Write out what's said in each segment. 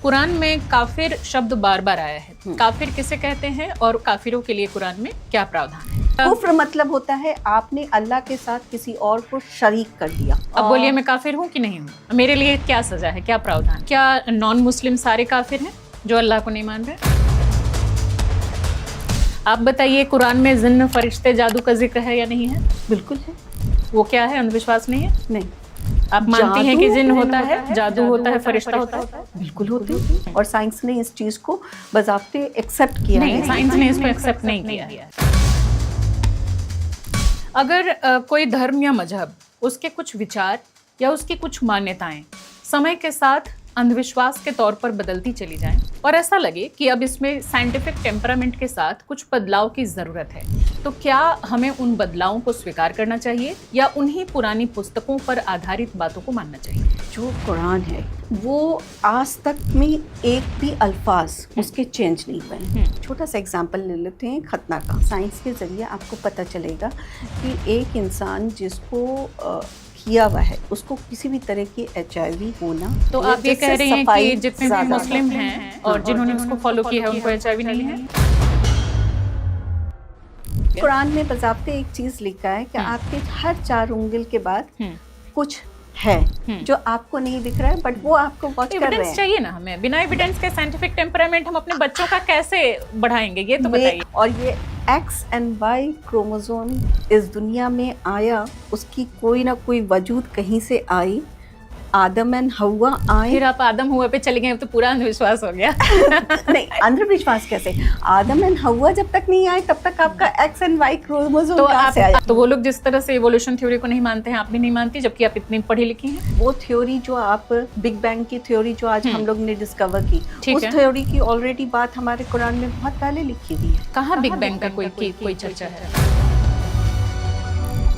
कुरान में काफिर शब्द बार बार आया है। काफिर किसे कहते हैं और काफिरों के लिए कुरान में क्या प्रावधान है? कुफ्र मतलब होता है आपने अल्लाह के साथ किसी और को शरीक कर दिया। अब बोलिए मैं काफिर हूँ कि नहीं हूँ? मेरे लिए क्या सजा है, क्या प्रावधान? क्या नॉन मुस्लिम सारे काफिर हैं जो अल्लाह को नहीं मान रहे? आप बताइए, कुरान में जिन्न, फरिश्ते, जादू का जिक्र है या नहीं है? बिल्कुल है। वो क्या है, अंधविश्वास नहीं है? नहीं। आप मानती हैं कि जिन्न होता है, जादू होता है, फरिश्ता होता है? बिल्कुल होते हैं और साइंस ने इस चीज को बज़ाब्ते एक्सेप्ट किया है। नहीं, साइंस ने इसको एक्सेप्ट नहीं किया। अगर कोई धर्म या मजहब, उसके कुछ विचार या उसकी कुछ मान्यताएं समय के साथ अंधविश्वास के तौर पर बदलती चली जाएं और ऐसा लगे कि अब इसमें साइंटिफिक टेम्परामेंट के साथ कुछ बदलाव की ज़रूरत है, तो क्या हमें उन बदलावों को स्वीकार करना चाहिए या उन्हीं पुरानी पुस्तकों पर आधारित बातों को मानना चाहिए? जो कुरान है वो आज तक में एक भी अल्फाज उसके चेंज नहीं हुए। छोटा सा एग्जांपल ले लेते हैं खतना का। साइंस के ज़रिए आपको पता चलेगा कि एक इंसान जिसको किया हुआ है उसको किसी भी तरह की HIV होना, तो आप ये कह रहे हैं कि जितने भी मुस्लिम हैं और जिन्होंने उसको फॉलो किया है उनको HIV नहीं है? कुरान में बज़ाब्ते एक चीज लिखा है कि आपके हर 4 उंगल के बाद कुछ है जो आपको नहीं दिख रहा है, बट वो आपको वॉच कर रहे हैं। चाहिए ना हमें। बिना एविडेंस के साइंटिफिक टेम्परामेंट हम अपने बच्चों का कैसे बढ़ाएंगे, ये तो बताइए। और ये X and Y क्रोमोसोम इस दुनिया में आया, उसकी कोई ना कोई वजूद कहीं से आई। आदम एंड हवा आए। फिर आप आदम हुआ पे चले गए तो पूरा अंधविश्वास हो गया। नहीं, अंधविश्वास कैसे? आदम एंड हवा जब तक नहीं आए तब तक आपका X and Y क्रोमोसोम कहाँ से आया? तो वो लोग जिस तरह से इवोल्यूशन थ्योरी को नहीं मानते हैं, आप भी नहीं मानती, जबकि आप इतनी पढ़ी लिखी हैं। वो थ्योरी जो आप बिग बैंग की थ्योरी जो आज हम लोग ने डिस्कवर की, उस थ्योरी की ऑलरेडी बात हमारे कुरान में बहुत पहले लिखी हुई है। कहाँ बिग बैंग का कोई चर्चा है?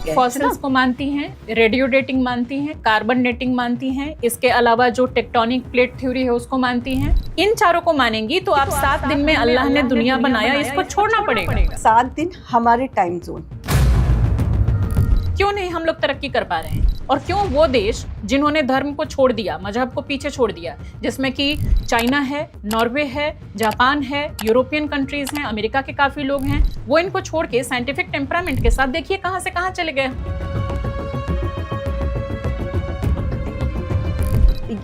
फॉसिल्स को मानती हैं, रेडियो डेटिंग मानती हैं, कार्बन डेटिंग मानती हैं, इसके अलावा जो टेक्टोनिक प्लेट थ्योरी है उसको मानती हैं। इन चारों को मानेंगी तो आप 7 दिन में अल्लाह ने दुनिया बनाया, इसको छोड़ना पड़ेगा। 7 दिन हमारे टाइम जोन। क्यों नहीं हम लोग तरक्की कर पा रहे हैं? और क्यों वो देश जिन्होंने धर्म को छोड़ दिया, मजहब को पीछे छोड़ दिया, जिसमें कि चाइना है, नॉर्वे है, जापान है, यूरोपियन कंट्रीज हैं, अमेरिका के काफी लोग हैं, वो इनको छोड़ के साइंटिफिक टेम्परामेंट के साथ देखिए कहां से कहां चले गए।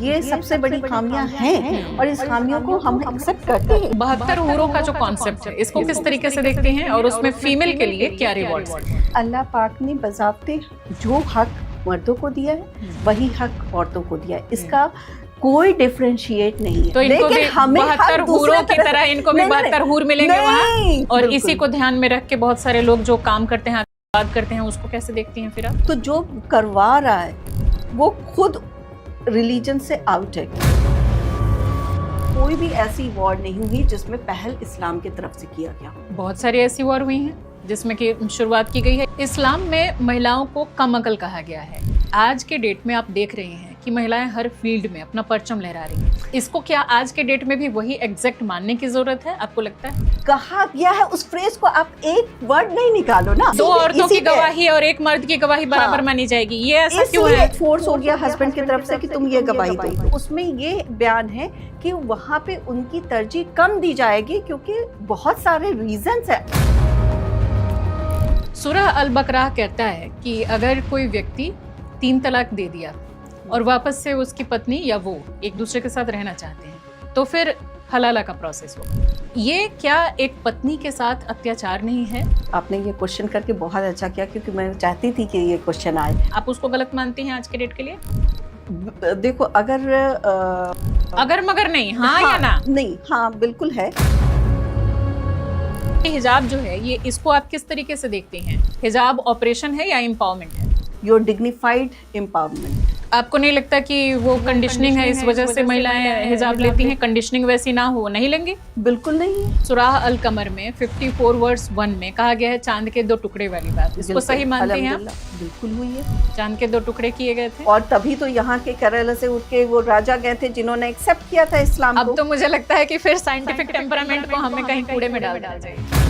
ये सबसे बड़ी खामियां हैं और इस खामियों को हम एक्सेप्ट करते हैं। 72 हूरों का जो कॉन्सेप्ट है, इसको किस तरीके से देखते हैं और उसमें फीमेल के लिए क्या रिवॉर्ड्स हैं? अल्लाह पाक ने बज़ाब्ते जो हक मर्दों को दिया है वही हक औरतों को दिया है। इसका कोई डिफरेंशिएट नहीं है। तो इनको भी 72 हूरों की तरह इनको भी 72 हूर मिलेंगे वहाँ? और इसी को ध्यान में रख के बहुत सारे लोग जो काम करते हैं, बात करते हैं, उसको कैसे देखती हैं फिर आप? तो जो करवा रहा है वो खुद रिलीजन से आउट है। कोई भी ऐसी वॉर नहीं हुई जिसमें पहल इस्लाम की तरफ से किया गया। बहुत सारी ऐसी वॉर हुई हैं जिसमें कि शुरुआत की गई है। इस्लाम में महिलाओं को कम अकल कहा गया है। आज के डेट में आप देख रहे हैं कि महिलाएं हर फील्ड में अपना परचम लहरा रही हैं। इसको क्या आज के डेट में भी वही एग्जैक्ट मानने की जरूरत है, आपको लगता है? कहा गया है, उस फ्रेज को आप एक वर्ड नहीं निकालो ना। 2 औरतों की गवाही और 1 मर्द की गवाही बराबर मानी जाएगी, ये ऐसा क्यों है? फोर्स हो गया हस्बैंड की तरफ से कि तुम ये गवाही दो। उसमें ये बयान है कि वहाँ पे उनकी तरजीह कम दी जाएगी क्योंकि बहुत सारे रीजंस है। सूरह अल बकरा कहता है कि अगर कोई व्यक्ति 3 तलाक दे दिया और वापस से उसकी पत्नी या वो एक दूसरे के साथ रहना चाहते हैं तो फिर हलाला का प्रोसेस होगा। ये क्या एक पत्नी के साथ अत्याचार नहीं है? आपने ये क्वेश्चन करके बहुत अच्छा किया क्योंकि मैं चाहती थी कि ये क्वेश्चन आए। आप उसको गलत मानती हैं आज के डेट के लिए? देखो, अगर मगर नहीं, हाँ या ना? नहीं, हाँ बिल्कुल है। हिजाब जो है ये, इसको आप किस तरीके से देखते हैं? हिजाब ऑपरेशन है या एम्पावरमेंट है? Your dignified empowerment. आपको नहीं लगता कि वो कंडीशनिंग है, इस वजह से महिलाएं हिजाब लेती हैं? कंडीशनिंग वैसी ना हो, नहीं लेंगी? बिल्कुल नहीं। सूरह अल कमर में 54 वर्स 1 में कहा गया है चांद के 2 टुकड़े वाली बात। इसको सही मानते हैं आप? बिल्कुल हुई है। चांद के 2 टुकड़े किए गए थे और तभी तो यहाँ के केरला से उठ के वो राजा गए थे जिन्होंने एक्सेप्ट किया था इस्लाम को। अब तो मुझे लगता है कि फिर साइंटिफिक टेम्परामेंट को हमें कहीं कूड़े में डाल जाएगी।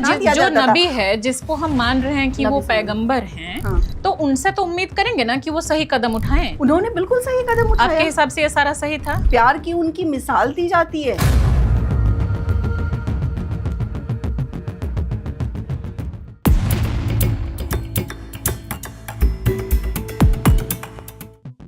हाँ, दिया जो जाता था। नबी है जिसको हम मान रहे हैं कि नबी वो से- पैगंबर हैं, हाँ। तो उनसे तो उम्मीद करेंगे ना कि वो सही कदम उठाएं। उन्होंने बिल्कुल सही कदम आपके उठाया। हिसाब से ये सारा सही था? प्यार की उनकी मिसाल दी जाती है।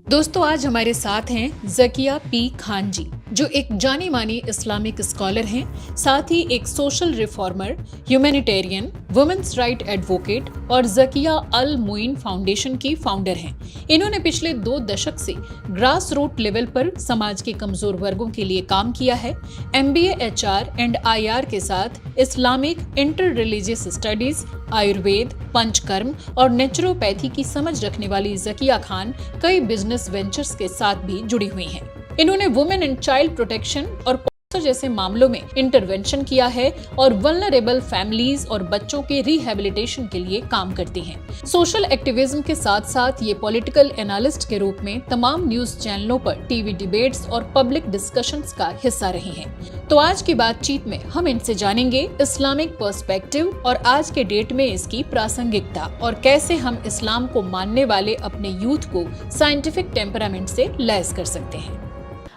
दोस्तों, आज हमारे साथ हैं ज़किया पी खान जी, जो एक जानी मानी इस्लामिक स्कॉलर हैं, साथ ही एक social reformer, humanitarian, women's right advocate और ज़किया अल मुइन फाउंडेशन की फाउंडर हैं। इन्होंने पिछले 2 दशक से ग्रास रूट लेवल पर समाज के कमजोर वर्गों के लिए काम किया है। MBA HR एंड IR के साथ Islamic inter religious studies, Ayurveda, panchakarma और नेचुरोपैथी की समझ रखने वाली ज़किया खान कई बिजनेस वेंचर्स के साथ भी जुड़ी हुई हैं। इन्होंने वुमेन एंड चाइल्ड प्रोटेक्शन और पॉक्सो जैसे मामलों में इंटरवेंशन किया है और वल्नरेबल फैमिलीज और बच्चों के रिहेबिलिटेशन के लिए काम करती हैं। सोशल एक्टिविज्म के साथ साथ ये पॉलिटिकल एनालिस्ट के रूप में तमाम न्यूज चैनलों पर टीवी डिबेट्स और पब्लिक डिस्कशंस का हिस्सा रही हैं। तो आज की बातचीत में हम इनसे जानेंगे इस्लामिक पर्सपेक्टिव और आज के डेट में इसकी प्रासंगिकता और कैसे हम इस्लाम को मानने वाले अपने यूथ को साइंटिफिक टेम्परामेंट से लैस कर सकते हैं।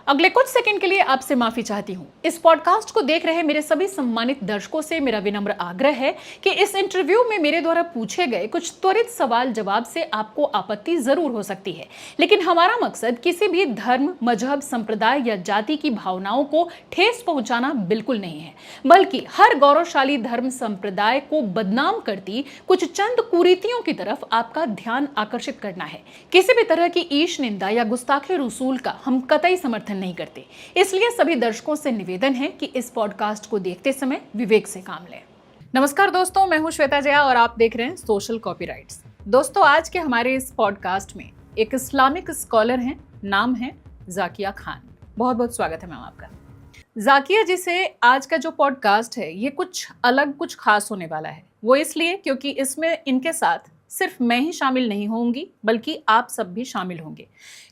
अगले कुछ सेकंड के लिए आपसे माफी चाहती हूँ। इस पॉडकास्ट को देख रहे मेरे सभी सम्मानित दर्शकों से मेरा विनम्र आग्रह है कि इस इंटरव्यू में मेरे द्वारा पूछे गए कुछ त्वरित सवाल जवाब से आपको आपत्ति जरूर हो सकती है, लेकिन हमारा मकसद किसी भी धर्म, मजहब, संप्रदाय या जाति की भावनाओं को ठेस पहुंचाना बिल्कुल नहीं है, बल्कि हर गौरवशाली धर्म संप्रदाय को बदनाम करती कुछ चंद कुरीतियों की तरफ आपका ध्यान आकर्षित करना है। किसी भी तरह की ईश निंदा या गुस्ताखे रसूल का हम कतई समर्थन नहीं करते, इसलिए सभी दर्शकों से निवेदन है कि इस पॉडकास्ट को देखते समय विवेक से काम लें। नमस्कार दोस्तों, मैं हूं श्वेता जया और आप देख रहे हैं सोशल कॉपीराइट्स। दोस्तों, आज के हमारे इस पॉडकास्ट में एक इस्लामिक स्कॉलर हैं, नाम है ज़किया खान। बहुत बहुत स्वागत है मैम आपका। ज़किया जी से आज का जो पॉडकास्ट है ये कुछ अलग, कुछ खास होने वाला है। वो इसलिए क्योंकि इसमें इनके साथ सिर्फ मैं ही शामिल नहीं होंगी, बल्कि आप सब भी शामिल होंगे,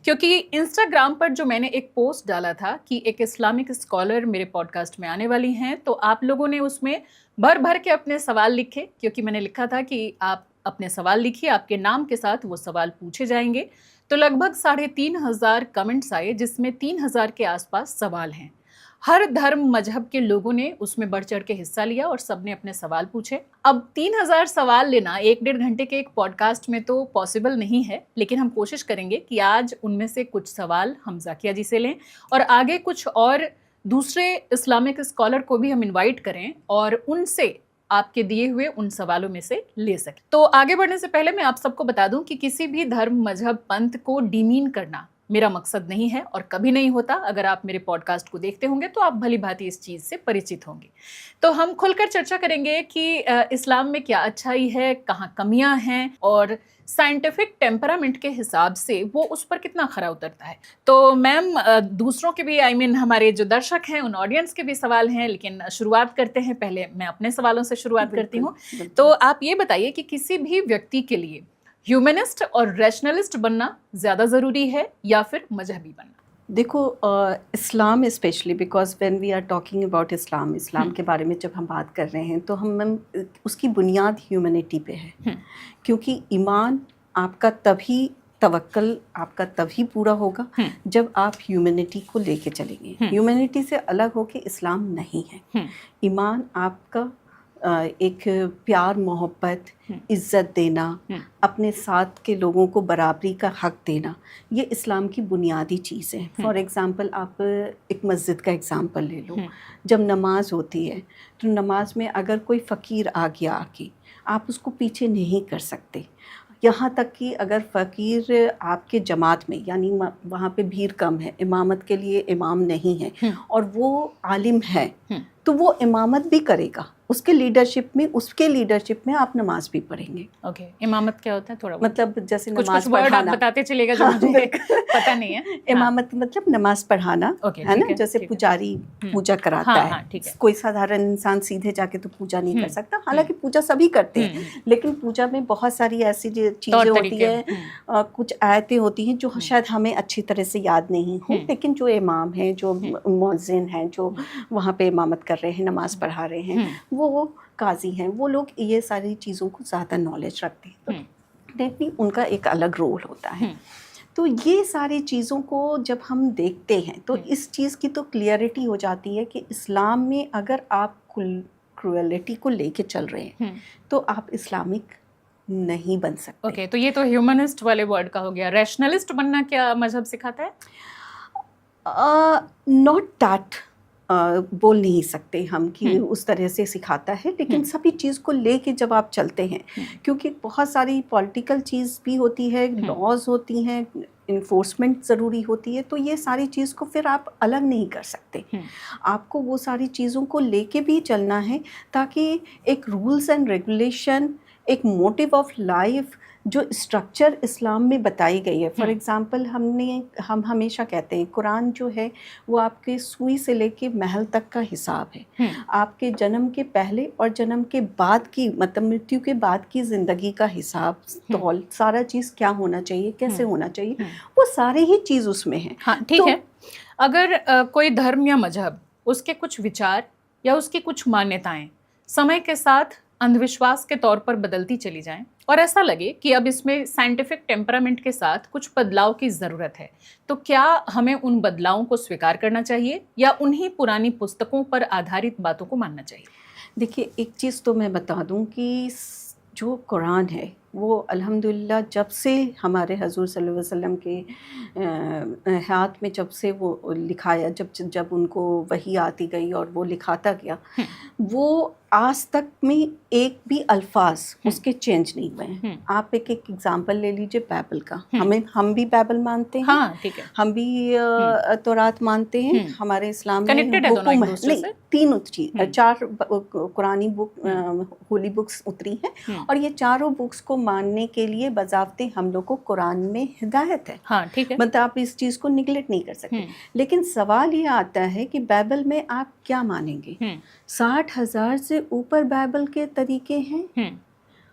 क्योंकि इंस्टाग्राम पर जो मैंने एक पोस्ट डाला था कि एक इस्लामिक स्कॉलर मेरे पॉडकास्ट में आने वाली हैं, तो आप लोगों ने उसमें भर भर के अपने सवाल लिखे, क्योंकि मैंने लिखा था कि आप अपने सवाल लिखिए, आपके नाम के साथ वो सवाल पूछे जाएंगे। तो लगभग 3,500 कमेंट्स आए, जिसमें 3,000 के आसपास सवाल हैं। हर धर्म, मजहब के लोगों ने उसमें बढ़ चढ़ के हिस्सा लिया और सबने अपने सवाल पूछे। अब 3,000 सवाल लेना 1-1.5 घंटे के एक पॉडकास्ट में तो पॉसिबल नहीं है, लेकिन हम कोशिश करेंगे कि आज उनमें से कुछ सवाल हम ज़किया जी से लें और आगे कुछ और दूसरे इस्लामिक स्कॉलर को भी हम इनवाइट करें और उनसे आपके दिए हुए उन सवालों में से ले सकें। तो आगे बढ़ने से पहले मैं आप सबको बता दूं कि किसी भी धर्म, मजहब, पंथ को डिमीन करना मेरा मकसद नहीं है और कभी नहीं होता। अगर आप मेरे पॉडकास्ट को देखते होंगे तो आप भली भांति इस चीज़ से परिचित होंगे। तो हम खुलकर चर्चा करेंगे कि इस्लाम में क्या अच्छाई है, कहाँ कमियां हैं और साइंटिफिक टेम्परामेंट के हिसाब से वो उस पर कितना खरा उतरता है। तो मैम, दूसरों के भी हमारे जो दर्शक हैं उन ऑडियंस के भी सवाल हैं, लेकिन शुरुआत करते हैं। पहले मैं अपने सवालों से शुरुआत करती हूँ। तो आप ये बताइए कि किसी भी व्यक्ति के लिए ह्यूमनिस्ट और रैशनलिस्ट बनना ज़्यादा ज़रूरी है या फिर मजहबी बनना? देखो, Islam specially, because when we are talking about Islam के बारे में जब हम बात कर रहे हैं तो हम उसकी बुनियाद ह्यूमैनिटी पे है। क्योंकि ईमान आपका तवक्कल आपका तभी पूरा होगा जब आप ह्यूमैनिटी को लेके चलेंगे। ह्यूमैनिटी से अलग होके इस्लाम नहीं है। ईमान आपका एक प्यार, मोहब्बत, इज्जत देना, अपने साथ के लोगों को बराबरी का हक देना, ये इस्लाम की बुनियादी चीज़ है। फॉर एग्ज़ाम्पल, आप एक मस्जिद का एग्ज़ाम्पल ले लो। जब नमाज होती है तो नमाज में अगर कोई फ़कीर आ गया आके, आप उसको पीछे नहीं कर सकते। यहाँ तक कि अगर फ़कीर आपके जमात में, यानी वहाँ पे भीड़ कम है, इमामत के लिए इमाम नहीं है और वो आलिम है, तो वो इमामत भी करेगा। उसके लीडरशिप में आप नमाज भी पढ़ेंगे। ओके, इमामत क्या होता है? थोड़ा मतलब जैसे कुछ नमाज वर्ड आप पढ़ाना, बताते चलेगा जो मुझे पता नहीं है। इमामत मतलब नमाज पढ़ाना, है ना? जैसे पुजारी पूजा कराता है। कोई साधारण इंसान सीधे जाके तो पूजा नहीं कर सकता। हालांकि पूजा सभी करते हैं, लेकिन पूजा में बहुत सारी ऐसी चीज़ें होती है, कुछ आयतें होती हैं जो शायद हमें अच्छी तरह से याद नहीं हो, लेकिन जो इमाम है, जो मुअज्जिन है, जो वहाँ पे इमामत कर रहे हैं, नमाज पढ़ा रहे हैं, वो काजी हैं, वो लोग ये सारी चीज़ों को ज़्यादा नॉलेज रखते हैं, तो डेफिनेटली उनका एक अलग रोल होता है। तो ये सारी चीज़ों को जब हम देखते हैं तो इस चीज़ की तो क्लियरिटी हो जाती है कि इस्लाम में अगर आप क्रुएलिटी को लेके चल रहे हैं तो आप इस्लामिक नहीं बन सकते। ओके, तो ये तो ह्यूमनिस्ट वाले वर्ड का हो गया। रैशनलिस्ट बनना क्या मजहब सिखाता है? नॉट दैट बोल नहीं सकते हम कि उस तरह से सिखाता है, लेकिन सभी चीज़ को लेके जब आप चलते हैं, क्योंकि बहुत सारी पॉलिटिकल चीज़ भी होती है, लॉज होती हैं, इन्फोर्समेंट ज़रूरी होती है, तो ये सारी चीज़ को फिर आप अलग नहीं कर सकते। आपको वो सारी चीज़ों को लेके भी चलना है ताकि एक रूल्स एंड रेगुलेशन, एक मोटिव ऑफ लाइफ जो स्ट्रक्चर इस्लाम में बताई गई है। फॉर एग्ज़ाम्पल हम हमेशा कहते हैं कुरान जो है वो आपके सुई से लेके महल तक का हिसाब है। आपके जन्म के पहले और जन्म के बाद की, मतलब मृत्यु के बाद की ज़िंदगी का हिसाब तौल, सारा चीज़ क्या होना चाहिए, कैसे होना चाहिए, वो सारे ही चीज़ उसमें है। हाँ, ठीक है। अगर कोई धर्म या मजहब, उसके कुछ विचार या उसकी कुछ मान्यताएं समय के साथ अंधविश्वास के तौर पर बदलती चली जाएं और ऐसा लगे कि अब इसमें साइंटिफिक टेम्परामेंट के साथ कुछ बदलाव की ज़रूरत है, तो क्या हमें उन बदलावों को स्वीकार करना चाहिए या उन्हीं पुरानी पुस्तकों पर आधारित बातों को मानना चाहिए? देखिए, एक चीज़ तो मैं बता दूं कि जो कुरान है वो अल्हम्दुलिल्लाह जब से हमारे हजूर सल्लल्लाहु अलैहि वसल्लम के हाथ में जब से वो लिखाया, जब उनको वही आती गई और वो लिखाता गया, वो आज तक में एक भी अल्फाज उसके चेंज नहीं हुए हैं। आप एक एग्जांपल ले लीजिए बाइबल का। हम भी बाइबल मानते हैं, हाँ, ठीक है। हम भी तौरात मानते हैं। हमारे इस्लाम में तीनों चीज 4 कुरानी बुक, होली बुक्स उतरी हैं और ये चारों बुक्स को मानने के लिए बजावते हम लोग को कुरान में हिदायत है। हाँ, ठीक है। मतलब आप इस चीज़ को निगलेक्ट नहीं कर सकते। लेकिन सवाल ये आता है कि बाइबल में आप क्या मानेंगे? 60,000 से ऊपर बाइबल के तरीके हैं।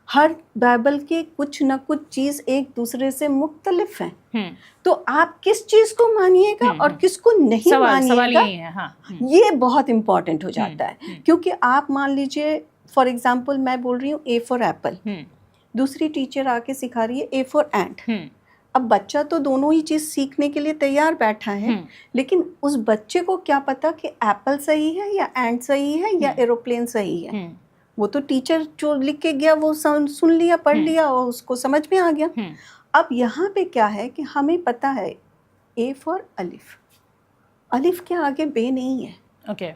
हर बाइबल के कुछ न कुछ चीज़ एक दूसरे से मुख्तलिफ हैं। तो आप किस चीज़ को मानिएगा और किसको नहीं मानिएगा, हाँ। ये बहुत इम्पोर्टेंट हो जाता है। क्योंकि आप मान लीजिए, फॉर एग्जाम्पल मैं बोल रही हूँ A फॉर एप्पल, दूसरी टीचर आके सिखा रही है A फॉर एंट। अब बच्चा तो दोनों ही चीज़ सीखने के लिए तैयार बैठा है, लेकिन उस बच्चे को क्या पता कि एप्पल सही है या एंट सही है या एरोप्लेन सही है। वो तो टीचर जो लिख के गया वो सुन लिया, पढ़ लिया और उसको समझ में आ गया। अब यहाँ पे क्या है कि हमें पता है A फॉर अलिफ, अलिफ के आगे बे नहीं है। ओके।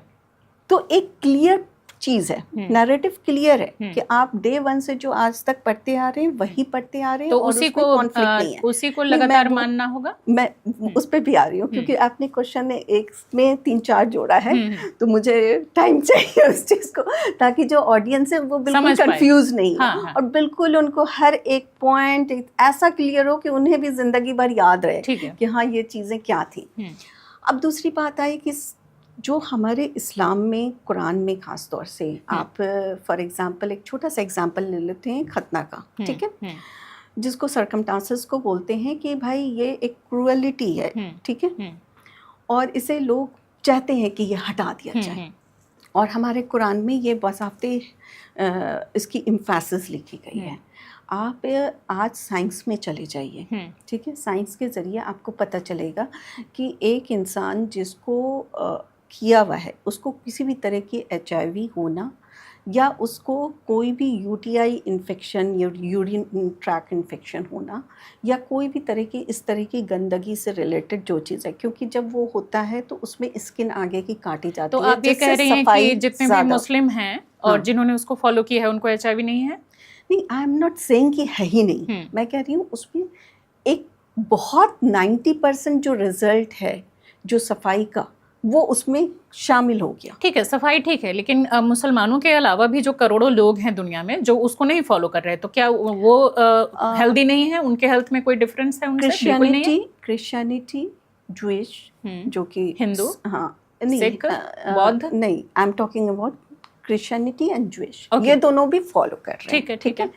तो एक क्लियर चीज़ है, नैरेटिव क्लियर है कि आप डे 1 से जो आज तक पढ़ते आ रहे हैं वही पढ़ते आ रहे हैं, तो और उसी को कॉन्फ्लिक्ट नहीं है। उसी को लगातार मानना होगा। मैं उस पर भी आ रही हूँ क्योंकि आपने क्वेश्चन ने एक में 3-4 जोड़ा है, तो मुझे टाइम चाहिए उस चीज़ को, ताकि जो ऑडियंस है वो बिल्कुल कंफ्यूज नहीं हो और बिल्कुल उनको हर एक पॉइंट ऐसा क्लियर हो कि उन्हें भी जिंदगी भर याद रहे कि हाँ ये चीज़ें क्या थी। अब दूसरी बात आई कि जो हमारे इस्लाम में, कुरान में ख़ास तौर से, आप फॉर एग्जांपल एक छोटा सा एग्जांपल ले लेते हैं खतना का, ठीक है, जिसको सरकमस्टांसेस को बोलते हैं कि भाई ये एक क्रूएलिटी है, ठीक है, और इसे लोग चाहते हैं कि ये हटा दिया जाए। और हमारे कुरान में ये बज़ाब्ते इसकी इम्फेसिस लिखी गई है। आप आज साइंस में चले जाइए, ठीक है, साइंस के ज़रिए आपको पता चलेगा कि एक इंसान जिसको किया हुआ है उसको किसी भी तरह की HIV होना या उसको कोई भी UTI इन्फेक्शन या यूरिन ट्रैक इन्फेक्शन होना या कोई भी तरह की इस तरह की गंदगी से रिलेटेड जो चीज़ है, क्योंकि जब वो होता है तो उसमें स्किन आगे की काटी जाती है। तो आप ये कह रहे हैं कि जितने भी मुस्लिम हैं और जिन्होंने उसको फॉलो किया है उनको HIV नहीं है? नहीं, आई एम नॉट सेइंग कि है ही नहीं। मैं कह रही हूँ उसमें एक बहुत 90% जो रिजल्ट है जो सफाई का, वो उसमें शामिल हो गया। ठीक है, सफाई ठीक है, लेकिन मुसलमानों के अलावा भी जो करोड़ों लोग हैं दुनिया में जो उसको नहीं फॉलो कर रहे, तो क्या वो हेल्दी नहीं है? उनके हेल्थ में कोई डिफरेंस है उनसे? क्रिश्चियनिटी, जूइश जो कि हिंदू, हाँ, सिख, बौद्ध, नहीं, I am talking about Christianity and Jewish, ये दोनों भी फॉलो कर रहे हैं। ठीक है।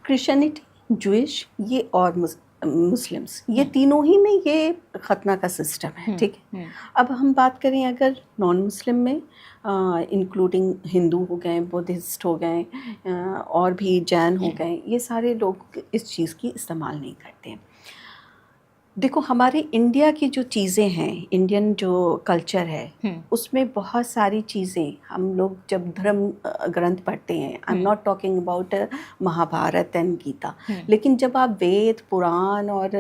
क्रिश्चियनिटी, जूइश ये और मुस्लिम्स, ये तीनों ही में ये खतना का सिस्टम है, ठीक है। अब हम बात करें अगर नॉन मुस्लिम में, इंक्लूडिंग हिंदू हो गए, बुद्धिस्ट हो गए, और भी जैन हो गए, ये सारे लोग इस चीज़ की इस्तेमाल नहीं करते हैं। देखो हमारे इंडिया की जो चीज़ें हैं, इंडियन जो कल्चर है, उसमें बहुत सारी चीज़ें हम लोग जब धर्म ग्रंथ पढ़ते हैं, I am not talking about Mahabharata and Gita, लेकिन जब आप वेद, पुराण और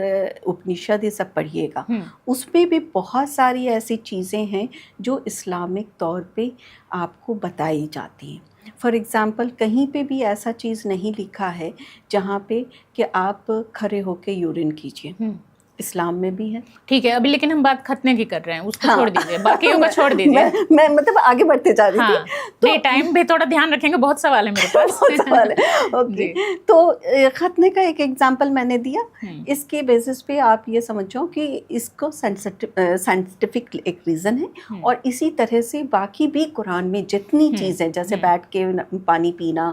उपनिषद ये सब पढ़िएगा, उसमें भी बहुत सारी ऐसी चीज़ें हैं जो इस्लामिक तौर पे आपको बताई जाती हैं। फॉर एग्ज़ाम्पल कहीं पे भी ऐसा चीज़ नहीं लिखा है जहाँ पे कि आप खड़े होके यूरिन कीजिए, इस्लाम में भी है। ठीक है, अभी लेकिन हम बात खतने की कर रहे हैं, उसको छोड़ दीजिए, बाकियों को छोड़ दीजिए। मैं मतलब आगे बढ़ते जा रही थी। तो टाइम भी थोड़ा ध्यान रखेंगे, बहुत सवाल है मेरे पास। बहुत सवाल है, ओके। तो खतने का एक एग्जांपल मैंने दिया, इसके बेसिस पे आप ये समझो कि इसको साइंटिफिक एक रीज़न है, और इसी तरह से बाकी भी कुरान में जितनी चीज़ें, जैसे बैठ के पानी पीना,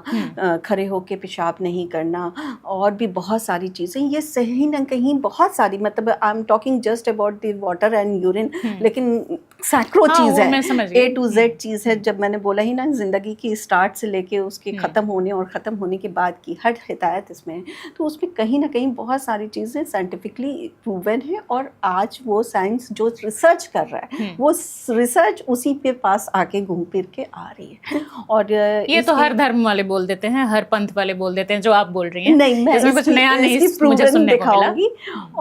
खड़े होके पेशाब नहीं करना, और भी बहुत सारी चीज़ें, ये सही न कहीं बहुत सारी, मतलब I am talking just about the water and urine, लेकिन सैकड़ों चीज़ है, A to Z चीज़ है। जब मैंने बोला ही ना, ज़िंदगी की स्टार्ट से लेके उसके ख़त्म होने और ख़त्म होने के बाद की हर हिदायत इसमें है, तो उसमें कहीं ना कहीं बहुत सारी चीज़ें साइंटिफिकली प्रूवन है, और आज वो साइंस जो रिसर्च कर रहा है, वो रिसर्च उसी के पास आके घूम फिर के आ रही है। और ये तो हर धर्म वाले बोल देते हैं, हर पंथ वाले बोल देते हैं, जो आप बोल रही हैं। नहीं, मैं इसमें कुछ नया नहीं मुझे सुनने को मिला।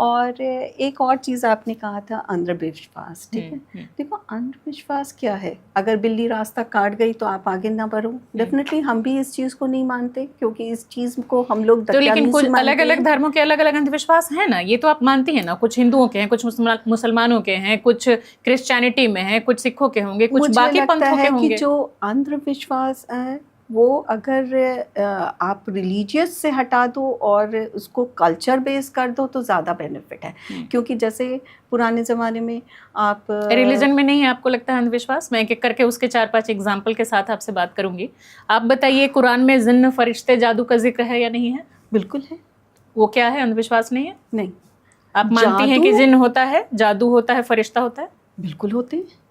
और एक और चीज़ आपने कहा था अंधविश्वास, ठीक है। देखो अंधविश्वास क्या है, अगर बिल्ली रास्ता काट गई तो आप आगे ना बढ़ो, डेफिनेटली हम भी इस चीज़ को नहीं मानते, क्योंकि इस चीज़ को हम लोग तो लेकिन कुछ अलग अलग धर्मों के अलग अलग अंधविश्वास है ना, ये तो आप मानती हैं ना। कुछ हिंदुओं के हैं, कुछ मुसलमानों के हैं, कुछ क्रिश्चियनिटी में है, कुछ सिखों के होंगे, कुछ बाकी पंथों के होंगे। जो अंधविश्वास है वो अगर आप रिलीजियस से हटा दो और उसको कल्चर बेस कर दो तो ज़्यादा बेनिफिट है, क्योंकि जैसे पुराने ज़माने में आप रिलीजन में नहीं है आपको लगता है अंधविश्वास? मैं एक एक करके उसके 4-5 एग्जाम्पल के साथ आपसे बात करूंगी। आप बताइए, कुरान में जिन्न, फरिश्ते, जादू का जिक्र है या नहीं है? बिल्कुल है। वो क्या है, अंधविश्वास नहीं है? नहीं। आप मानती हैं कि जिन्न होता है, जादू होता है, फरिश्ता होता है? बिल्कुल होते हैं।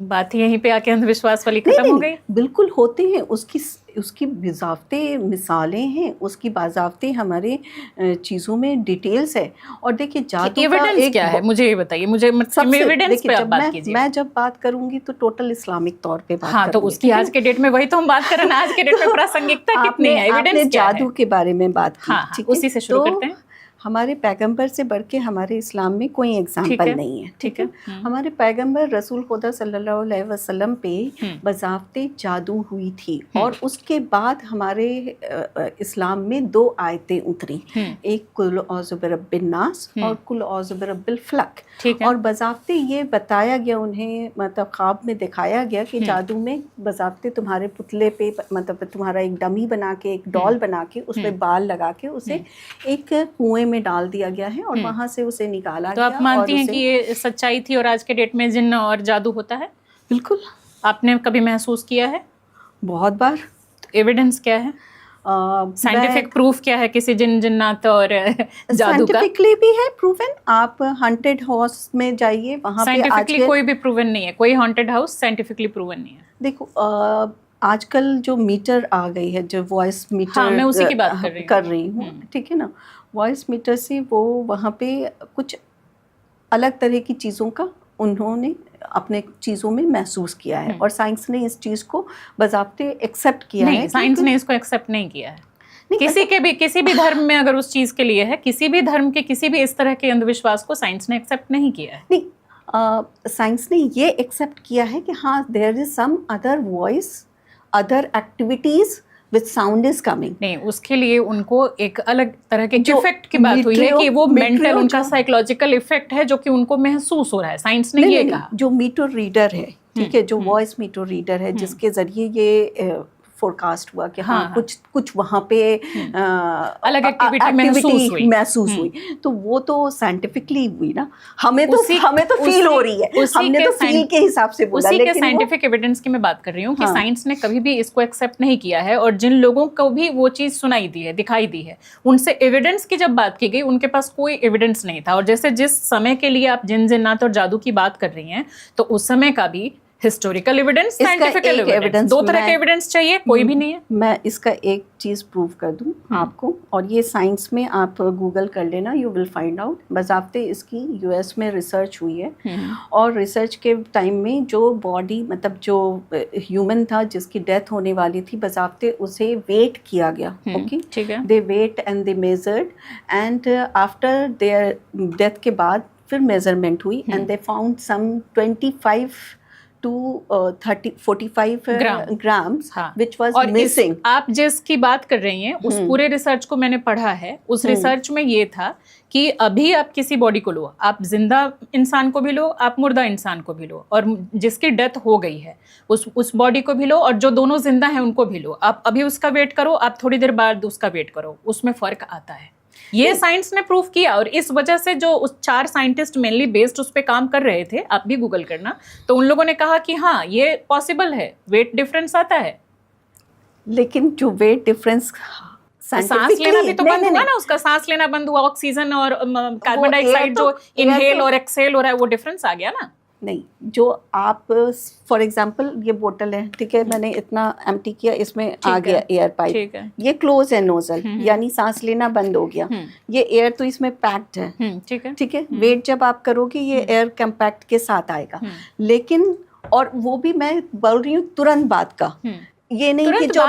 बात यहीं पे आके अंधविश्वास वाली खत्म हो गई। बिल्कुल होते हैं, उसकी बाज़ाब्ते मिसालें हैं, उसकी बाज़ाब्ते हमारे चीज़ों में डिटेल्स है। और देखिए जादू का एक क्या है, मुझे ये बताइए, मुझे एविडेंस पे आप बात कीजिए। मैं जब बात करूंगी तो टोटल इस्लामिक तौर पे बात करूंगी। तो उसकी आज के डेट में वही तो हम बात कर रहे हैं, आज के डेट में प्रासंगिकता कितनी है, एविडेंस क्या है? जादू के बारे में बात की, ठीक है, उसी से शुरू करते हैं। हमारे पैगंबर से बढ़ के हमारे इस्लाम में कोई एग्जाम्पल नहीं है, ठीक है। हमारे पैगंबर रसूल खुदा सल्लल्लाहु अलैहि वसल्लम पे बज़ाफ्ते जादू हुई थी, और उसके बाद हमारे इस्लाम में 2 आयतें उतरी, एक कुल औज़ु बिरब्बिन नास और कुल औज़ु बिरब्बिल फलक। और बज़ाफ्ते ये बताया गया उन्हें, मतलब ख्वाब में दिखाया गया कि जादू में बज़ाफ्ते तुम्हारे पुतले पे, मतलब तुम्हारा एक डमी बना के, एक डॉल बना के, उस पर बाल लगा के उसे एक कुएं में डाल दिया गया है, और वहां से उसे निकाला गया। तो आप मानती हैं कि ये सच्चाई थी और आज के डेट में जिन्न और जादू होता है? बिल्कुल। आपने कभी महसूस किया है? बहुत बार। एविडेंस क्या है, साइंटिफिक प्रूफ क्या है किसी जिन्नात और जादू का? साइंटिफिकली भी है प्रूवन। आप हॉन्टेड हाउस में जाइए, वहां पे साइंटिफिकली कोई भी प्रूवन नहीं है, कोई हॉन्टेड हाउस साइंटिफिकली प्रूवन नहीं है। देखो आजकल जो मीटर आ गई है, जो वॉइस मीटर, मैं उसी की बात कर रही हूँ, ठीक है ना। वॉइस मीटर से वो वहाँ पे कुछ अलग तरह की चीज़ों का उन्होंने अपने चीज़ों में महसूस किया है, और साइंस ने इस चीज़ को बज़ाब्ते एक्सेप्ट किया है। साइंस ने इसको एक्सेप्ट नहीं किया है। किसी भी धर्म में अगर उस चीज़ के लिए है, किसी भी धर्म के किसी भी इस तरह के अंधविश्वास को साइंस ने एक्सेप्ट नहीं किया है। नहीं, साइंस ने ये एक्सेप्ट किया है कि हाँ, there is some other voice, other activities with sound is coming. नहीं, उसके लिए उनको एक अलग तरह के इफेक्ट की बात हुई है कि वो मेंटल, उनका साइकोलॉजिकल इफेक्ट है जो कि उनको महसूस हो रहा है। साइंस ने ये कहा। जो मीटर रीडर है, ठीक है, जो वॉइस मीटर रीडर है, जिसके जरिए ये फोरकास्ट हुआ कि हाँ, हाँ। कुछ वहाँ पे अलग एक्टिविटी महसूस हुई, तो वो तो साइंटिफिकली हुई ना, हमें तो फील हो रही है, हमने तो फील के हिसाब से बोला। उसी के लेकिन साइंटिफिक एविडेंस की मैं बात कर रही हूँ कि हाँ। साइंस ने कभी भी इसको एक्सेप्ट नहीं किया है, और जिन लोगों को भी वो चीज सुनाई दी है, दिखाई दी है, उनसे एविडेंस की जब बात की गई, उनके पास कोई एविडेंस नहीं था। और जैसे जिस समय के लिए आप जिन जिन्नात और जादू की बात कर रही हैं, तो उस समय का भी हिस्टोरिकल एविडेंस, साइंटिफिक एविडेंस, दो तरह के एविडेंस चाहिए, कोई भी नहीं है। मैं इसका एक चीज़ प्रूव कर दूं आपको, और ये साइंस में आप गूगल कर लेना, यू विल फाइंड आउट। बजाते इसकी यूएस में रिसर्च हुई है, और रिसर्च के टाइम में जो बॉडी, मतलब जो ह्यूमन था जिसकी डेथ होने वाली थी, बजाते उसे वेट किया गया। ओके, ठीक है। They weight and they measured, and after their death के बाद फिर मेजरमेंट हुई, and they found some 25 to 45 grams, which was missing. आप जिसकी बात कर रही हैं, उस पूरे रिसर्च को मैंने पढ़ा है। उस रिसर्च में ये था कि अभी आप किसी बॉडी को लो, आप जिंदा इंसान को भी लो, आप मुर्दा इंसान को भी लो, और जिसकी डेथ हो गई है उस बॉडी को भी लो, और जो दोनों जिंदा हैं उनको भी लो। आप अभी उसका वेट करो, आप थोड़ी देर बाद उसका वेट करो, उसमें फर्क आता है। ये साइंस ने प्रूव किया, और इस वजह से जो उस 4 साइंटिस्ट मेनली बेस्ड उस पे काम कर रहे थे, आप भी गूगल करना, तो उन लोगों ने कहा कि हाँ, ये पॉसिबल है, वेट डिफरेंस आता है। लेकिन जो वेट डिफरेंस, सांस लेना भी तो बंद हुआ ना, उसका सांस लेना बंद हुआ, ऑक्सीजन और कार्बन डाइऑक्साइड जो इनहेल और एक्सहेल हो रहा है, वो डिफरेंस आ गया ना। नहीं, जो आप फॉर एग्जांपल ये बोतल है, ठीक है, मैंने इतना एम्प्टी किया, इसमें आ गया एयर पाइप, ये क्लोज है नोजल, यानी सांस लेना बंद हो गया, ये एयर तो इसमें पैक्ड है, ठीक है। वेट जब आप करोगे ये एयर कंपैक्ट के साथ आएगा, लेकिन और वो भी मैं बोल रही हूँ तुरंत बाद का, ये नहीं कि जब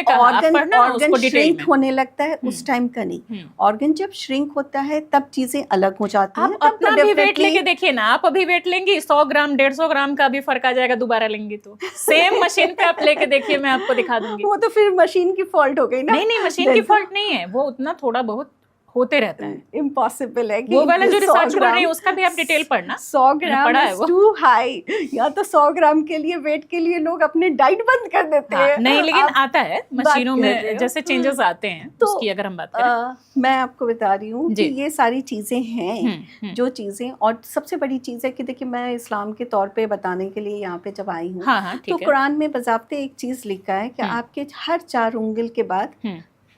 ऑर्गन श्रिंक होने लगता है उस टाइम का नहीं। ऑर्गन जब श्रिंक होता है तब चीजें अलग हो जाती हैं। आप अपना भी वेट लेके देखिए ना, आप अभी वेट लेंगी 100 ग्राम 150 ग्राम का भी फर्क आ जाएगा, दोबारा लेंगी तो सेम मशीन पे आप लेके देखिए, मैं आपको दिखा दूंगी। वो तो फिर मशीन की फॉल्ट हो गई ना। नहीं, मशीन की फॉल्ट नहीं है, वो उतना थोड़ा बहुत होते रहता है, इम्पॉसिबल है कि वो वाला जो रिसर्च कर रही है उसका भी आप डिटेल पढ़ना। 100 ग्राम इज टू हाई, या तो 100 ग्राम के लिए, वेट के लिए लोग अपने डाइट बंद कर देते हैं। नहीं, लेकिन आता है मशीनों में, जैसे चेंजेस आते हैं, तो उसकी अगर हम बात करें, मैं आपको बता रही हूँ कि ये सारी चीजें हैं जो चीजें, और सबसे बड़ी चीज है कि देखिए, मैं इस्लाम के तौर पे बताने के लिए यहाँ पे जब आई हूँ, तो कुरान में बज़ाब्ते एक चीज लिखा है कि आपके हर 4 उंगल के बाद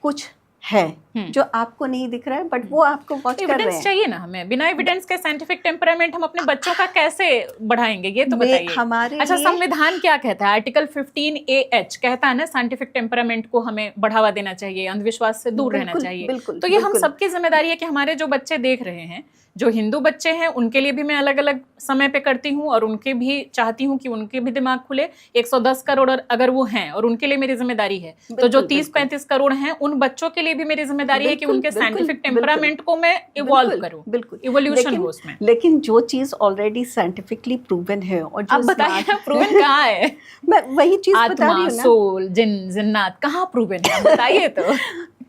कुछ है जो आपको नहीं दिख रहा है, बट वो आपको वॉच कर रहे हैं। चाहिए ना हमें, बिना एविडेंस के साइंटिफिक टेम्परामेंट हम अपने बच्चों का कैसे बढ़ाएंगे, ये तो बताइए। हमारे अच्छा, संविधान क्या कहता है? आर्टिकल 15AH कहता है ना, साइंटिफिक टेम्परामेंट को हमें बढ़ावा देना चाहिए, अंधविश्वास से दूर रहना चाहिए। तो ये हम सबकी जिम्मेदारी है कि हमारे जो बच्चे देख रहे हैं, जो हिंदू बच्चे हैं, उनके लिए भी मैं अलग अलग समय पे करती हूँ, और उनके भी चाहती हूँ कि उनके भी दिमाग खुले। 110 करोड़ अगर वो हैं, और उनके लिए मेरी जिम्मेदारी है, तो जो 30-35 करोड़ हैं, उन बच्चों के लिए भी मेरी जिम्मेदारी है कि उनके साइंटिफिक टेम्परामेंट को मैं इवॉल्व करूं, बिल्कुल इवोल्यूशन हो उसमें। लेकिन जो चीज ऑलरेडी साइंटिफिकली प्रूवन है, और आप बताइए ना, प्रूवन कहाँ है? मैं वही चीज बता रही हूँ ना, सोल, जिन्नात कहाँ प्रूवन है, बताइए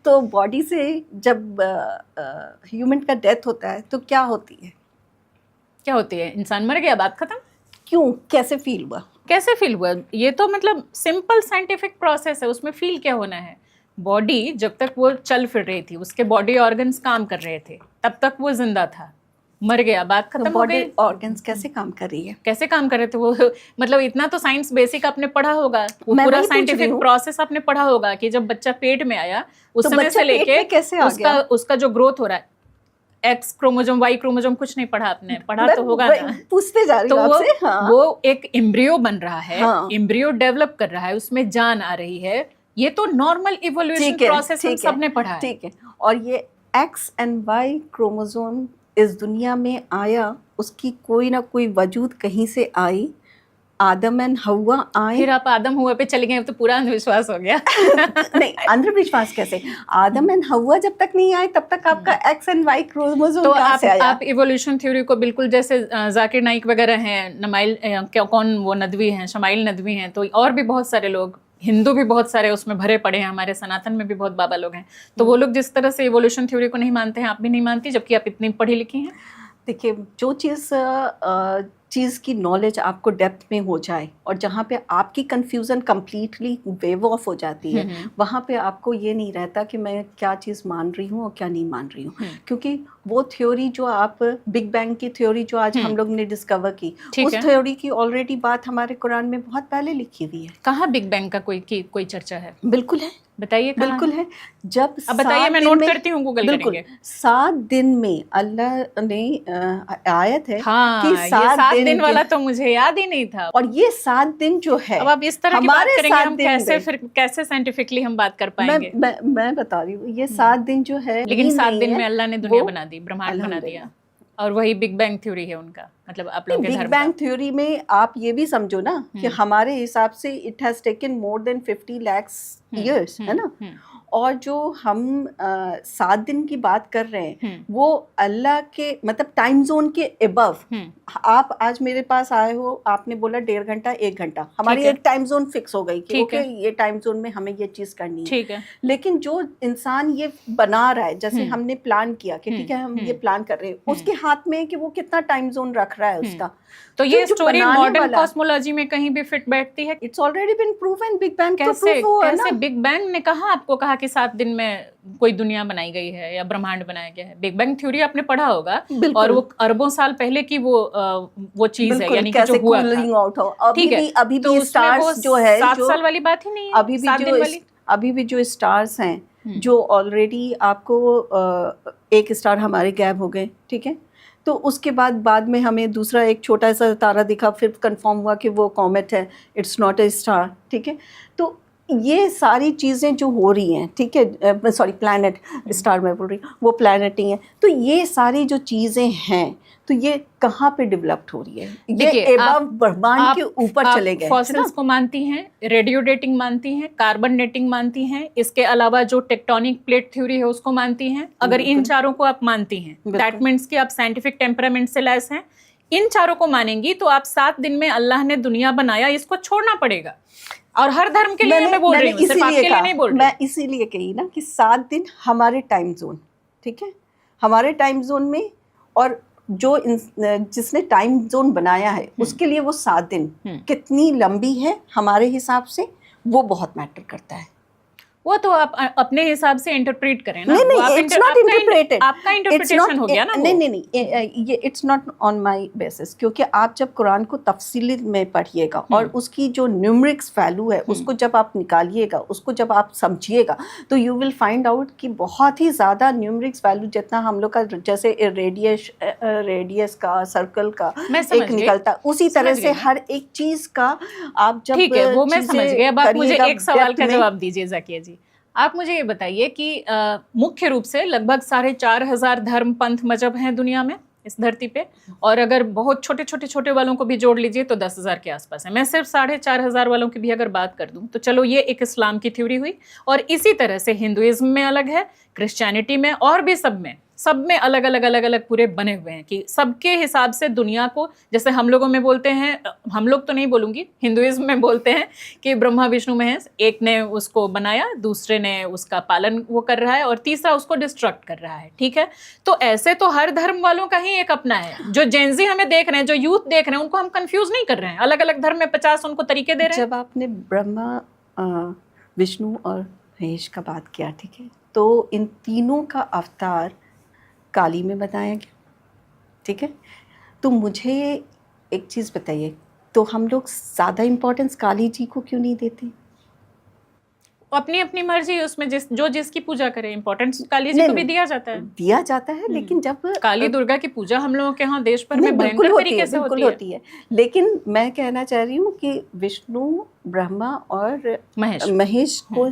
तो बॉडी से जब ह्यूमन का डेथ होता है तो क्या होती है? क्या होती है? इंसान मर गया, बात खत्म। क्यों, कैसे फील हुआ? कैसे फील हुआ? ये तो मतलब सिंपल साइंटिफिक प्रोसेस है, उसमें फील क्या होना है? बॉडी जब तक वो चल फिर रही थी, उसके बॉडी ऑर्गन्स काम कर रहे थे, तब तक वो जिंदा था। मर गया, बात खत्म हो गई। बॉडी ऑर्गन्स कैसे काम कर रही है? कैसे काम कर रहे थे वो? मतलब इतना तो साइंस बेसिक आपने पढ़ा होगा, वो पूरा साइंटिफिक प्रोसेस आपने पढ़ा होगा कि जब बच्चा पेट में आया, उस समय से लेके उसका जो ग्रोथ हो रहा है, X क्रोमोसोम Y क्रोमोसोम, कुछ नहीं पढ़ा आपने? पढ़ा तो होगा ना, पूछते जा रही हूं आपसे। हाँ। वो एक एम्ब्रियो बन रहा है, एम्ब्रियो डेवलप कर रहा है, उसमें जान आ रही है, ये तो नॉर्मल इवोल्यूशन प्रोसेस हम सबने पढ़ा है। ठीक है, और ये X and Y क्रोमोसोम इस दुनिया में आया, उसकी कोई ना कोई वजूद कहीं से आई, आदम एंड हवा आए। फिर आप आदम हुआ पे चले गए, तो पूरा अंधविश्वास हो गया। नहीं, अंधविश्वास कैसे? आदम एंड हवा जब तक नहीं आए तब तक आपका एक्स एंड वाई क्रोमोसोम तो आप इवोल्यूशन थ्योरी को बिल्कुल, जैसे जाकिर नाइक वगैरह हैं, नमाइल कौन वो नदवी हैं, शमाइल नदवी हैं, तो और भी बहुत सारे लोग, हिंदू भी बहुत सारे उसमें भरे पड़े हैं, हमारे सनातन में भी बहुत बाबा लोग हैं, तो वो लोग जिस तरह से इवोल्यूशन थ्योरी को नहीं मानते हैं, आप भी नहीं मानती, जबकि आप इतनी पढ़ी लिखी हैं। देखिए, जो चीज़ चीज़ की नॉलेज आपको डेप्थ में हो जाए और जहाँ पे आपकी कंफ्यूजन कंप्लीटली वेव ऑफ हो जाती है, वहाँ पे आपको ये नहीं रहता कि मैं क्या चीज़ मान रही हूँ और क्या नहीं मान रही हूँ, क्योंकि वो थ्योरी जो आप बिग बैंग की थ्योरी जो आज हम लोग ने डिस्कवर की, उस थ्योरी की ऑलरेडी बात हमारे कुरान में बहुत पहले लिखी हुई है। कहाँ बिग बैंग का कोई चर्चा है? बिल्कुल है, बताइए। बिल्कुल है। जब अब बताइए, मैं नोट करती हूँ, गूगल करेंगे। 7 दिन में अल्लाह ने आयत है हाँ, कि 7 दिन वाला तो मुझे याद ही नहीं था। और ये 7 दिन जो है, अब आप इस तरह की बात करेंगे, हम कैसे साइंटिफिकली हम बात कर पाएंगे? मैं बता रही हूँ, ये 7 दिन जो है, लेकिन 7 दिन में अल्लाह ने दुनिया बना दी, ब्रह्मांड बना दिया, और वही बिग बैंग थ्योरी है उनका, मतलब आप लोगों के धर्म का। बिग बैंग थ्योरी में आप ये भी समझो ना कि हमारे हिसाब से it has taken more than 50 lakhs years, है ना। और जो हम 7 दिन की बात कर रहे हैं, वो अल्लाह के मतलब टाइम जोन के अबव। आप आज मेरे पास आए हो, आपने बोला 1.5 घंटा 1 घंटा, हमारी एक टाइम जोन फिक्स हो गई कि ओके ये टाइम जोन में हमें ये चीज़ करनी है, ठीक है। लेकिन जो इंसान ये बना रहा है, जैसे हमने प्लान किया कि ठीक है हम ये प्लान कर रहे हैं, उसके हाथ में है कि वो कितना टाइम जोन रख रहा है उसका। तो ये स्टोरी मॉडर्न कॉस्मोलॉजी में कहीं भी फिट बैठती है? It's already been proven. Big bang कैसे बिग बैंग ने कहा कि 7 दिन में कोई दुनिया बनाई गई है या ब्रह्मांड बनाया गया है? बिग बैंग थ्योरी आपने पढ़ा होगा, और वो अरबों साल पहले की वो चीज है, यानी कि जो हुआ था। ठीक है, अभी भी स्टार्स जो है, 7 साल वाली बात ही नहीं है। अभी भी जो स्टार्स हैं, जो ऑलरेडी आपको एक स्टार हमारे गैप हो गए, ठीक है, तो उसके बाद में हमें दूसरा एक छोटा सा तारा दिखा, फिर कंफर्म हुआ कि वो कॉमेट है, इट्स नॉट ए स्टार, ठीक है। तो ये सारी चीज़ें जो हो रही हैं, ठीक है, सॉरी प्लैनेट, स्टार मैं बोल रही हूँ, वो प्लैनेट ही है। तो ये सारी जो चीज़ें हैं, तो ये कहाँ पे डेवलप्ड हो रही है? ये एबव ब्रह्मांड के ऊपर चले गए। फॉसिल्स को मानती हैं, रेडियो डेटिंग मानती हैं, कार्बन डेटिंग मानती हैं, इसके अलावा जो टेक्टोनिक प्लेट थ्योरी है उसको मानती हैं। अगर इन चारों को आप मानती हैं, दैट मीन्स कि आप साइंटिफिक टेम्परामेंट से लैस हैं, इन चारों को मानेंगी, तो आप 7 दिन में अल्लाह ने दुनिया बनाया, इसको छोड़ना पड़ेगा। और हर धर्म के लिए मैं बोल रही हूँ, सिर्फ आपके लिए नहीं बोल रही। मैं इसीलिए कही ना कि 7 दिन हमारे टाइम जोन, ठीक है, हमारे टाइम जोन में, और जो जिसने टाइम जोन बनाया है उसके लिए वो 7 दिन कितनी लंबी है हमारे हिसाब से, वो बहुत मैटर करता है। वो तो आप अपने हिसाब से इंटरप्रेट करें ना। नहीं, इट्स नॉट इंटरप्रेटेड, आपका इंटरप्रिटेशन हो गया ना। नहीं, ये it's not on my basis, क्योंकि आप जब कुरान को तफसीली में पढ़िएगा और उसकी जो न्यूमरिक्स वैल्यू है उसको जब आप निकालिएगा, उसको जब आप समझिएगा, तो यू विल फाइंड आउट कि बहुत ही ज़्यादा न्यूमरिक्स वैल्यू जितना हम लोग का, जैसे रेडियस का, सर्कल का एक निकलता, उसी तरह से हर एक चीज़ का आप जब, ठीक है, वो मैं समझ गई। अब आप मुझे एक सवाल का जवाब दीजिए जाकिया जी। आप मुझे ये बताइए कि मुख्य रूप से लगभग 4,500 धर्म, पंथ, मजहब हैं दुनिया में, इस धरती पे, और अगर बहुत छोटे वालों को भी जोड़ लीजिए तो 10,000 के आसपास है। मैं सिर्फ 4,500 वालों की भी अगर बात कर दूं तो चलो, ये एक इस्लाम की थ्योरी हुई, और इसी तरह से हिंदुइज्म में अलग है, क्रिश्चियनिटी में, और भी सब में अलग अलग पूरे बने हुए हैं कि सबके हिसाब से दुनिया को, जैसे हम लोगों में बोलते हैं, हम लोग तो नहीं बोलूंगी, हिंदुइज्म में बोलते हैं कि ब्रह्मा विष्णु महेश, एक ने उसको बनाया, दूसरे ने उसका पालन वो कर रहा है, और तीसरा उसको डिस्ट्रक्ट कर रहा है, ठीक है। तो ऐसे तो हर धर्म वालों का ही एक अपना है। जो जेंजी हमें देख रहे हैं, जो यूथ देख रहे हैं, उनको हम कंफ्यूज नहीं कर रहे हैं, अलग अलग धर्म में 50 उनको तरीके दे रहे हैं। जब आपने ब्रह्मा, विष्णु और महेश का बात किया, ठीक है, तो इन तीनों का अवतार काली में बताया गया, ठीक है। तो मुझे एक चीज़ बताइए, तो हम लोग ज़्यादा इम्पोर्टेंस काली जी को क्यों नहीं देते? अपनी अपनी मर्जी, उसमें जिसकी पूजा करे, इम्पोर्टेंस काली जी को भी दिया जाता है, लेकिन जब काली दुर्गा की पूजा हम लोगों के यहाँ देश भर में भयंकर तरीके से होती है। लेकिन मैं कहना चाह रही हूँ कि विष्णु, ब्रह्मा और महेश को,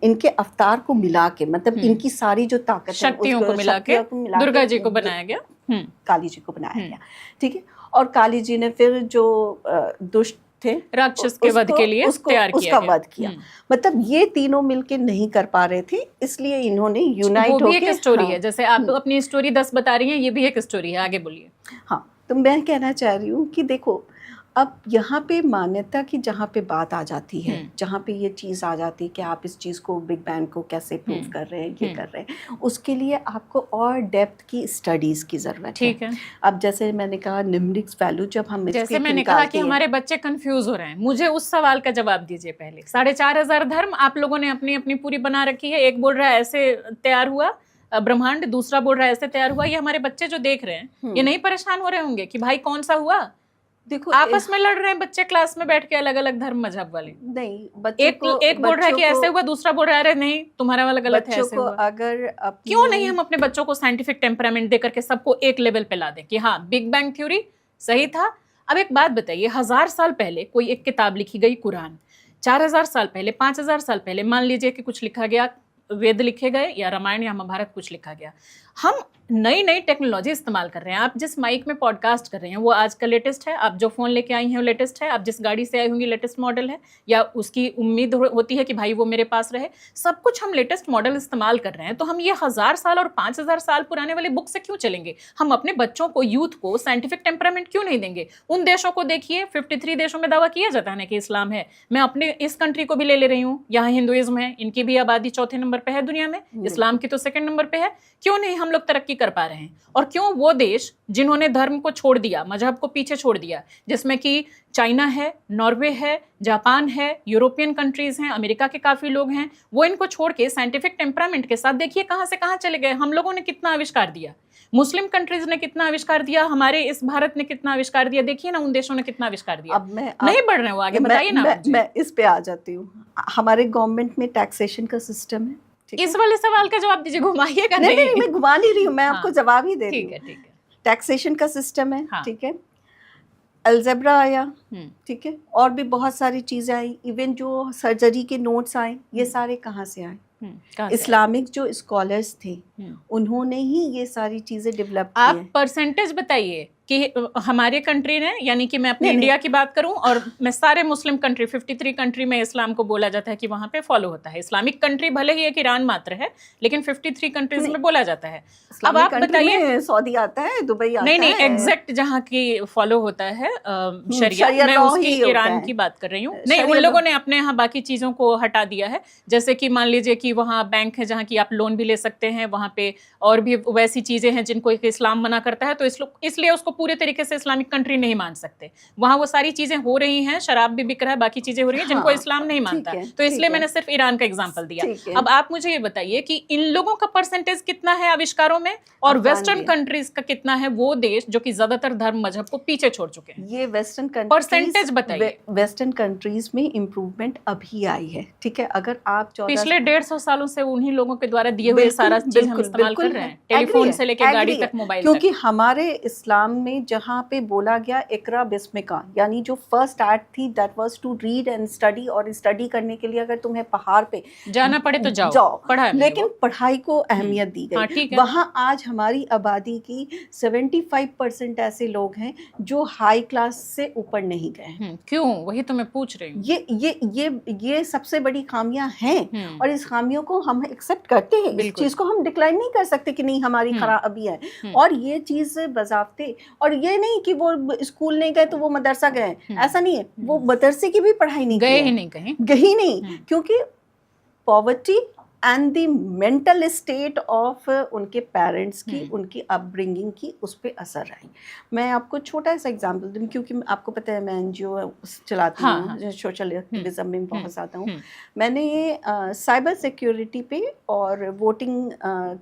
इनके अवतार को मिला के, मतलब इनकी सारी जो ताकत है, शक्तियों को मिला के दुर्गा जी को बनाया गया, काली जी को बनाया गया, ठीक है। और काली जी ने फिर जो दुष्ट थे, राक्षस के वध के लिए तैयार किया, उसका वध किया। मतलब ये तीनों मिलके नहीं कर पा रहे थे, इसलिए इन्होंने यूनाइट होकर, वो भी एक स्टोरी है, जैसे आप अपनी स्टोरी 10 बता रही हैं, ये भी एक स्टोरी है, आगे बोलिए। हाँ, तो मैं कहना चाह रही हूँ कि देखो, अब यहाँ पे मान्यता की जहाँ पे बात आ जाती है, जहाँ पे ये चीज़ आ जाती है कि आप इस चीज़ को, बिग बैंग को कैसे प्रूव कर रहे हैं, ये कर रहे हैं, उसके लिए आपको और डेप्थ की स्टडीज़ की ज़रूरत है। ठीक है। अब जैसे मैंने कहा निम्रिक्स वैल्यू, जब हम जैसे मैंने कहा कि हमारे बच्चे कंफ्यूज हो रहे हैं, मुझे उस सवाल का जवाब दीजिए पहले। 4500 धर्म आप लोगों ने अपनी अपनी पूरी बना रखी है, एक बोल रहा है ऐसे तैयार हुआ ब्रह्मांड, दूसरा बोल रहा है ऐसे तैयार हुआ। ये हमारे बच्चे जो देख रहे हैं ये नहीं परेशान हो रहे होंगे कि भाई कौन सा हुआ? देखो आपस में लड़ रहे हैं बच्चे क्लास में बैठ के, अलग अलग धर्म मजहब वाले। नहीं, एक बोल रहा है कि ऐसे हुआ, दूसरा बोल रहा है अरे नहीं तुम्हारा वाला गलत है, ऐसे हुआ। अगर क्यों नहीं हम अपने बच्चों को साइंटिफिक टेम्परामेंट देकर के सबको एक लेवल पे ला दें कि हाँ बिग बैंग थ्योरी सही था। अब एक बात बताइए, 1000 साल पहले कोई एक किताब लिखी गई कुरान, 4000 साल पहले, 5000 साल पहले मान लीजिए कि कुछ लिखा गया, वेद लिखे गए या रामायण या महाभारत कुछ लिखा गया, हम नई नई टेक्नोलॉजी इस्तेमाल कर रहे हैं। आप जिस माइक में पॉडकास्ट कर रहे हैं वो आज का लेटेस्ट है, आप जो फ़ोन लेके आई हैं वो लेटेस्ट है, आप जिस गाड़ी से आई होंगी लेटेस्ट मॉडल है, या उसकी उम्मीद होती है कि भाई वो मेरे पास रहे। सब कुछ हम लेटेस्ट मॉडल इस्तेमाल कर रहे हैं। तो हम ये 1000 साल और 5000 साल पुराने वाले बुक से क्यों चलेंगे? हम अपने बच्चों को, यूथ को साइंटिफिक टेम्परामेंट क्यों नहीं देंगे? उन देशों को देखिए, 53 देशों में दावा किया जाता है ना कि इस्लाम है। मैं अपने इस कंट्री को भी ले रही हूँ, यहाँ हिंदुइज्म है, इनकी भी आबादी चौथे नंबर पे है दुनिया में, इस्लाम की तो सेकंड नंबर पे है। क्यों नहीं हम लोग तरक्की कर पा रहे हैं? और क्यों वो देश जिन्होंने धर्म को छोड़ दिया, मजहब को पीछे छोड़ दिया, जिसमें कि चाइना है, नॉर्वे है, जापान है, यूरोपियन कंट्रीज हैं, अमेरिका के काफी लोग हैं, वो इनको छोड़ के साइंटिफिक टेम्परामेंट के साथ देखिए कहां से कहां चले गए। हम लोगों ने कितना आविष्कार दिया, मुस्लिम कंट्रीज ने कितना आविष्कार दिया, हमारे इस भारत ने कितना आविष्कार दिया, देखिए ना उन देशों ने कितना आविष्कार दिया। अब नहीं बढ़ रहे हो आगे, बताइए ना। मैं इस पे आ जाती हूँ। हमारे गवर्नमेंट में टैक्सेशन का सिस्टम है। इस वाले सवाल का जवाब दीजिए, घुमाइएगा नहीं। नहीं, मैं घुमा नहीं रही हूँ, मैं आपको जवाब ही दे रही हूँ। ठीक है। टैक्सेशन का सिस्टम है, ठीक है, अलजेब्रा आया, ठीक है, और भी बहुत सारी चीजें आई, इवन जो सर्जरी के नोट्स आए, ये सारे कहाँ से आए? इस्लामिक जो स्कॉलर्स थे उन्होंने ही ये सारी चीजें डेवलप की। आप परसेंटेज बताइए कि हमारे कंट्री ने, यानी कि मैं अपनी इंडिया की बात करूं और मैं सारे मुस्लिम कंट्री 53 कंट्री में इस्लाम को बोला जाता है कि वहां पे फॉलो होता है। इस्लामिक कंट्री भले ही एक ईरान मात्र है, लेकिन 53 कंट्रीज में बोला जाता है। अब आप बताइए, सऊदी आता है, दुबई आता है, नहीं एग्जैक्ट जहाँ की फॉलो होता है शरिया, मैं उसकी ईरान की बात कर रही हूँ। नहीं, उन लोगों ने अपने यहाँ बाकी चीजों को हटा दिया है। जैसे कि मान लीजिए कि वहाँ बैंक है जहाँ की आप लोन भी ले सकते हैं, वहाँ पे और भी वैसी चीजें हैं जिनको इस्लाम मना करता है, तो इसलिए उसको पूरे तरीके से इस्लामिक कंट्री नहीं मान सकते। वहां वो सारी चीजें हो रही हैं, शराब भी बिक रहा है, बाकी चीजें हो रही हैं जिनको इस्लाम नहीं मानता, तो इसलिए मैंने सिर्फ ईरान का एग्जांपल दिया। अब आप मुझे ये बताइए कि इन लोगों का परसेंटेज कितना है आविष्कारों में, और वेस्टर्न कंट्रीज का कितना है, वो देश जो कि ज्यादातर धर्म मजहब को पीछे छोड़ चुके हैं। ये वेस्टर्न कंट्रीज, परसेंटेज बताइए। वेस्टर्न कंट्रीज में इम्प्रूवमेंट अभी आई है, ठीक है। अगर आप पिछले 150 सालों से उन्हीं लोगों के द्वारा दिए हुए सारा चीज हम इस्तेमाल कर रहे हैं, टेलीफोन से लेकर गाड़ी तक, मोबाइल तक। क्योंकि हमारे इस्लाम में जहाँ पे बोला गया इकरा बिस्मिका, यानी जो फर्स्ट आयत थी that was to read and study, और स्टडी करने के लिए अगर तुम्हें पहाड़ पे जाना पड़े तो जाओ, लेकिन पढ़ाई को अहमियत दी गई। वहाँ आज हमारी आबादी की 75% ऐसे लोग हैं जो हाई क्लास से ऊपर नहीं गए। क्यों? वही तो मैं पूछ रही हूँ। ये सबसे बड़ी खामियां हैं, और इस खामियों को हम एक्सेप्ट करते हैं। इस चीज को हम डिक्लाइन नहीं कर सकते कि नहीं हमारी खराबी है। और ये चीज बजाते, और ये नहीं कि वो स्कूल नहीं गए तो वो मदरसा गए, ऐसा नहीं है। वो मदरसे की भी पढ़ाई नहीं गए ही नहीं, कहीं गई नहीं, क्योंकि poverty and the mental state of उनके पेरेंट्स की, उनकी अपब्रिंगिंग की, उस पर असर आई। मैं आपको छोटा सा एग्जांपल दूँ, क्योंकि आपको पता है मैं एनजीओ चलाती हूँ, सोशल एक्टिविज्म में बहुत ज़्यादा हूँ। मैंने ये साइबर सिक्योरिटी पे और वोटिंग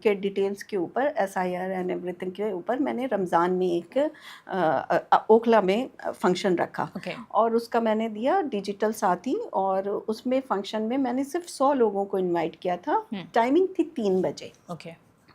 के डिटेल्स के ऊपर, SIR एंड एवरीथिंग के ऊपर मैंने रमज़ान में एक ओखला में फंक्शन रखा, और उसका मैंने दिया डिजिटल साथी, और उसमें फंक्शन में मैंने सिर्फ 100 लोगों को इन्वाइट किया था। टाइमिंग थी 3 बजे,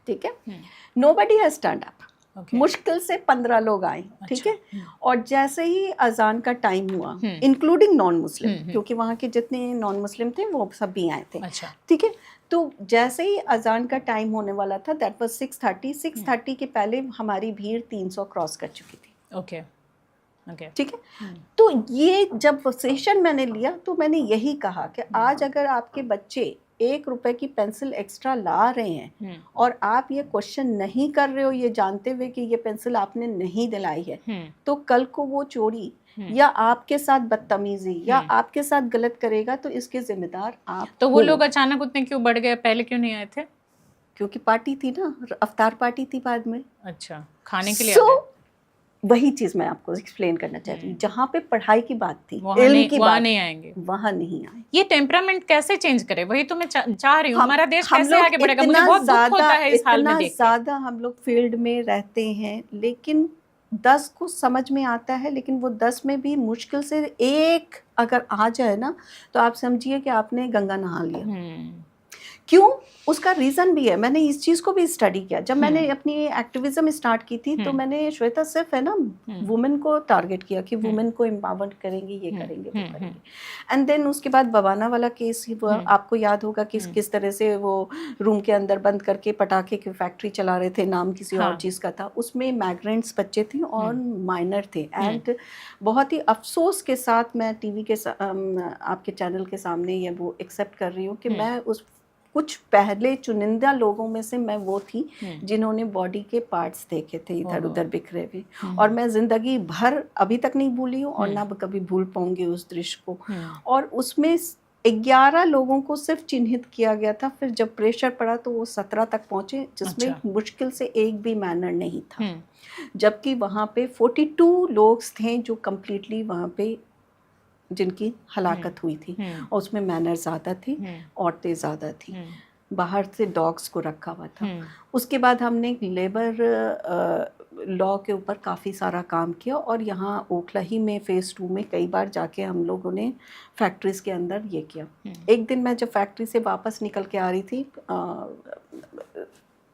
ठीक है। नोबडी हैज स्टैंड अप, मुश्किल से 15 लोग आए, ठीक है। और जैसे ही अजान का टाइम हुआ, इंक्लूडिंग नॉन मुस्लिम, क्योंकि वहाँ के जितने नॉन मुस्लिम थे वो सब भी आए थे, ठीक है। तो जैसे ही अजान का टाइम होने वाला था, दैट वाज 6:30 के पहले हमारी भीड़ 300 क्रॉस कर चुकी थी, ठीक है। तो ये जब सेशन मैंने लिया तो मैंने यही कहा कि आज अगर आपके बच्चे 1 रुपए की पेंसिल एक्स्ट्रा ला रहे हैं और आप ये क्वेश्चन नहीं कर रहे हो, ये जानते हुए कि ये पेंसिल आपने नहीं दिलाई है, तो कल को वो चोरी या आपके साथ बदतमीजी या आपके साथ गलत करेगा तो इसके जिम्मेदार आप तो वो हो। लोग अचानक उतने क्यों बढ़ गए, पहले क्यों नहीं आए थे? क्योंकि पार्टी थी ना, अवतार पार्टी थी बाद में। अच्छा, खाने के लिए So, आ गए। वही चीज मैं आपको एक्सप्लेन करना चाहती हूँ, जहाँ पे पढ़ाई की बात थी, वहाँ इल्म नहीं, की वहाँ बात, नहीं आएंगे। वहाँ नहीं आए। ये टेम्परामेंट कैसे चेंज करे, वही तो मैं चाह रही हूँ। हमारा देश हम कैसे लोग आगे बढ़ेगा? मुझे इतना बहुत दुख ज्यादा होता है इस हाल में इतना देख के। ज्यादा हम लोग फील्ड में रहते हैं, लेकिन 10 को समझ में आता है, लेकिन वो 10 में भी मुश्किल से एक अगर आ जाए ना तो आप समझिए कि आपने गंगा नहा लिया। क्यों? उसका रीज़न भी है। मैंने इस चीज़ को भी स्टडी किया। जब मैंने अपनी एक्टिविज्म स्टार्ट की थी तो मैंने श्वेता सिर्फ है ना वुमेन को टारगेट किया कि वुमेन को एम्पावर करेंगे, ये करेंगे, वो करेंगे। एंड देन उसके बाद बवाना वाला केस हुआ, आपको याद होगा किस तरह से वो रूम के अंदर बंद करके पटाखे की फैक्ट्री चला रहे थे, नाम किसी और चीज़ का था। उसमें माइग्रेंट्स बच्चे थे और माइनर थे। एंड बहुत ही अफसोस के साथ मैं टीवी के आपके चैनल के सामने ये वो एक्सेप्ट कर रही हूँ कि मैं उस कुछ पहले चुनिंदा लोगों में से मैं वो थी जिन्होंने बॉडी के पार्ट्स देखे थे इधर उधर बिखरे हुए, और मैं जिंदगी भर अभी तक नहीं भूली हूँ और ना कभी भूल पाऊंगी उस दृश्य को। और उसमें 11 लोगों को सिर्फ चिन्हित किया गया था, फिर जब प्रेशर पड़ा तो वो 17 तक पहुंचे, जिसमें मुश्किल से एक भी मैनर नहीं था। जबकि वहाँ पे 42 लोग थे जो कम्प्लीटली वहाँ पे जिनकी हलाकत हुई थी, और उसमें मैनर ज़्यादा थे, औरतें ज़्यादा थी, बाहर से डॉग्स को रखा हुआ था। उसके बाद हमने लेबर लॉ के ऊपर काफ़ी सारा काम किया, और यहाँ ओखला में फ़ेज़ 2 में कई बार जाके हम लोगों ने फैक्ट्रीज़ के अंदर ये किया। एक दिन मैं जब फैक्ट्री से वापस निकल के आ रही थी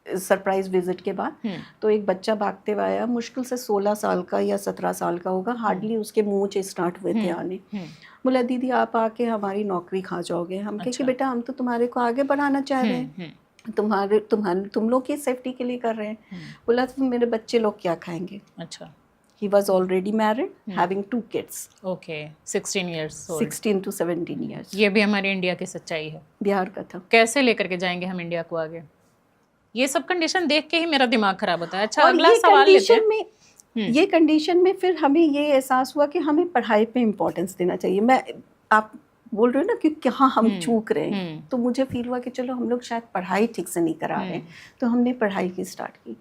सरप्राइज विजिट के बाद, तो एक बच्चा भागते हुए आया, मुश्किल से 16 साल का या 17 साल का होगा, हार्डली उसके मुंह से स्टार्ट हुए थे आने। बोला दीदी आप आके हमारी नौकरी खा जाओगे। हम कहे कि बेटा हम तो तुम्हारे को आगे बढ़ाना चाह रहे हैं, तुम लोग की सेफ्टी के लिए कर रहे हैं। बोला तो मेरे बच्चे लोग क्या खाएंगे। अच्छा। He was already married, having 2 kids. Okay, 16 years old. 16 to 17 years. ये भी हमारे इंडिया की सच्चाई है। बिहार का था। कैसे लेकर के जाएंगे हम इंडिया को आगे? ये सब कंडीशन देख के ही मेरा दिमाग खराब होता है। अच्छा, अगला सवाल लेते हैं। ये कंडीशन में फिर हमें ये एहसास हुआ कि हमें पढ़ाई पे इम्पोर्टेंस देना चाहिए। आप बोल रहे हो ना कि कहाँ हम चूक रहे हैं, तो मुझे फील हुआ कि चलो हम लोग शायद पढ़ाई ठीक से नहीं करा रहे हैं, तो हमने पढ़ाई की स्टार्ट की।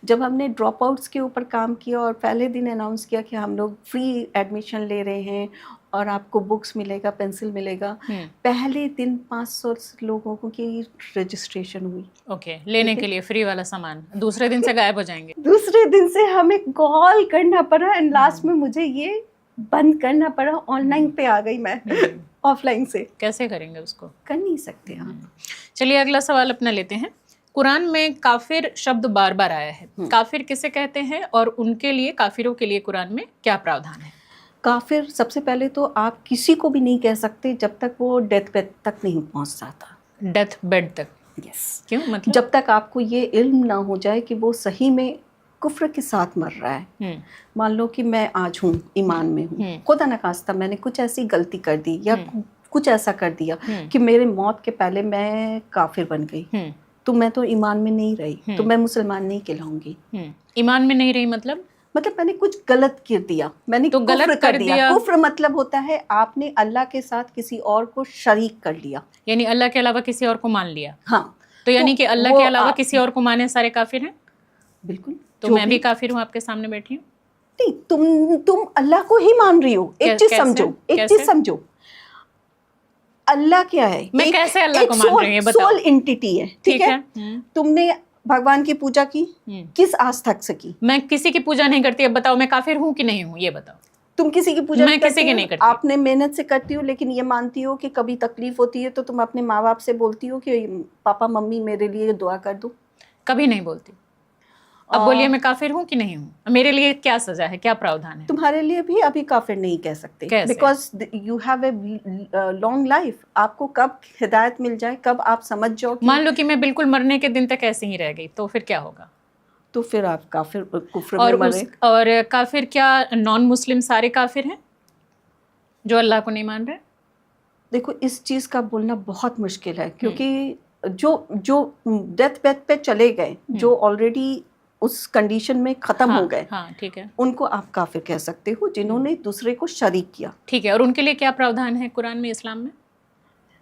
जब हमने ड्रॉप आउट्स के ऊपर काम किया और पहले दिन अनाउंस किया कि हम लोग फ्री एडमिशन ले रहे हैं और आपको बुक्स मिलेगा, पेंसिल मिलेगा, पहले दिन 500 लोगों की रजिस्ट्रेशन हुई। ओके, लेने के लिए फ्री वाला सामान। दूसरे दिन से गायब हो जाएंगे। दूसरे दिन से हमें कॉल करना पड़ा, एंड लास्ट में मुझे ये बंद करना पड़ा। ऑनलाइन पे आ गई मैं, ऑफलाइन से कैसे करेंगे उसको? कर नहीं सकते आप। चलिए अगला सवाल अपना लेते हैं। कुरान में काफिर शब्द बार बार आया है। काफिर किसे कहते हैं और उनके लिए, काफिरों के लिए कुरान में क्या प्रावधान है? काफिर सबसे पहले तो आप किसी को भी नहीं कह सकते जब तक वो डेथ बेड तक नहीं पहुंच जाता। डेथ बेड तक? यस। क्यों? मतलब जब तक आपको ये इल्म ना हो जाए कि वो सही में कुफ्र के साथ मर रहा है। मान लो कि मैं आज हूँ, ईमान में हूँ, खुदा न खास्ता मैंने कुछ ऐसी गलती कर दी या कुछ ऐसा कर दिया कि मेरे मौत के पहले मैं काफिर बन गई, तो मैं तो ईमान में नहीं रही, तो मैं मुसलमान नहीं कहलाऊंगी। ईमान में नहीं रही मतलब मैंने कुछ गलत कर दिया, मैंने तो गलत कर दिया। कुफ्र मतलब होता है आपने अल्लाह के साथ किसी और को शरीक कर लिया, यानी अल्लाह के अलावा किसी और को मान लिया। हाँ, तो यानी कि अल्लाह के अलावा किसी और को माने सारे काफिर हैं? बिल्कुल। तो मैं भी काफिर हूँ, आपके सामने बैठी हूँ। नहीं, तुम अल्लाह को ही मान रही हो। एक चीज समझो, एक चीज समझो, अल्लाह क्या है? मैं कैसे अल्लाह को मान रही हूँ बताओ? सोल एंटिटी है, ठीक है? तुमने भगवान की पूजा की, किस आस्था से की? मैं किसी की पूजा नहीं करती। अब बताओ मैं काफिर हूँ कि नहीं हूँ, ये बताओ। तुम किसी की पूजा मैं किसी की नहीं करती। आपने मेहनत से करती हो, लेकिन ये मानती हो कि कभी तकलीफ होती है तो तुम अपने माँ बाप से बोलती हो कि पापा मम्मी मेरे लिए दुआ कर दो? कभी नहीं बोलती। अब बोलिए मैं काफिर हूँ कि नहीं हूँ? मेरे लिए क्या सजा है, क्या प्रावधान है? तुम्हारे लिए भी अभी काफिर नहीं कह सकते, because you have a long life. आपको कब हिदायत मिल जाए, कब आप समझ जाओ। मान लो कि मैं बिल्कुल मरने के दिन तक ऐसे ही रह गई, तो फिर क्या होगा? तो फिर आप काफिर कुफ्र में मरे। और काफिर क्या नॉन मुस्लिम सारे काफिर हैं जो अल्लाह को नहीं मान रहे? देखो, इस चीज का बोलना बहुत मुश्किल है, क्योंकि जो डेथ बेड पे चले गए, जो ऑलरेडी उस कंडीशन में खत्म हो गए, हाँ ठीक है, उनको आप काफिर कह सकते हो, जिन्होंने दूसरे को शरीक किया। ठीक है। और उनके लिए क्या प्रावधान है कुरान में, इस्लाम में?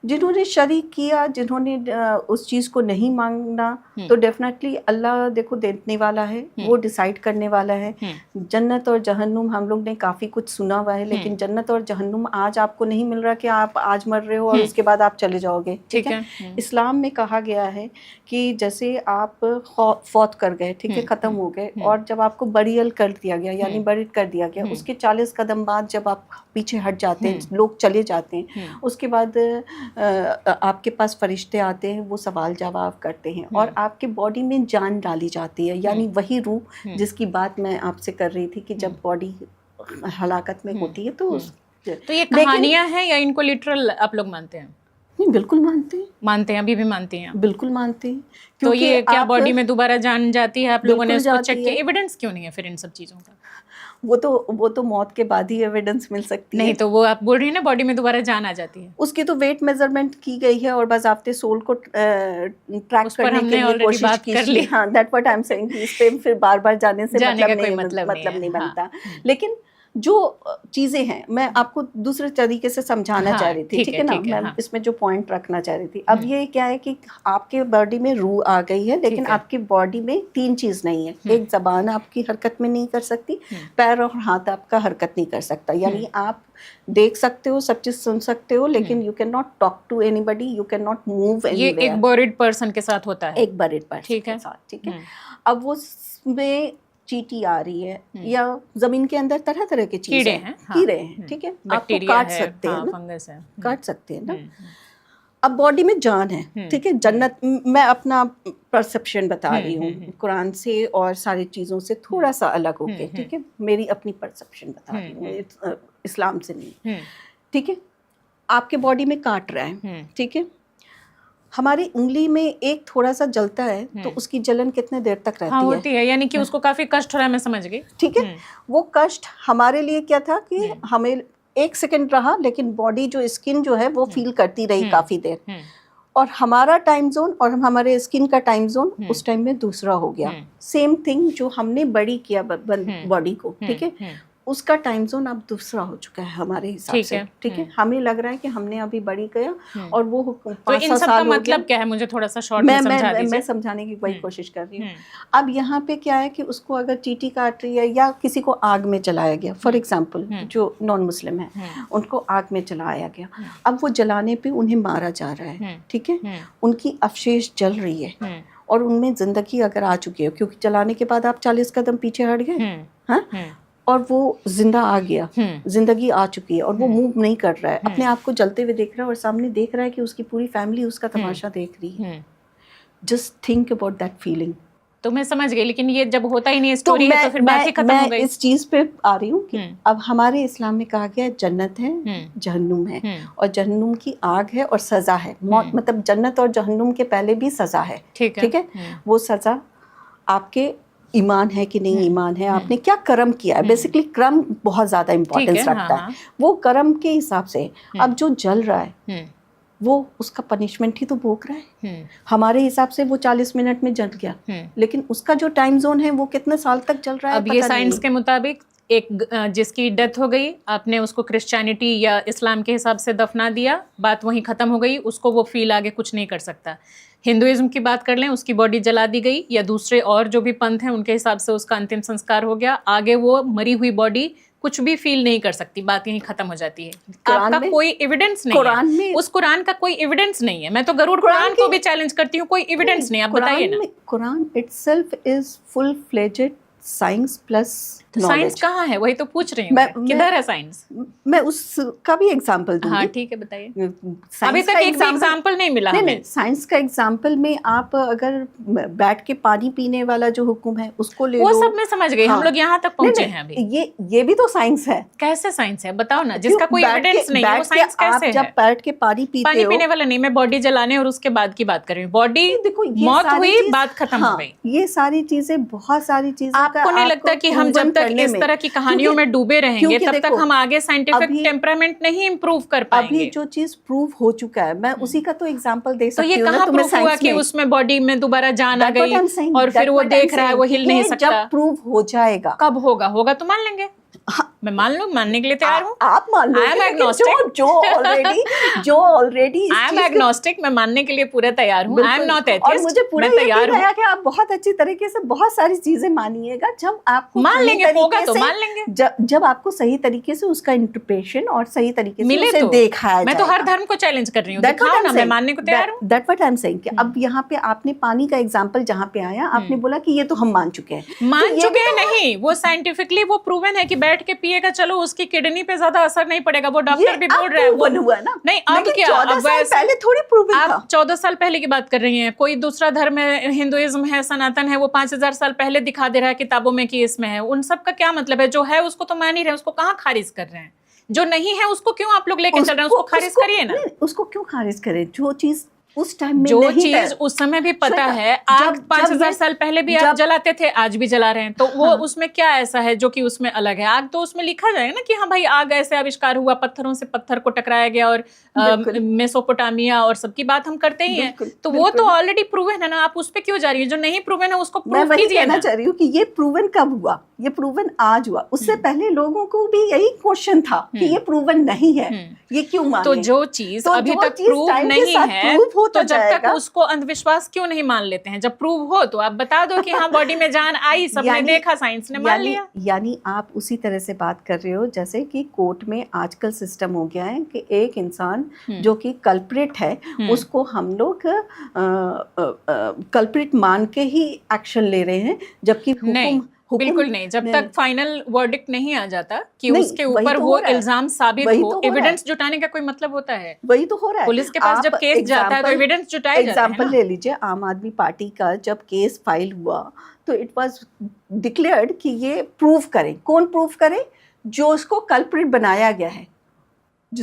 जिन्होंने शरीक किया, जिन्होंने उस चीज़ को नहीं मांगना, तो डेफिनेटली अल्लाह देखो देने वाला है, वो डिसाइड करने वाला है। जन्नत और जहन्नुम हम लोग ने काफ़ी कुछ सुना हुआ है, लेकिन जन्नत और जहन्नुम आज आपको नहीं मिल रहा कि आप आज मर रहे हो और उसके बाद आप चले जाओगे, ठीक है। इस्लाम में कहा गया है कि जैसे आप फौत कर गए, ठीक है, ख़त्म हो गए, और जब आपको बरियल कर दिया गया, यानी बरिड कर दिया गया, उसके 40 कदम बाद जब आप पीछे हट जाते हैं, लोग चले जाते हैं, उसके बाद आपके पास फरिश्ते आते हैं, वो सवाल जवाब करते हैं और आपके बॉडी में जान डाली जाती है, यानी वही रूह जिसकी बात मैं आपसे कर रही थी कि जब बॉडी हलाकत में होती है तो ये कहानियां हैं या इनको लिटरल आप लोग मानते हैं? नहीं, बिल्कुल मानते हैं, अभी भी मानते हैं, बिल्कुल मानते हैं। तो ये क्या बॉडी में दोबारा जान जाती है? आप लोगों ने उसको चेक किया? एविडेंस क्यों नहीं है फिर इन सब चीजों का? वो तो मौत के बाद ही एविडेंस मिल सकती है। नहीं, तो वो आप बोल रही हैं ना बॉडी में दोबारा जान आ जाती है, उसकी तो वेट मेजरमेंट की गई है और बस आपने सोल को ट्रैक करने के लिए कोशिश की। हाँ, that what I am saying, इस पे फिर बार-बार जाने से मतलब नहीं बनता। लेकिन जो चीज़ें हैं, मैं आपको दूसरे तरीके से समझाना चाह रही थी, ठीक है ना, मैं इसमें जो पॉइंट रखना चाह रही थी। अब ये क्या है कि आपके बॉडी में रूह आ गई है, लेकिन आपकी बॉडी में 3 चीज़ नहीं है। एक ज़बान आपकी हरकत में नहीं कर सकती, पैर और हाथ आपका हरकत नहीं कर सकता, यानी आप देख सकते हो, सब चीज़ सुन सकते हो, लेकिन you can not talk to anybody, you can not move anywhere. ये एक बॉरीड पर्सन के साथ होता है, एक बॉरीड पर्सन के साथ, ठीक है। अब वो में चींटी आ रही है या जमीन के अंदर तरह तरह के कीड़े हैं, ठीक है, आपको काट सकते हैं ना, फंगस है, काट सकते हैं ना। अब बॉडी में जान है, ठीक है। जन्नत, मैं अपना परसेप्शन बता रही हूँ कुरान से और सारी चीज़ों से थोड़ा सा अलग होके, ठीक है, मेरी अपनी परसेप्शन बता रही हूँ, इस्लाम से नहीं, ठीक है। आपके बॉडी में काट रहा है, ठीक है, हमारी उंगली में एक थोड़ा सा जलता है तो उसकी जलन कितने देर तक रहती है? होती है, यानी कि उसको काफी कष्ट हो रहा है, मैं समझ गई, ठीक है। वो कष्ट हमारे लिए क्या था कि हमें 1 सेकंड रहा, लेकिन बॉडी जो स्किन जो है वो फील करती रही काफी देर, और हमारा टाइम जोन और हमारे स्किन का टाइम जोन उस टाइम में दूसरा हो गया। सेम थिंग जो हमने बड़ी किया बॉडी को, ठीक है, उसका टाइम जोन अब दूसरा हो चुका है हमारे हिसाब से, ठीक है। हमें लग रहा है कि हमने अभी बड़ी किया और वो 5-6 साल हो गया। मतलब क्या है, मुझे थोड़ा सा शॉर्ट में समझा दीजिए। मैं समझाने की वही कोशिश कर रही हूँ। अब यहाँ पे क्या है कि उसको अगर चींटी काट रही है या किसी को आग में जलाया गया, फॉर एग्जाम्पल जो नॉन मुस्लिम है उनको आग में जलाया गया, अब वो जलाने पे उन्हें मारा जा रहा है, ठीक है, उनकी अवशेष जल रही है और उनमें जिंदगी अगर आ चुकी है, क्योंकि जलाने के बाद आप 40 कदम पीछे हट गए, हाँ, और वो जिंदा आ गया, जिंदगी आ चुकी है और वो मूव नहीं कर रहा है, अपने आप को जलते हुए देख रहा है और सामने देख रहा है कि उसकी पूरी फैमिली उसका तमाशा देख रही है। Just think about that feeling. तो मैं समझ गई, लेकिन ये जब होता ही नहीं स्टोरी है तो फिर बाकी खत्म हो गई। इस चीज पे आ रही हूँ कि अब हमारे इस्लाम में कहा गया है जन्नत है, जहन्नुम है, और जहन्नुम की आग है और सजा है। मौत मतलब जन्नत और जहन्नुम के पहले भी सजा है, ठीक है। वो सजा आपके ईमान है कि नहीं ईमान है, आपने क्या कर्म किया है, बेसिकली कर्म बहुत ज्यादा इम्पोर्टेंस रखता है। वो कर्म के हिसाब से अब जो जल रहा है वो उसका पनिशमेंट ही तो भोग रहा है। हमारे हिसाब से वो 40 मिनट में जल गया, लेकिन उसका जो टाइम जोन है वो कितने साल तक जल रहा है। अब ये साइंस के मुताबिक एक जिसकी डेथ हो गई, आपने उसको क्रिश्चियनिटी या इस्लाम के हिसाब से दफना दिया, बात वहीं ख़त्म हो गई, उसको वो फील आगे कुछ नहीं कर सकता। हिंदुइज्म की बात कर लें, उसकी बॉडी जला दी गई, या दूसरे और जो भी पंथ हैं उनके हिसाब से उसका अंतिम संस्कार हो गया, आगे वो मरी हुई बॉडी कुछ भी फील नहीं कर सकती, बात यहीं खत्म हो जाती है। आपका कोई एविडेंस नहीं है, उस कुरान का कोई एविडेंस नहीं है। मैं तो गरुड़ कुरान को भी चैलेंज करती हूँ, कोई एविडेंस नहीं, आप बताइए ना। Quran itself is full fledged science plus science कहाँ है, वही तो पूछ रही हूँ, किधर है साइंस? मैं उसका भी एग्जांपल दूंगी। हाँ ठीक है, बताइए। अभी तक एक भी एग्जांपल नहीं मिला हमें। नहीं, साइंस का एग्जांपल में आप अगर बैठ के पानी पीने वाला जो हुक्म है उसको ले लो, वो सब मैं समझ गई। हम लोग यहाँ तक पहुंचे हैं अभी। ये भी तो साइंस है। कैसे साइंस है, बताओ ना, जिसका कोई एविडेंस नहीं है वो साइंस कैसे है? जब बैठ के पानी पीने वाला नहीं, मैं बॉडी जलाने और उसके बाद की बात कर रही हूँ। बॉडी देखो, मौत हुई, बात खत्म हो गई। ये सारी चीजें, बहुत सारी चीजें आपको नहीं लगता कि हम जब तक करने इस में। तरह की कहानियों में डूबे रहेंगे क्योंकि तब तक देखो, हम आगे साइंटिफिक अभी- टेम्परामेंट नहीं इम्प्रूव कर पाएंगे। अभी जो चीज प्रूव हो चुका है, मैं उसी का तो एग्जांपल दे तो सकती ये हूँ ना कहाँ तुम्हें प्रूफ हुआ साइंस कि में। उसमें बॉडी में दोबारा जान आ That's what गई I'm saying, और फिर that's वो what देख I'm रहा है, saying, वो हिल कि नहीं ये सकता। जब प्रूव हो जाएगा, कब होगा? होगा तो मान लेंगे। हाँ, मैं मान लूं, मानने के लिए तैयार हूँ। आप मान लो, I am agnostic. जो ऑलरेडी आई एम एग्नोस्टिक, मैं मानने के लिए पूरा तैयार हूँ। आई एम नॉट एथियस्ट, और मुझे पूरा मैं तैयार यकीन हूँ। है कि आप बहुत अच्छी तरीके से बहुत सारी चीजें मानिएगा जब आपको मान सही लेंगे, तरीके होगा तो से- मान लेंगे। जब आपको सही तरीके से उसका इंटरप्रिटेशन और सही तरीके से मिले उसे तो दिखाया मैं तो हर जाएगा। धर्म को चैलेंज कर रही हूँ, That's what दिखाओ I'm ना, मैं saying. मानने को तैयार हूँ। That's what I'm saying कि अब यहाँ पे आपने पानी का एग्जांपल जहाँ पे आया, आपने बोला कि ये तो हम मान चुके हैं। मान तो ये चुके भी हैं तो- नहीं, वो साइंटिफिकली वो प्रूवन है कि बैठ के पिएगा, चलो उसकी किडनी पे ज्यादा असर नहीं पड़ेगा, वो ये डॉक्टर भी बोल अब रहा है। proven हुआ ना। नहीं, अब लेकिन क्या, 14 अब साल वैसे पहले थोड़ी प्रूवन था। आप 14 साल पहले की बात कर रही हैं। कोई दूसरा धर्म है, हिंदुइज्म है, सनातन है, वो 5000 साल पहले दिखा दे रहा है किताबों में कि इसमें है। उन सब का क्या मतलब है? जो है उसको तो मान ही रहे हैं, उसको कहाँ खारिज कर रहे हैं? जो नहीं है उसको क्यों आप लोग लेके चल रहे हैं? उसको खारिज करिए ना। नहीं, उसको क्यों खारिज करें? जो चीज उस टाइम में जो नहीं चीज था। उस समय भी पता श्वेता, है, आग जब 5000 ये- साल पहले भी आप जब- जलाते थे, आज भी जला रहे हैं, तो वो हाँ। उसमें क्या ऐसा है जो कि उसमें अलग है? आग तो उसमें लिखा जाए ना कि हाँ भाई आग ऐसे आविष्कार हुआ, पत्थरों से पत्थर को टकराया गया, और बिल्कुल। मेसोपोटामिया और सबकी बात हम करते ही हैं। बिल्कुल, तो वो तो ऑलरेडी प्रूवन है ना, आप उस पे क्यों जा रही है? जो नहीं प्रूवन है उसको मैं प्रूव वही कीजिए कहना ना। चाह रही हूँ कि ये प्रूवन कब हुआ? ये प्रूवन आज हुआ। उससे पहले लोगों को भी यही क्वेश्चन था कि ये प्रूवन नहीं है, ये क्यों माने? तो जो चीज तो अभी जो तक चीज प्रूव time के नहीं साथ है, prove होता तो जब तक जाएगा। उसको अंधविश्वास क्यों नहीं मान लेते हैं? जब प्रूव हो तो आप बता दो कि हाँ बॉडी में जान आई, सबने यानी- देखा, साइंस ने मान लिया। यानी आप उसी तरह से बात कर रहे हो जैसे कि कोर्ट में आजकल सिस्टम हो गया है कि एक इंसान जो कि कल्प्रिट है उसको हम लोग कल्प्रिट मान के ही एक्शन ले रहे हैं, जबकि नहीं, बिल्कुल नहीं। जब तक फाइनल वर्डिक्ट नहीं आ जाता कि नहीं, उसके वही ऊपर तो वो हो रहा है। इल्जाम साबित वही हो, तो हो रहा है। एविडेंस जुटाने का कोई मतलब होता है? वही तो हो रहा है। पुलिस के पास जब आप केस जाता है तो example- एविडेंस जुटाए जाते हैं एग्जाम्पल ना। ले लीजिए, आम आदमी पार्टी का जब केस फाइल हुआ तो इट वाज डिक्लेयर्ड कि ये प्रूव करें। कौन प्रूव करे? जो उसको कल्प्रिट बनाया गया है।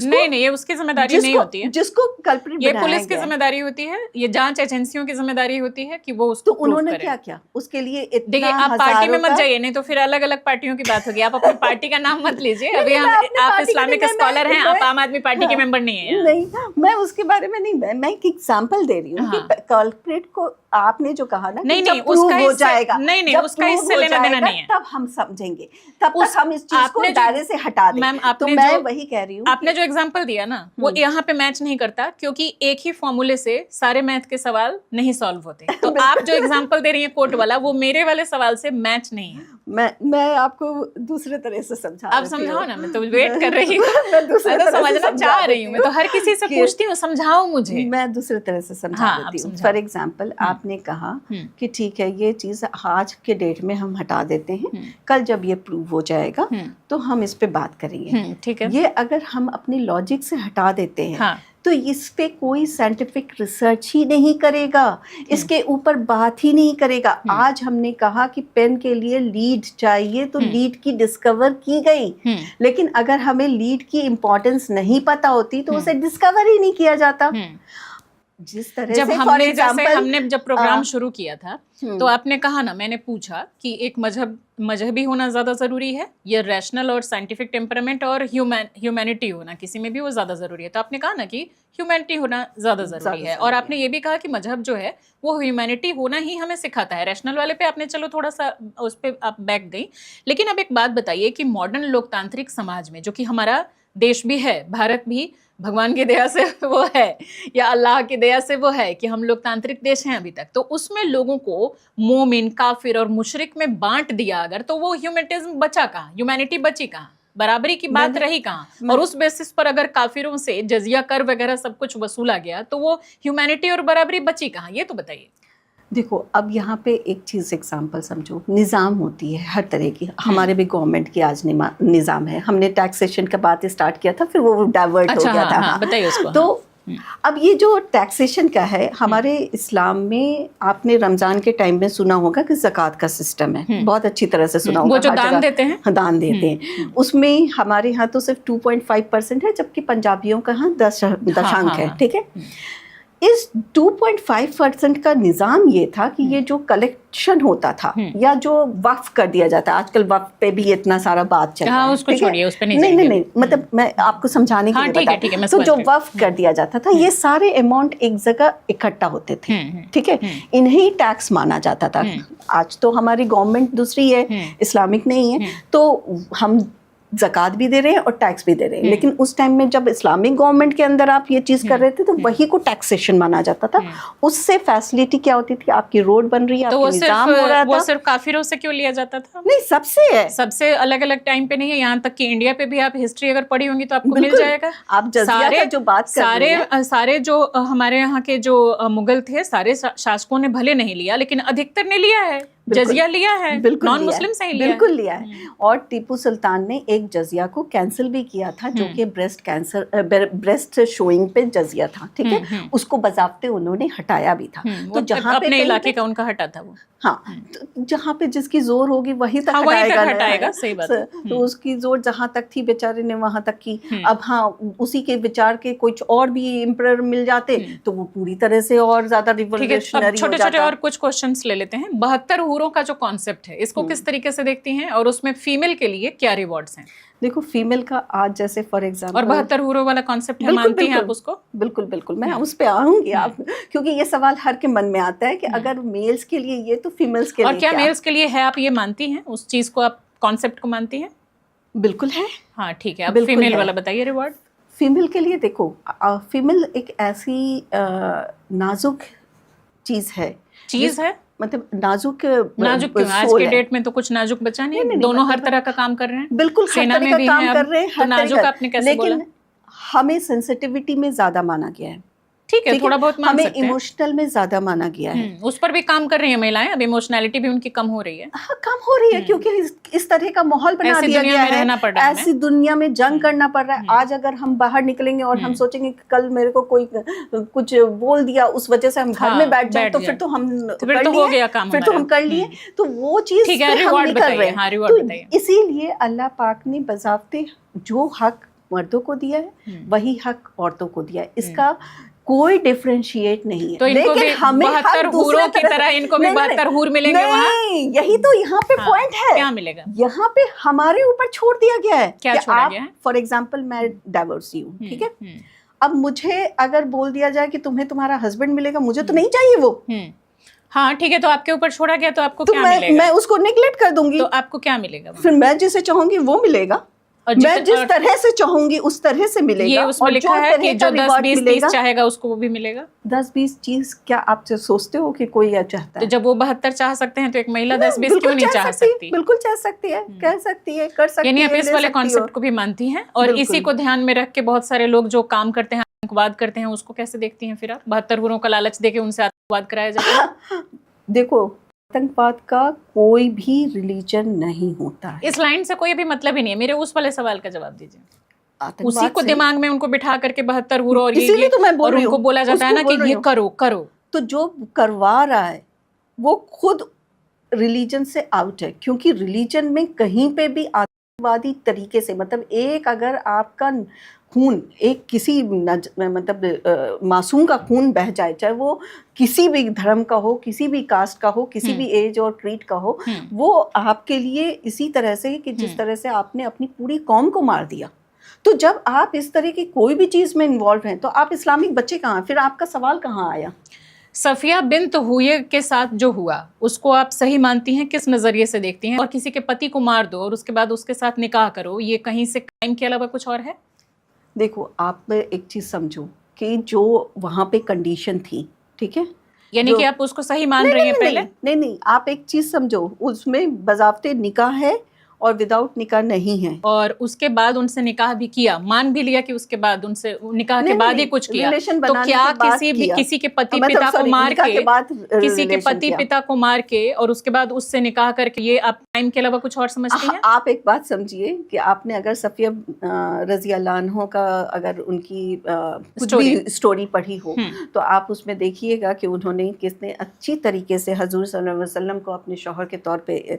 नहीं, ये उसकी जिम्मेदारी नहीं होती है। जिसको कल्प्रिट ये बनाया पुलिस की गया है। जिम्मेदारी होती है, ये जांच एजेंसियों की जिम्मेदारी होती है कि वो तो उसको प्रूव उन्होंने करें। क्या किया उसके लिए? इतना देखिए, आप पार्टी में हजारों मत का- जाइए, नहीं तो फिर अलग अलग पार्टियों की बात होगी। आप अपनी पार्टी का नाम मत लीजिए। अभी नहीं, हम मैं अपनी आप पार्टी की इस्लामिक नहीं, स्कॉलर हैं, आप आम आदमी पार्टी के हाँ, मेंबर नहीं है। नहीं, मैं उसके बारे में नहीं, मैं एक एग्जांपल दे रही हूँ हाँ। कि कल्प्रिट को आपने जो कहा ना कि नहीं, जब नहीं, prove उसका हो इससे- जाएगा, नहीं, जब उसका prove इससे हो लेना देना जाएगा, नहीं है। तब हम समझेंगे, तब तक हम इस चीज को आपने जो- दायरे से हटा दें। मैम, तो आपने मैं जो- वही कह रही हूँ आपने जो एग्जांपल दिया ना, वो यहाँ पे मैच नहीं करता, क्योंकि एक ही फॉर्मूले से सारे मैथ के सवाल नहीं सॉल्व होते। तो आप जो एग्जांपल दे रही हैं कोर्ट वाला, वो मेरे वाले सवाल से मैच नहीं है। मैं आपको दूसरे तरह से समझा आप देती समझाओ हूँ। ना, मैं तो वेट कर रही हूँ। मैं दूसरे मैं तो तरह से समझना समझा चाह रही देती हूँ। मैं तो हर किसी से कि- पूछती हूँ, समझाओ मुझे। मैं दूसरे तरह से समझा हाँ, आप देती हूँ। समझाओ। फॉर एग्जाम्पल, आपने कहा कि ठीक है ये चीज़ आज के डेट में हम हटा देते हैं, कल जब ये प्रूव हो जाएगा तो हम इस पे बात करेंगे। ठीक है। ये अगर हम अपनी लॉजिक से हटा देते हैं हाँ। तो इस पे कोई साइंटिफिक रिसर्च ही नहीं करेगा, इसके ऊपर बात ही नहीं करेगा। आज हमने कहा कि पेन के लिए लीड चाहिए तो लीड की डिस्कवर की गई, लेकिन अगर हमें लीड की इम्पोर्टेंस नहीं पता होती तो उसे डिस्कवर ही नहीं किया जाता। जिस तरह जब से हमने for example, हमने जब प्रोग्राम शुरू किया था तो आपने कहा ना, मैंने पूछा कि एक मजहबी होना ज़्यादा ज़रूरी है, ये रैशनल और साइंटिफिक टेम्परामेंट और ह्यूमैनिटी होना किसी में भी वो ज़्यादा ज़रूरी है। तो आपने कहा ना कि ह्यूमैनिटी होना ज़्यादा ज़रूरी है, और आपने ये भी कहा कि मजहब जो है वो ह्यूमैनिटी होना ही हमें सिखाता है। रैशनल वाले पे आपने चलो थोड़ा सा उस पर आप बैक गई, लेकिन अब एक बात बताइए कि मॉडर्न लोकतांत्रिक समाज में, जो कि हमारा देश भी है, भारत भी भगवान की दया से वो है या अल्लाह की दया से वो है कि हम लोकतांत्रिक देश हैं अभी तक, तो उसमें लोगों को मोमिन, काफिर और मुशरिक में बांट दिया अगर, तो वो ह्यूमैनिज्म बचा कहाँ? ह्यूमैनिटी बची कहाँ? बराबरी की बात रही कहाँ? और उस बेसिस पर अगर काफिरों से जजिया कर वगैरह सब कुछ वसूला गया तो वो ह्यूमैनिटी और बराबरी बची कहाँ? ये तो बताइए। देखो, अब यहाँ पे एक चीज़ एग्जांपल समझो, निज़ाम होती है हर तरह की। हमारे भी गवर्नमेंट की आज निज़ाम है। हमने टैक्सेशन का बात स्टार्ट किया था, फिर वो डाइवर्ट हो गया था। हाँ, बताइए उसको। तो अब ये जो टैक्सेशन का है, हमारे इस्लाम में आपने रमज़ान के टाइम में सुना होगा कि ज़कात का सिस्टम है, बहुत अच्छी तरह से सुना होगा। वो जो दान देते हैं, हाँ, दान देते हैं, उसमें हमारे यहाँ तो सिर्फ 2.5% है, जबकि पंजाबियों का यहाँ 10 दशांक है। ठीक है, इस 2.5% का निज़ाम ये था कि ये जो कलेक्शन होता था या जो वक्फ कर दिया जाता है, आजकल वक्फ पे भी इतना सारा बात चल रहा है, उसको छोड़िए, उस पे नहीं नहीं जाएंगे। नहीं, मतलब मैं आपको समझाने के लिए बता ठीक है, मैं तो समझ जो गई। वक्फ कर दिया जाता था, ये सारे अमाउंट एक जगह इकट्ठा होते थे, ठीक है, इन्हें टैक्स माना जाता था। आज तो हमारी गवर्नमेंट दूसरी है, इस्लामिक नहीं है, तो हम ज़कात भी दे रहे हैं और टैक्स भी दे रहे हैं, लेकिन उस टाइम में जब इस्लामिक गवर्नमेंट के अंदर आप ये चीज़ कर रहे थे तो वही को टैक्सेशन माना जाता था। उससे फैसिलिटी क्या होती थी, आपकी रोड बन रही है, तो आपकी निज़ाम हो रहा था। वो सिर्फ काफिरों से क्यों लिया जाता था? नहीं, सबसे है, सबसे अलग अलग टाइम पे नहीं है, यहाँ तक कि इंडिया पे भी आप हिस्ट्री अगर पढ़ी होंगी तो आपको मिल जाएगा। आप जजिया का जो बात कर रहे हैं, सारे जो हमारे यहाँ के जो मुगल थे, सारे शासकों ने भले नहीं लिया, लेकिन अधिकतर ने लिया है, जजिया लिया है, नॉन मुस्लिम से ही लिया, बिल्कुल लिया है। और टीपू सुल्तान ने एक जजिया को कैंसिल भी किया था, जो कि ब्रेस्ट शोइंग पे जजिया था, ठीक है, उसको बजाते उन्होंने हटाया भी था। तो जहाँ अपने इलाके का उनका हटा था वो, हाँ, तो जहाँ पे जिसकी जोर होगी वही तक हटाएगा, सही बात है। तो उसकी जोर जहाँ तक थी बेचारे ने वहां तक की। अब हाँ, उसी के विचार के कुछ और भी एम्परर मिल जाते तो वो पूरी तरह से और ज्यादा रिवॉल्यूशनरी हो जाता। छोटे-छोटे और कुछ क्वेश्चंस ले लेते हैं। 72 हूरों का जो कॉन्सेप्ट है, इसको किस तरीके से देखती हैं और उसमें फीमेल के लिए क्या रिवॉर्ड्स हैं? देखो, फीमेल का आज जैसे फॉर एग्जांपल, और 72 हूरों वाला कॉन्सेप्ट है, मानती हैं आप उसको? बिल्कुल बिल्कुल, मैं उस पे आऊंगी आप, क्योंकि ये सवाल हर के मन में आता है कि अगर मेल्स के लिए ये तो फीमेल्स के लिए और क्या मेल्स के लिए है? आप ये मानती हैं, उस चीज को, आप कॉन्सेप्ट को मानती हैं? बिल्कुल है। हाँ ठीक है, अब फीमेल वाला बताइए रिवॉर्ड। फीमेल के लिए देखो, फीमेल एक ऐसी नाजुक चीज है, मतलब नाजुक क्यों? आज के डेट में तो कुछ नाजुक बचा नहीं, दोनों हर तरह का काम कर रहे हैं, बिल्कुल हर तरह का काम कर रहे हैं, तो नाजुक आपने कैसे बोला? लेकिन हमें सेंसिटिविटी में ज्यादा माना गया है, ठीक है, थोड़ा बहुत मान सकते हैं। हमें इमोशनल में ज्यादा माना गया है, उस पर भी काम कर रही है महिलाएं, अब इमोशनैलिटी भी उनकी कम हो रही है। हाँ, कम हो रही है, क्योंकि इस तरह का माहौल बना दिया गया है, ऐसी दुनिया में जंग करना पड़ रहा है। आज अगर हम बाहर निकलेंगे और हम सोचेंगे कि कल मेरे को कोई कुछ बोल दिया, उस वजह से हम घर में बैठ जाए, तो फिर तो हम हो गया काम, फिर तो हम कर लिए, तो वो चीज हम नहीं कर रहे हैं। तो इसीलिए अल्लाह पाक ने बज़ाब्ते जो हक मर्दों को दिया है वही हक औरतों को दिया है, इसका कोई डिफरेंशिएट नहीं है। तो लेकिन हमें 72 हूरों की तरह इनको भी 72 हूर मिलेंगे वहाँ? यही तो यहाँ पे पॉइंट है। क्या मिलेगा? यहाँ पे हमारे ऊपर छोड़ दिया गया है। क्या छोड़ा गया है? फॉर एग्जाम्पल, मैं डाइवोर्सी हूँ, ठीक है, अब मुझे अगर बोल दिया जाए कि तुम्हें तुम्हारा हस्बैंड मिलेगा, मुझे तो नहीं चाहिए वो। हाँ ठीक है, तो आपके ऊपर छोड़ा गया तो आपको क्या मिलेगा? मैं उसको निगलेक्ट कर दूंगी, तो आपको क्या मिलेगा? फिर मैं जिसे चाहूंगी वो मिलेगा, मैं जिस तरह से चाहूंगी उस तरह से मिलेगा। ये उसमें लिखा है कि जो 10-20 30 चाहेगा उसको वो भी मिलेगा। 10-20 चीज क्या आप सोचते हो कि कोई यह चाहता है? तो जब वो 72 चाह सकते हैं तो एक महिला 10-20 क्यों नहीं चाह सकती? बिल्कुल चाह सकती है, कह सकती है, कर सकती है। यानी आप इस वाले कॉन्सेप्ट को भी मानती हैं, और इसी को ध्यान में रख के बहुत सारे लोग जो काम करते हैं, आतंकवाद करते हैं, उसको कैसे देखती हैं फिर आप? 72 हूरों का लालच देके उनसे आतंकवाद कराया जाता है। देखो, आतंकवाद का कोई भी रिलीजन नहीं होता है। इस लाइन से कोई भी मतलब ही नहीं है। मेरे उस वाले सवाल का जवाब दीजिए। उसी को दिमाग में उनको बिठा करके 72 हूरों और इसीलिए तो मैं बोल रही हूं, उनको बोला जाता है ना कि ये करो करो, तो जो करवा रहा है वो खुद रिलीजन से आउट है, क्योंकि रिलीजन में कहीं पे भी आतंकवादी तरीके से, मतलब एक अगर आपका खून, एक किसी मतलब मासूम का खून बह जाए, चाहे वो किसी भी धर्म का हो, किसी भी कास्ट का हो, किसी भी एज और क्रीड का हो, वो आपके लिए इसी तरह से कि जिस तरह से आपने अपनी पूरी कौम को मार दिया। तो जब आप इस तरह की कोई भी चीज़ में इन्वॉल्व हैं तो आप इस्लामिक बच्चे कहाँ, फिर आपका सवाल कहाँ आया? सफिया बिन्त हुये के साथ जो हुआ उसको आप सही मानती हैं? किस नज़रिए से देखती हैं? और किसी के पति को मार दो और उसके बाद उसके साथ निकाह करो, ये कहीं से क्राइम के अलावा कुछ और है? देखो, आप एक चीज़ समझो कि जो वहाँ पे कंडीशन थी, ठीक है, यानी कि आप उसको सही मान रही हैं पहले? नहीं, आप एक चीज़ समझो, उसमें बज़ाब्ते निकाह है और विदाउट निकाह नहीं है, और उसके बाद उनसे निकाह भी किया, मान भी लिया कि उसके बाद उनसे निकाह के बाद ही कुछ किया, तो क्या किसी के पति पिता को मार के, किसी के पति पिता को मार के और उसके बाद उससे निकाह करके, ये आप टाइम के अलावा कुछ और समझती हैं? आप एक बात समझिए कि आपने अगर सफिया रज़ी अल्लाह अन्हा का अगर उनकी कुछ भी स्टोरी पढ़ी हो तो आप उसमें देखिएगा कि उन्होंने कितने अच्छी तरीके से हजूर सल्लल्लाहु अलैहि वसल्लम को अपने शौहर के तौर पे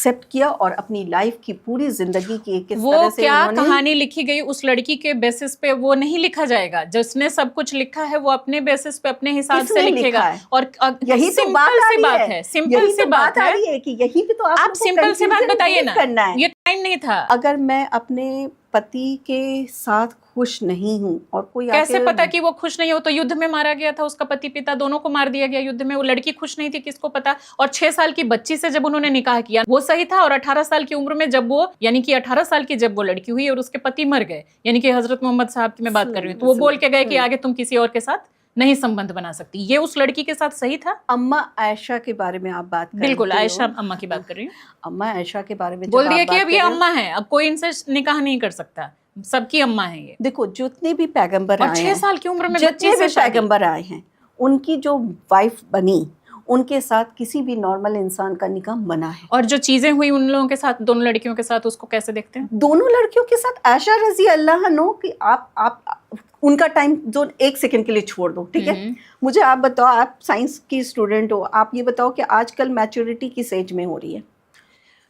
एक्सेप्ट किया और अपनी लाइफ की पूरी जिंदगी की किस वो तरह से क्या उन्होंने कहानी लिखी गई उस लड़की के बेसिस पे वो नहीं लिखा जाएगा। जिसने सब कुछ लिखा है वो अपने बेसिस पे अपने हिसाब से किसने लिखेगा। लिखा है? और यही तो सिंपल बात आ सी रही बात है, है, सिंपल यही सी तो बात आ है। रही है कि यहीं पे तो आप आपको सिंपल सी बात confusion बताइए create ना, करना है। ये टाइम नहीं था। अगर मैं अपने पति के साथ खुश नहीं हूँ और कोई कैसे आके पता कि वो खुश नहीं हो? तो युद्ध में मारा गया था, उसका पति पिता दोनों को मार दिया गया युद्ध में। वो लड़की खुश नहीं थी, किसको पता? और 6 साल की बच्ची से जब उन्होंने निकाह किया वो सही था, और 18 साल की उम्र में जब वो, यानी कि 18 साल की जब वो लड़की हुई और उसके पति मर गए, यानी कि हजरत मोहम्मद साहब की मैं बात कर रही हूँ, तो वो बोल के गए कि आगे तुम किसी और के साथ नहीं संबंध बना सकती। ये उस लड़की के साथ सही था? अम्मा आयशा के बारे में आप बात कर बिल्कुल, रहे हो। आयशा अम्मा की बात कर रही हूँ। अम्मा आयशा के बारे में बोल जब दिया आप कि बात अब कर ये रहे हो, अम्मा है, अब कोई इनसे निकाह नहीं कर सकता, सबकी अम्मा है ये। देखो जितने भी पैगंबर और आए 6 हैं, साल की उम्र में जितने बच्ची भी से शादी। पैगंबर आए हैं, उनकी जो वाइफ बनी उनके साथ किसी भी नॉर्मल इंसान का निकाह मना है। और जो चीजें हुई उन लोगों के साथ, दोनों लड़कियों के साथ, उसको कैसे देखते हैं? दोनों लड़कियों के साथ आयशा रजी अल्लाह नो कि आप उनका टाइम जोन 1 सेकंड के लिए छोड़ दो, ठीक है? मुझे आप बताओ, आप साइंस की स्टूडेंट हो, आप ये बताओ कि आजकल मैच्योरिटी किस एज में हो रही है?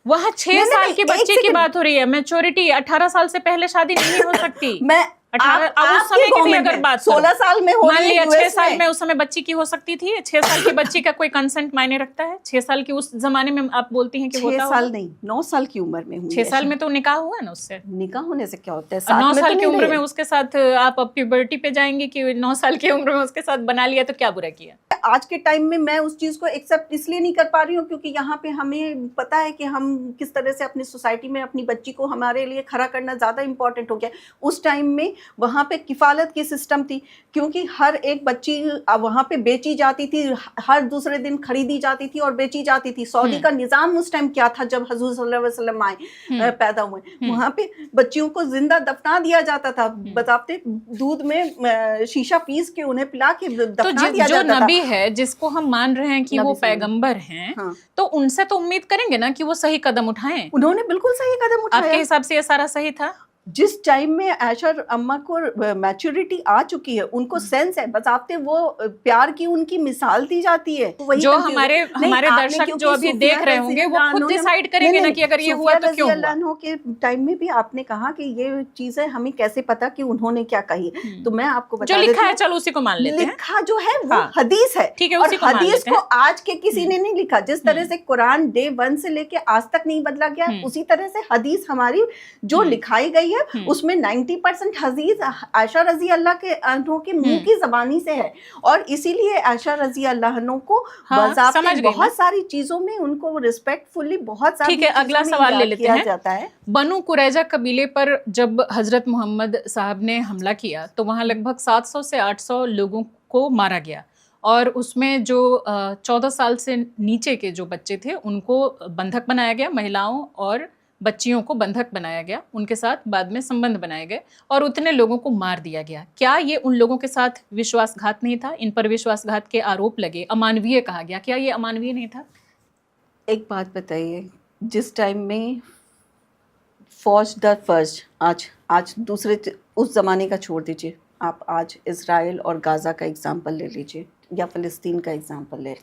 वहाँ 6 साल की बच्ची की बात हो रही है। मैच्योरिटी 18 साल से पहले शादी नहीं हो सकती। मैं 18 अब उस समय की भी अगर बात 16 साल में हो मान रही लिया है 6 US साल में उस समय बच्ची की हो सकती थी। 6 साल की बच्ची का कोई कंसेंट मायने रखता है? 6 साल की उस जमाने में आप बोलती हैं कि 6 होता साल होगा? नहीं, 9 साल की उम्र में हुई 6 साल में तो निकाह हुआ ना उससे। निकाह होने से क्या होता है? 9 साथ में साल तो की नहीं उम्र रहे। में उसके साथ आप अब प्यूबर्टी पे जाएंगे कि 9 साल की उम्र में उसके साथ बना लिया तो क्या बुरा किया? आज के टाइम में मैं उस चीज़ को एक्सेप्ट इसलिए नहीं कर पा रही हूँ क्योंकि यहाँ पे हमें पता है कि हम किस तरह से अपनी सोसाइटी में अपनी बच्ची को हमारे लिए खड़ा करना ज़्यादा इम्पोर्टेंट हो गया। उस टाइम में वहाँ पे किफ़ालत की सिस्टम थी, क्योंकि हर एक बच्ची वहाँ पे बेची जाती थी, हर दूसरे दिन खरीदी जाती थी और बेची जाती थी। सऊदी का निज़ाम उस टाइम क्या था जब हजूर सल्लल्लाहु अलैहि वसल्लम आए, पैदा हुए, वहाँ पे बच्चियों को जिंदा दफना दिया जाता था, बताते दूध में शीशा पीस के उन्हें पिला के दफना दिया जाता था। है जिसको हम मान रहे हैं कि वो पैगंबर हैं, हाँ। तो उनसे तो उम्मीद करेंगे ना कि वो सही कदम उठाएं। उन्होंने बिल्कुल सही कदम उठाया। आपके हिसाब से ये सारा सही था? जिस टाइम में आयशा अम्मा को मैच्योरिटी आ चुकी है, उनको सेंस है, बस आपने वो प्यार की उनकी मिसाल दी जाती है। वही जो हमारे दर्शक जो अभी देख रहे होंगे वो खुद डिसाइड करेंगे ना कि अगर ये हुआ तो क्यों हुआ। के टाइम में भी आपने कहा कि ये चीजें हमें कैसे पता कि उन्होंने क्या कही, तो मैं आपको बता जो लिखा है चलो उसी को मान लेते हैं। लिखा जो है वो हदीस है, ठीक है, और उसी को मान हदीस लेते को हैं। आज के किसी ने नहीं लिखा। जिस तरह से कुरान डे 1 से लेके आज तक नहीं बदला गया, उसी तरह से हदीस हमारी जो लिखाई गई है उसमें 90% हदीस आयशा रजी अल्लाह के अन्हों के मुंह की जबानी से है, और इसीलिए आयशा रजी अल्लाह अन्हों को बाज़ाब्ते बहुत सारी चीजों में उनको रिस्पेक्टफुली बहुत सारी। ठीक है, अगला सवाल ले लेते हैं। जाता है बनु कुरैजा कबीले पर जब हजरत मोहम्मद साहब ने हमला किया तो वहां लगभग 700 से 800 लोगों को मारा गया, और उसमें जो 14 साल से नीचे के जो बच्चे थे उनको बंधक बनाया गया, महिलाओं और बच्चियों को बंधक बनाया गया, उनके साथ बाद में संबंध बनाए गए और उतने लोगों को मार दिया गया। क्या ये उन लोगों के साथ विश्वासघात नहीं था? इन पर विश्वासघात के आरोप लगे, अमानवीय कहा गया, क्या ये अमानवीय नहीं था? एक बात बताइए, जिस टाइम में फौज द फर्स्ट, आज दूसरे उस ज़माने का छोड़ दीजिए, आप आज इज़राइल और गाज़ा का एग्जांपल ले लीजिए या फ़लस्तीन का एग्जांपल ले,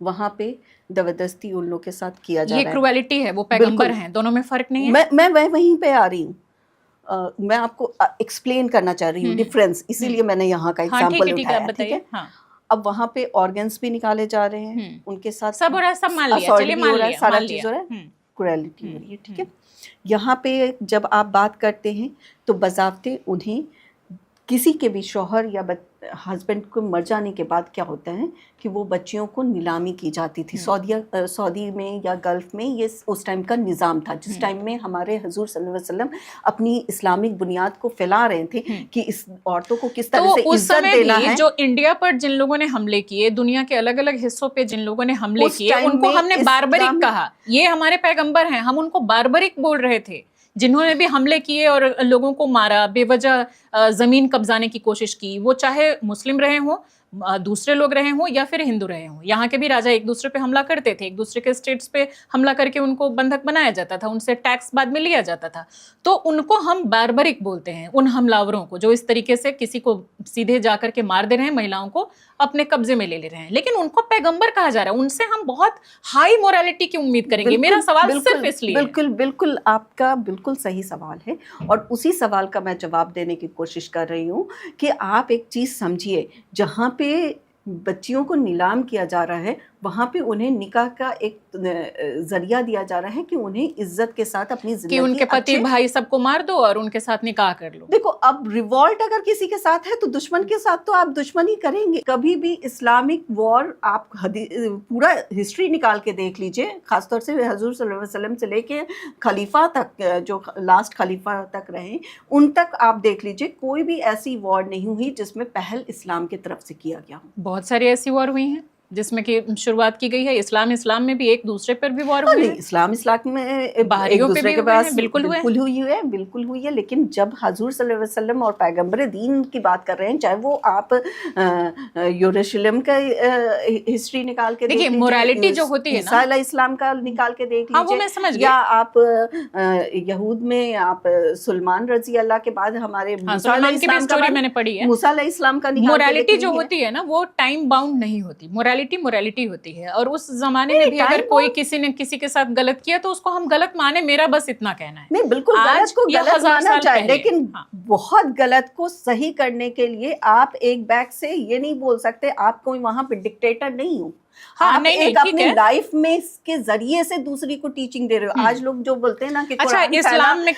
वहाँ पे ज़बरदस्ती उन लोगों के साथ किया जा रहा है। ये क्रुएलिटी है, वो पैगंबर हैं, दोनों में फ़र्क नहीं है। मैं वहीं पे आ रही हूँ, मैं आपको एक्सप्लेन करना चाह रही हूँ डिफरेंस, इसीलिए मैंने यहाँ का एग्जांपल उठाया, ठीक है? अब वहाँ पे ऑर्गन्स भी निकाले जा रहे हैं, उनके साथ सब हो रहा है, सब मान लिया, चलिए मान लिया, सारा चीज़ हो रहा है, क्रुएलिटी हो रही है, ठीक है? यहाँ पे जब आप बात करते हैं तो बज़ाब्ते उन्हें किसी के भी शौहर या हस्बैंड को मर जाने के बाद क्या होता है कि वो बच्चियों को नीलामी की जाती थी। सऊदी में या गल्फ में ये उस टाइम का निज़ाम था, जिस टाइम में हमारे हजूर सल्लल्लाहु अलैहि वसल्लम अपनी इस्लामिक बुनियाद को फैला रहे थे कि इस औरतों को किस तरह से इज्जत देना है। जो इंडिया पर जिन लोगों ने हमले किए, दुनिया के अलग अलग हिस्सों पे जिन लोगों ने हमले किए, उनको हमने बारबरिक कहा। ये हमारे पैगंबर हैं, हम उनको बारबरिक बोल रहे थे। जिन्होंने भी हमले किए और लोगों को मारा, बेवजह ज़मीन कब्जाने की कोशिश की, वो चाहे मुस्लिम रहे हों, दूसरे लोग रहे हों या फिर हिंदू रहे हों। यहाँ के भी राजा एक दूसरे पे हमला करते थे, एक दूसरे के स्टेट्स पे हमला करके उनको बंधक बनाया जाता था, उनसे टैक्स बाद में लिया जाता था। तो उनको हम बार्बरिक बोलते हैं, उन हमलावरों को जो इस तरीके से किसी को सीधे जाकर के मार दे रहे हैं, महिलाओं को अपने कब्जे में ले रहे हैं। लेकिन उनको पैगंबर कहा जा रहा है, उनसे हम बहुत हाई मोरालिटी की उम्मीद करेंगे। मेरा सवाल सिर्फ इसलिए बिल्कुल बिल्कुल आपका बिल्कुल सही सवाल है, और उसी सवाल का मैं जवाब देने की कोशिश कर रही हूँ कि आप एक चीज़ समझिए, जहाँ पे बच्चियों को नीलाम किया जा रहा है वहाँ पे उन्हें निकाह का एक जरिया दिया जा रहा है कि उन्हें इज्जत के साथ अपनी जिंदगी, कि उनके पति भाई सबको मार दो और उनके साथ निकाह कर लो। देखो, अब रिवॉल्ट अगर किसी के साथ है तो दुश्मन के साथ तो आप दुश्मनी करेंगे। कभी भी इस्लामिक वॉर, आप पूरा हिस्ट्री निकाल के देख लीजिए, खासतौर से हजूर सल्लल्लाहु अलैहि वसल्लम से लेके खलीफा तक, जो लास्ट खलीफा तक रहे, उन तक आप देख लीजिए, कोई भी ऐसी वॉर नहीं हुई जिसमें पहल इस्लाम की तरफ से किया गया हो। बहुत सारी ऐसी वॉर हुई हैं जिसमें कि शुरुआत की गई है। इस्लाम में भी एक दूसरे पर भी वॉर हुई है। इस्लाम में एक दूसरे के पास बिल्कुल हुई है। लेकिन जब हजूर सल्लल्लाहु अलैहि वसल्लम और पैगंबर दीन की बात कर रहे हैं, चाहे वो आप यरूशलेम का हिस्ट्री निकाल के देखिए, मोरालिटी जो होती है ना, इस्लाम का निकाल के देख लीजिए, वो मैं समझ गई। या आप यहूद में आप सुलेमान रजी अल्लाह के बाद हमारे मूसा मैंने पढ़ी है, मूसा अलैहिस्सलाम का मोरालिटी जो होती है ना, वो टाइम बाउंड नहीं होती। मोरालिटी होती है, और उस जमाने में भी अगर कोई किसी ने किसी के साथ गलत किया तो उसको हम गलत माने। मेरा बस इतना कहना है। नहीं, बिल्कुल गलत को गलत माना चाहिए, लेकिन बहुत गलत को सही करने के लिए आप एक बैग से ये नहीं बोल सकते आप कोई वहां पे डिक्टेटर नहीं हो। हाँ, आप नहीं, अपनी लाइफ में के जरिए से दूसरी को टीचिंग दे रहे हो। आज लोग जो बोलते हैं ना कि अच्छा, इस्लाम में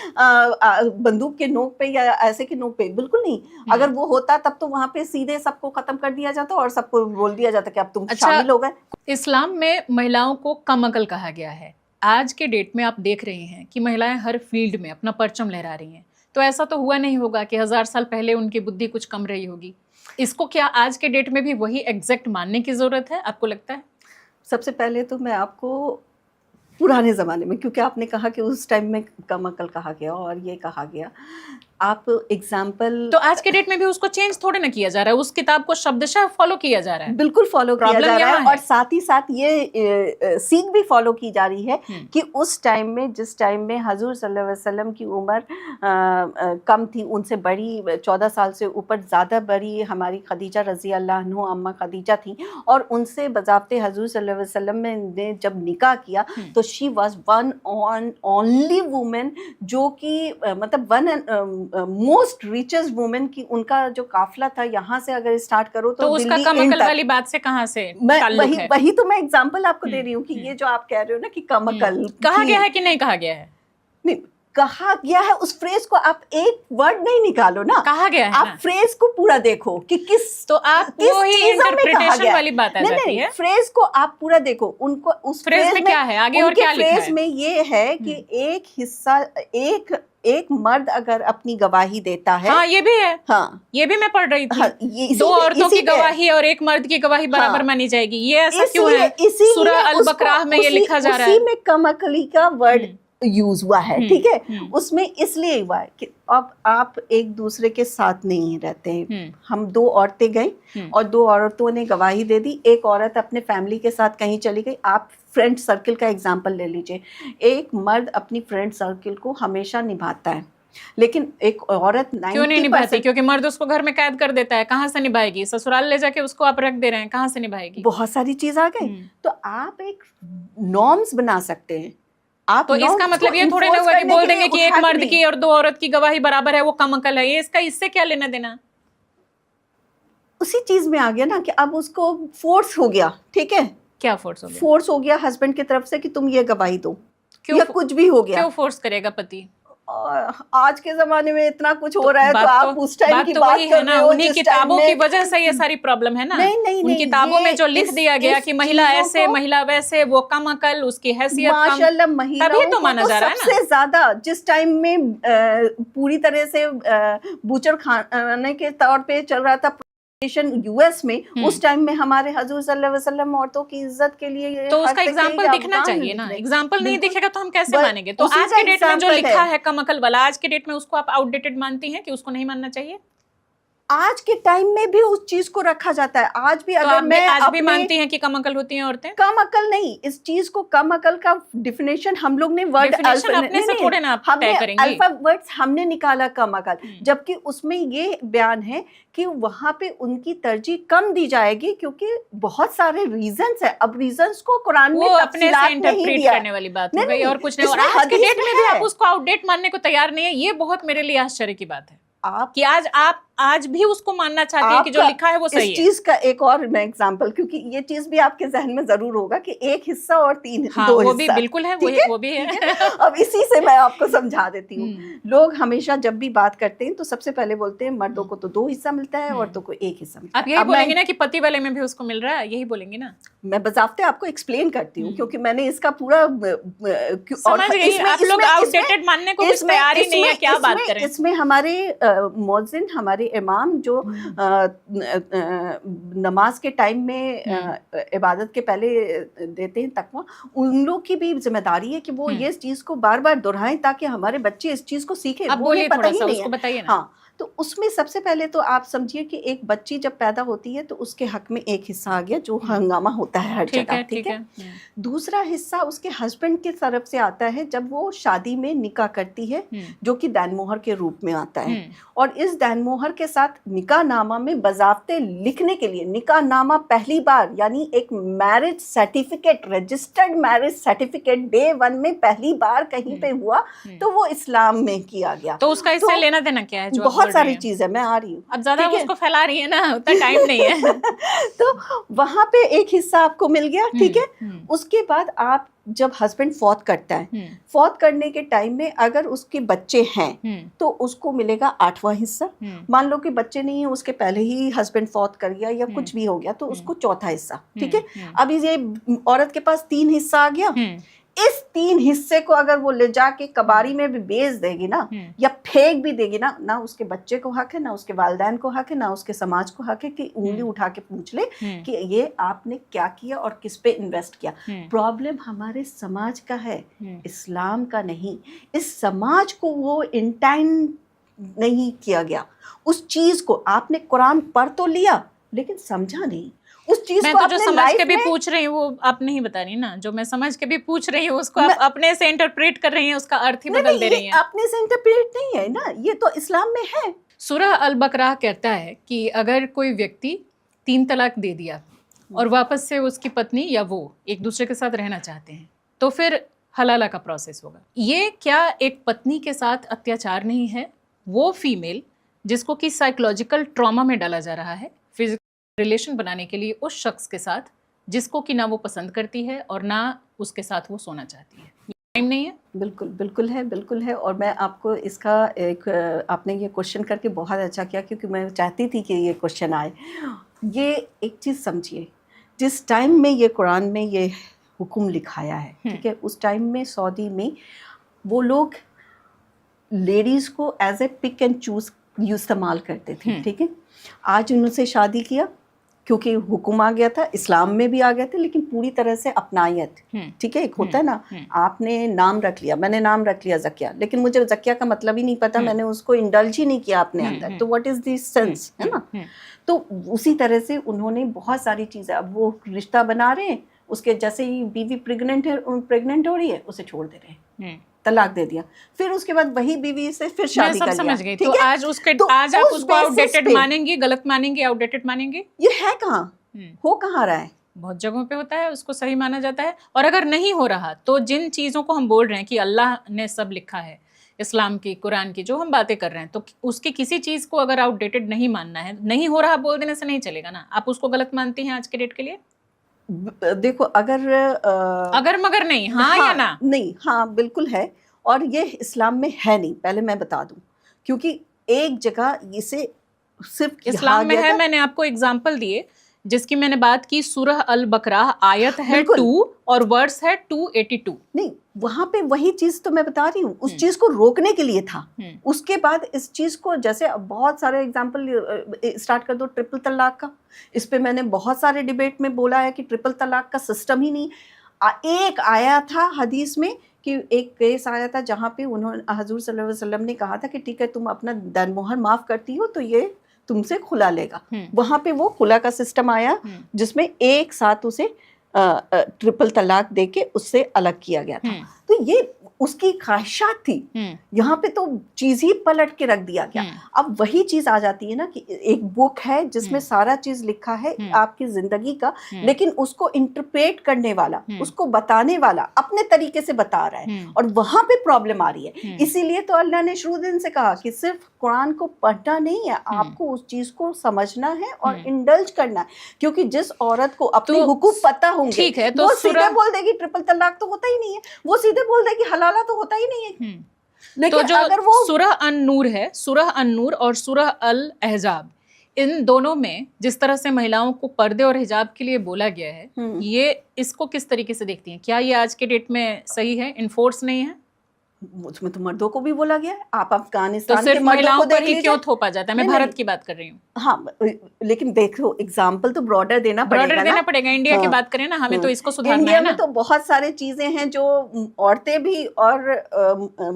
बंदूक के नोक पे या ऐसे के नोक पे, बिल्कुल नहीं। अगर वो होता तब तो वहां पे सीधे सबको खत्म कर दिया जाता और सबको बोल दिया जाता कि अब तुम शामिल हो गए। इस्लाम में महिलाओं को कम अकल कहा गया है। आज के डेट में आप देख रहे हैं कि महिलाएं हर फील्ड में अपना परचम लहरा रही हैं। तो ऐसा तो हुआ नहीं होगा कि 1000 साल पहले उनकी बुद्धि कुछ कम रही होगी। इसको क्या आज के डेट में भी वही एग्जैक्ट मानने की जरूरत है, आपको लगता है? सबसे पहले तो मैं आपको पुराने ज़माने में, क्योंकि आपने कहा कि उस टाइम में कम अकल कहा गया और ये कहा गया, आप एग्जाम्पल, तो आज के डेट में भी उसको चेंज थोड़े ना किया जा रहा है, उस किताब को शब्दशः फॉलो किया जा रहा है। बिल्कुल फॉलो किया जा रहा है, और साथ ही साथ ये सीख भी फॉलो की जा रही है कि उस टाइम में, जिस टाइम में हजूर सल्लल्लाहु अलैहि वसल्लम की उम्र कम थी, उनसे बड़ी 14 साल से ऊपर ज़्यादा बड़ी हमारी खदीजा रज़ी अल्लाह अन्हा, अम्मा खदीजा थी, और उनसे बज़ाब्ते हजूर सल्लल्लाहु अलैहि वसल्लम ने जब निकाह किया तो she was one only women, जो कि मतलब वन मोस्ट रिचेस्ट वुमेन की, उनका जो काफिला था यहाँ से अगर स्टार्ट करो तो उसका कम अकल वाली बात से कहाँ से ताल्लुक है? वही तो मैं एग्जांपल आपको दे रही हूँ कि ये जो आप कह रहे हो ना कि कम अकल कहा गया है कि नहीं कहा गया है? नहीं कहा गया है, उस फ्रेज को आप एक वर्ड नहीं निकालो ना, कहा गया है, आप फ्रेज को पूरा देखो कि किस, तो आप वही इंटरप्रिटेशन वाली बात आ जाती है। फ्रेज को आप पूरा देखो, उनको उस फ्रेज में क्या है आगे और क्या लिखा है? फ्रेज में ये है कि एक हिस्सा, एक मर्द अगर अपनी गवाही देता है, हाँ ये भी है, हाँ ये भी मैं पढ़ रही थी, हाँ, दो औरतों की गवाही और एक मर्द की गवाही बराबर मानी जाएगी। ये ऐसा क्यों है? सूरह अल बकराह में ये लिखा जा रहा है। उसी में कम अकली का वर्ड यूज हुआ है, ठीक है, उसमें इसलिए हुआ है कि अब आप एक दूसरे के साथ नहीं रहते हैं। हम दो औरतें गई और दो औरतों ने गवाही दे दी, एक औरत अपने फैमिली के साथ कहीं चली गई। आप फ्रेंड सर्कल का एग्जांपल ले लीजिए, एक मर्द अपनी फ्रेंड सर्कल को हमेशा निभाता है, लेकिन एक औरत क्यों नहीं निभाती? क्योंकि मर्द उसको घर में कैद कर देता है, कहाँ से निभाएगी? ससुराल ले जाके उसको आप रख दे रहे हैं, कहाँ से निभाएगी? बहुत सारी चीज आ गई। तो आप एक नॉर्म्स बना सकते हैं। आप तो इसका मतलब ये थोड़े ना हुआ कि बोल देंगे कि एक मर्द की और दो औरत की गवाही बराबर है, वो कम अकल है। ये इसका इससे क्या लेना देना? उसी चीज में आ गया ना कि अब उसको फोर्स हो गया, ठीक है, क्या फोर्स हो गया? फोर्स हो गया हस्बैंड की तरफ से कि तुम ये गवाही दो, क्यों? या कुछ भी हो गया। क्यों फोर्स करेगा पति? आज के जमाने में इतना कुछ हो रहा है, तो आप उस टाइम की बात कर रहे हो। उन्हीं किताबों की वजह से ये सारी प्रॉब्लम है ना। नहीं, उन किताबों में जो लिख दिया गया कि महिला ऐसे, महिला वैसे, वो कम अकल, उसकी हैसियत कम, माशाल्लाह महिलाओं तो माना जा रहा है ना। सबसे ज्यादा जिस टाइम में पूरी तरह से बूचर खाने के तौर पे चल रहा था यूएस में, उस टाइम में हमारे हजूर सल्लल्लाहु अलैहि वसल्लम औरतों की इज्जत के लिए, तो उसका एग्जाम्पल दिखना चाहिए ना। एग्जाम्पल नहीं दिखेगा तो हम कैसे मानेंगे? तो आज के डेट में जो लिखा है कम अकल वाला, आज के डेट में उसको आप आउटडेटेड मानती हैं कि उसको नहीं मानना चाहिए? आज के टाइम में भी उस चीज को रखा जाता है। आज भी तो अगर आप भी मैं आज भी मानती हैं कि कम अकल होती हैं औरतें? कम अकल नहीं, इस चीज को कम अकल का डिफिनेशन हम लोग ने वर्ड Definition अपने से थोड़े ना आप तय करेंगी। अल्फा वर्ड्स हमने निकाला कम अकल, जबकि उसमें ये बयान है कि वहां पे उनकी तरजीह कम दी जाएगी क्योंकि बहुत सारे रीजंस है। अब रीजंस को कुरान में वो अपने से तफसीलात नहीं इंटरप्रेट दिया करने वाली बात हो नहीं, गई नहीं, और कुछ नहीं। और इसमें आज के हदीस डेट में में भी है। आप उसको आउटडेट मानने को तैयार नहीं है, ये बहुत मेरे लिए आश्चर्य की बात है आप कि आप आज भी उसको मानना चाहते हैं कि जो आपका लिखा है वो सही इस है। चीज का एक और मैं एग्जांपल, क्योंकि ये चीज भी आपके जहन में जरूर होगा कि एक हिस्सा और हाँ, दो वो भी हिस्सा, बिल्कुल है, ठीक वो भी है। अब इसी से मैं आपको समझा देती हूँ। लोग हमेशा जब भी बात करते हैं तो सबसे पहले बोलते हैं मर्दों को तो 2 हिस्सा मिलता है, औरतों को 1 हिस्सा मिलता है। आप यही बोलेंगे ना कि पति वाले में भी उसको मिल रहा है, यही बोलेंगे ना? मैं बजाफ्ते आपको एक्सप्लेन करती हूँ क्योंकि मैंने इसका पूरा समझ गई। आप लोग आउटडेटेड मानने को कुछ तैयार ही नहीं है, क्या बात करें। इसमें हमारे मौज़िन, हमारे इमाम जो नमाज के टाइम में इबादत के पहले देते हैं तकवा, उन लोग की भी जिम्मेदारी है कि वो ये चीज को बार बार दोहराएं ताकि हमारे बच्चे इस चीज को सीखें। अब बोलिए थोड़ा सा, उसको बताइए ना। हाँ, तो उसमें सबसे पहले तो आप समझिए कि एक बच्ची जब पैदा होती है तो उसके हक में एक हिस्सा आ गया जो हंगामा होता है हर जगह, ठीक है। दूसरा हिस्सा उसके हस्बैंड की तरफ से आता है जब वो शादी में निकाह करती है, जो कि दान मोहर के रूप में आता है। और इस दान मोहर के साथ निकाह नामा में बजाफ्ते लिखने के लिए, निकाह नामा पहली बार यानी एक marriage certificate, registered marriage certificate day 1 में पहली बार कहीं पे हुआ तो वो इस्लाम में किया गया। तो उसका इससे लेना देना क्या है? जो बहुत सारी चीजें, मैं आ रही हूँ, अब ज्यादा उसको फैला रही है ना, उतना टाइम नहीं है। तो वहां पे एक हिस्सा आपको मिल गया, ठीक है। उसके बाद आप जब हस्बैंड फौत करता है, फौत करने के टाइम में अगर उसके बच्चे हैं तो उसको मिलेगा 8वां हिस्सा। मान लो कि बच्चे नहीं है, उसके पहले ही हस्बैंड फौत कर गया या कुछ भी हो गया तो उसको 4था हिस्सा, ठीक है। अब ये औरत के पास 3 हिस्सा आ गया। इस 3 हिस्से को अगर वो ले जाके कबारी में भी बेच देगी ना या फेंक भी देगी ना, ना उसके बच्चे को हक है, ना उसके वालिदैन को हक है, ना उसके समाज को हक है कि उंगली उठा के पूछ ले कि ये आपने क्या किया और किस पे इन्वेस्ट किया। प्रॉब्लम हमारे समाज का है, इस्लाम का नहीं। इस समाज को वो इंटाइन नहीं किया गया। उस चीज को आपने कुरान पढ़ तो लिया लेकिन समझा नहीं उस चीज मैं को। तो जो समझ के भी पूछ रही हूँ वो आप नहीं बता रही ना, जो मैं समझ के भी पूछ रही हूँ उसको आप अपने से इंटरप्रेट कर रही हैं, उसका अर्थ ही बदल दे रही हैं। अपने से इंटरप्रेट नहीं है ना, ये तो इस्लाम में है। सूरह अल बकरा कहता है कि अगर कोई व्यक्ति 3 तलाक दे दिया और वापस से उसकी पत्नी या वो एक दूसरे के साथ रहना चाहते हैं तो फिर हलाला का प्रोसेस होगा। ये क्या एक पत्नी के साथ अत्याचार नहीं है? वो फीमेल जिसको कि साइकोलॉजिकल ट्रॉमा में डाला जा रहा है फिजिकल रिलेशन बनाने के लिए उस शख्स के साथ जिसको कि ना वो पसंद करती है और ना उसके साथ वो सोना चाहती है। टाइम नहीं है? बिल्कुल बिल्कुल है, बिल्कुल है। और मैं आपको इसका एक, आपने ये क्वेश्चन करके बहुत अच्छा किया क्योंकि मैं चाहती थी कि ये क्वेश्चन आए। ये एक चीज़ समझिए, जिस टाइम में ये कुरान में ये हुक्म लिखाया है, ठीक है, उस टाइम में सऊदी में वो लोग लेडीज़ को as a pick and choose इस्तेमाल करते थे, ठीक है। आज उनसे शादी किया क्योंकि हुक्म आ गया था, इस्लाम में भी आ गए थे, लेकिन पूरी तरह से अपनायत, ठीक है। एक होता है ना, आपने नाम रख लिया, मैंने नाम रख लिया ज़किया, लेकिन मुझे ज़किया का मतलब ही नहीं पता, मैंने उसको इंडल्ज ही नहीं किया अपने अंदर, तो व्हाट इज़ दिस सेंस, है ना। तो उसी तरह से उन्होंने बहुत सारी चीज़ें, अब वो रिश्ता बना रहे हैं, उसके जैसे ही बीवी प्रेग्नेंट हो रही है उसे छोड़ दे रहे हैं, तलाक दे दिया, फिर उसके बाद वही बीवी से फिर शादी कर लिया। समझ गई। तो आज आज आप उसको आउटडेटेड मानेंगे, गलत मानेंगे, आउटडेटेड मानेंगे? ये है कहाँ, हो कहाँ रहा है? बहुत जगहों पे होता है, उसको सही माना जाता है। और अगर नहीं हो रहा तो जिन चीज़ों को हम बोल रहे हैं कि अल्लाह ने सब लिखा है, इस्लाम की, कुरान की जो हम बातें कर रहे हैं, तो उसकी किसी चीज़ को अगर आउटडेटेड नहीं मानना है, नहीं हो रहा बोल देने से नहीं चलेगा ना। आप उसको गलत मानती हैं आज के डेट के लिए? देखो, अगर मगर नहीं, हाँ या ना? नहीं, हाँ बिल्कुल है। और ये इस्लाम में है नहीं, पहले मैं बता दूं, क्योंकि एक जगह इसे सिर्फ इस्लाम में है। मैंने आपको एग्जांपल दिए जिसकी मैंने बात की, सूरह अल बकरा आयत है 2 और वर्स है 282। नहीं, वहां पे वही चीज तो मैं बता रही हूँ, उस चीज को रोकने के लिए था। उसके बाद इस चीज को, जैसे बहुत सारे एग्जांपल स्टार्ट कर दो ट्रिपल तलाक का, इस पे मैंने बहुत सारे डिबेट में बोला है कि ट्रिपल तलाक का सिस्टम ही नहीं। एक आया था हदीस में कि एक केस आया था जहाँ पे उन्होंने, हजूर सल्लल्लाहु अलैहि वसल्लम ने कहा था कि ठीक है, तुम अपना दान मोहर माफ़ करती हो तो ये तुमसे खुला लेगा। वहां पे वो खुला का सिस्टम आया जिसमें एक साथ उसे ट्रिपल तलाक देके उससे अलग किया गया था। तो ये उसकी ख्वाहिशात थी, यहाँ पे तो चीज ही पलट के रख दिया गया। अब वही चीज आ जाती है ना कि एक बुक है जिसमें सारा चीज लिखा है आपकी जिंदगी का, लेकिन उसको इंटरप्रेट करने वाला, उसको बताने वाला अपने तरीके से बता रहा है, और वहां पे प्रॉब्लम आ रही है। इसीलिए तो अल्लाह ने शुरू दिन से कहा कि सिर्फ कुरान को पढ़ना नहीं है, आपको उस चीज को समझना है और इंडल्ज करना है, क्योंकि जिस औरत को अपने हुकूक पता होंगे, ठीक है, तो वो सीधे बोल देगी ट्रिपल तलाक तो होता ही नहीं है, वो सीधे बोल देगी हलाला तो होता ही नहीं है। लेकिन तो जो अगर वो सूरह अन-नूर है, सूरह अन-नूर और सूरह अल-अहज़ाब, इन दोनों में जिस तरह से महिलाओं को पर्दे और हिजाब के लिए बोला गया है, ये इसको किस तरीके से देखती हैं? क्या ये आज के डेट में सही है, इन्फोर्स नहीं है? उसमें तो मर्दों को भी बोला गया है। आप अफगानिस्तान तो सिर्फ के मर्दों महिलाओं को पर देख ही लीजिए। क्यों थोपा जाता है? मैं भारत की बात कर रही हूँ। हाँ, लेकिन देखो एग्जाम्पल तो ब्रॉडर देना पड़ेगा। इंडिया की बात करें ना, हमें तो इसको सुधारना इंडिया है ना। में तो बहुत सारे चीजें हैं जो औरतें भी और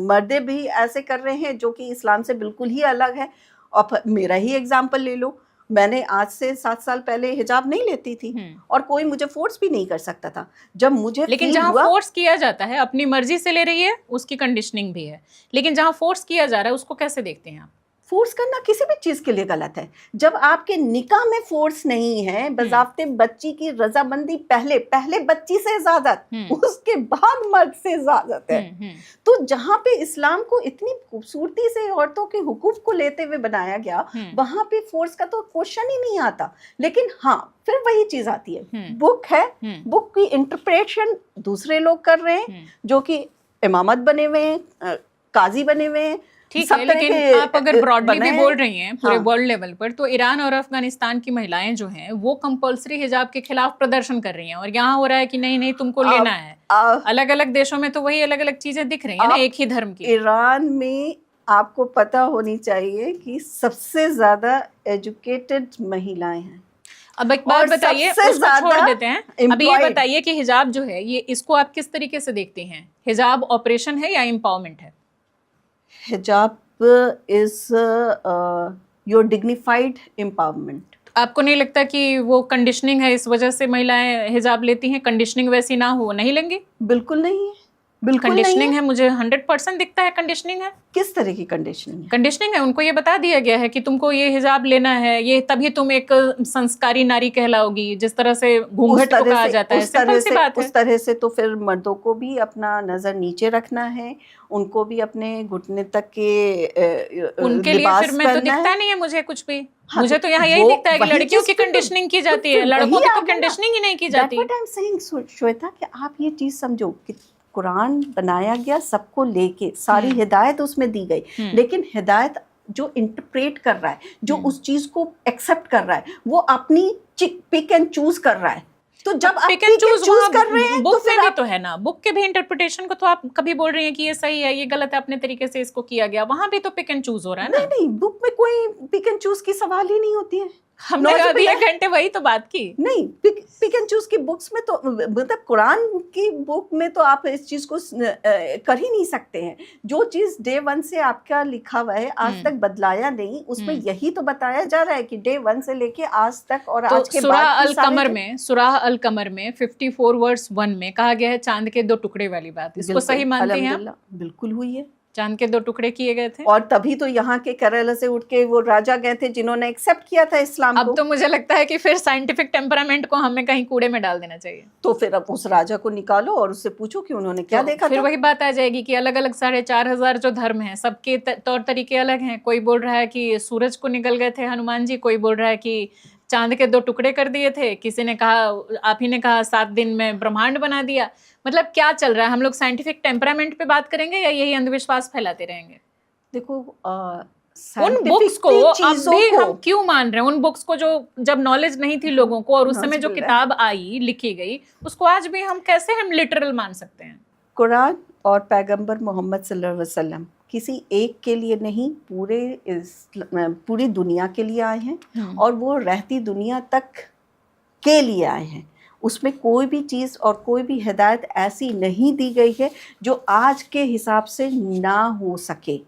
मर्दे भी ऐसे कर रहे हैं जो कि इस्लाम से बिल्कुल ही अलग है। और मेरा ही एग्जाम्पल ले लो, मैंने आज से 7 साल पहले हिजाब नहीं लेती थी और कोई मुझे फोर्स भी नहीं कर सकता था। जब मुझे लेकिन जहाँ फोर्स किया जाता है, अपनी मर्जी से ले रही है, उसकी कंडीशनिंग भी है, लेकिन जहाँ फोर्स किया जा रहा है उसको कैसे देखते हैं आप? फोर्स करना किसी भी चीज के लिए गलत है। जब आपके निकाह में फोर्स नहीं है, बजाफ्ते बच्ची की रजामंदी, पहले बच्ची से इजाजत, उसके बाद मर्द से इजाजत है। तो जहाँ पे इस्लाम को इतनी खूबसूरती से औरतों के हुकूक को लेते हुए बनाया गया, वहां पे फोर्स का तो क्वेश्चन ही नहीं आता। लेकिन हाँ, फिर वही चीज आती है, बुक है, बुक की इंटरप्रिटेशन दूसरे लोग कर रहे हैं जो कि इमामत बने हुए हैं, काजी बने हुए हैं। ठीक है, लेकिन आप अगर ब्रॉडली भी बोल रही हैं पूरे वर्ल्ड लेवल पर, तो ईरान और अफगानिस्तान की महिलाएं जो हैं वो कंपल्सरी हिजाब के खिलाफ प्रदर्शन कर रही हैं, और यहाँ हो रहा है कि नहीं नहीं तुमको लेना है। अलग अलग देशों में तो वही अलग अलग चीजें दिख रही हैं ना, एक ही धर्म की। ईरान में आपको पता होनी चाहिए कि सबसे ज्यादा एजुकेटेड महिलाएं हैं। अब एक बात बताइए, उसको छोड़ देते हैं, अभी ये बताइए कि हिजाब जो है ये, इसको आप किस तरीके से देखते हैं? हिजाब ऑपरेशन है या एम्पावरमेंट है? हिजाब इज योर डिग्निफाइड एम्पावरमेंट। आपको नहीं लगता कि वो कंडीशनिंग है, इस वजह से महिलाएं हिजाब लेती हैं? कंडीशनिंग वैसी ना हो नहीं लेंगी? बिल्कुल नहीं है, बिल्कुल कंडीशनिंग है। मुझे 100% दिखता है कंडीशनिंग है। किस तरह की कंडीशनिंग है? कंडीशनिंग है, उनको ये बता दिया गया है कि तुमको ये हिजाब लेना है, ये तभी तुम एक संस्कारी नारी कहलाओगी, जिस तरह से घूंघट को कहा जाता है। सिंपल सी बात है। उस तरह से तो फिर मर्दों को भी अपना नजर नीचे रखना है, उनको भी अपने घुटने तक के उनके लिए फिर मैं तो दिखता नहीं है मुझे कुछ भी। हाँ, मुझे तो यहाँ यही दिखता है कि लड़कियों की कंडीशनिंग की जाती है, लड़कों की तो कंडीशनिंग ही नहीं की जाती। श्वेता, कि आप ये चीज समझो कि कुरान बनाया गया सबको लेके, सारी हिदायत उसमें दी गई, लेकिन हिदायत जो इंटरप्रेट कर रहा है, जो उस चीज को एक्सेप्ट कर रहा है, वो अपनी पिक एंड चूज कर रहा है। तो जब आप पिक एंड चूज कर रहे हैं, बुक में भी तो है ना, बुक के भी इंटरप्रिटेशन को तो आप कभी बोल रही हैं कि ये सही है, ये गलत है, अपने तरीके से इसको किया गया, वहां भी तो पिक एंड चूज हो रहा है ना। नहीं, बुक में कोई पिक एंड चूज की सवाल ही नहीं होती है। हमने अभी 1 घंटे वही तो बात की। नहीं, पिक एंड चूज की बुक्स में तो, मतलब कुरान की बुक में तो आप इस चीज को कर ही नहीं सकते हैं। जो चीज डे 1 से आपका लिखा हुआ है, आज तक बदलाया नहीं, उसमें यही तो बताया जा रहा है कि डे 1 से लेके आज तक और आज के बाद। सूरह अल कमर में 54 वर्स 1 में कहा गया है चांद के 2 टुकड़े वाली बात, इसको सही मानते हैं आप? बिल्कुल हुई है, चांद के 2 टुकड़े किए गए थे, और तभी तो यहाँ के केरला से उठ के वो राजा गए थे जिन्होंने एक्सेप्ट किया था इस्लाम को। अब तो मुझे लगता है कि फिर साइंटिफिक टेम्परामेंट को हमें कहीं कूड़े में डाल देना चाहिए। तो फिर अब उस राजा को निकालो और उससे पूछो कि उन्होंने क्या देखा। फिर वही बात आ जाएगी कि अलग अलग 4,500 जो धर्म हैं, सबके तौर तरीके अलग हैं। कोई बोल रहा है कि सूरज को निकल गए थे हनुमान जी, कोई बोल रहा है कि चांद के 2 टुकड़े कर दिए थे, किसी ने कहा, आप ही ने कहा 7 दिन में ब्रह्मांड बना दिया। मतलब क्या चल रहा है? हम लोग साइंटिफिक टेम्परामेंट पे बात करेंगे या यही अंधविश्वास फैलाते रहेंगे? देखो, उन बुक्स को अब भी हम क्यों मान रहे हैं? उन बुक्स को जो जब नॉलेज नहीं थी लोगों को, और उस समय जो किताब आई लिखी गई, उसको आज भी हम कैसे लिटरल मान सकते हैं? कुरान और पैगंबर मोहम्मद सल्लल्लाहु अलैहि वसल्लम किसी एक के लिए नहीं, पूरी दुनिया के लिए आए हैं, और वो रहती दुनिया तक के लिए आए हैं। उसमें कोई भी चीज़ और कोई भी हिदायत ऐसी नहीं दी गई है जो आज के हिसाब से ना हो सके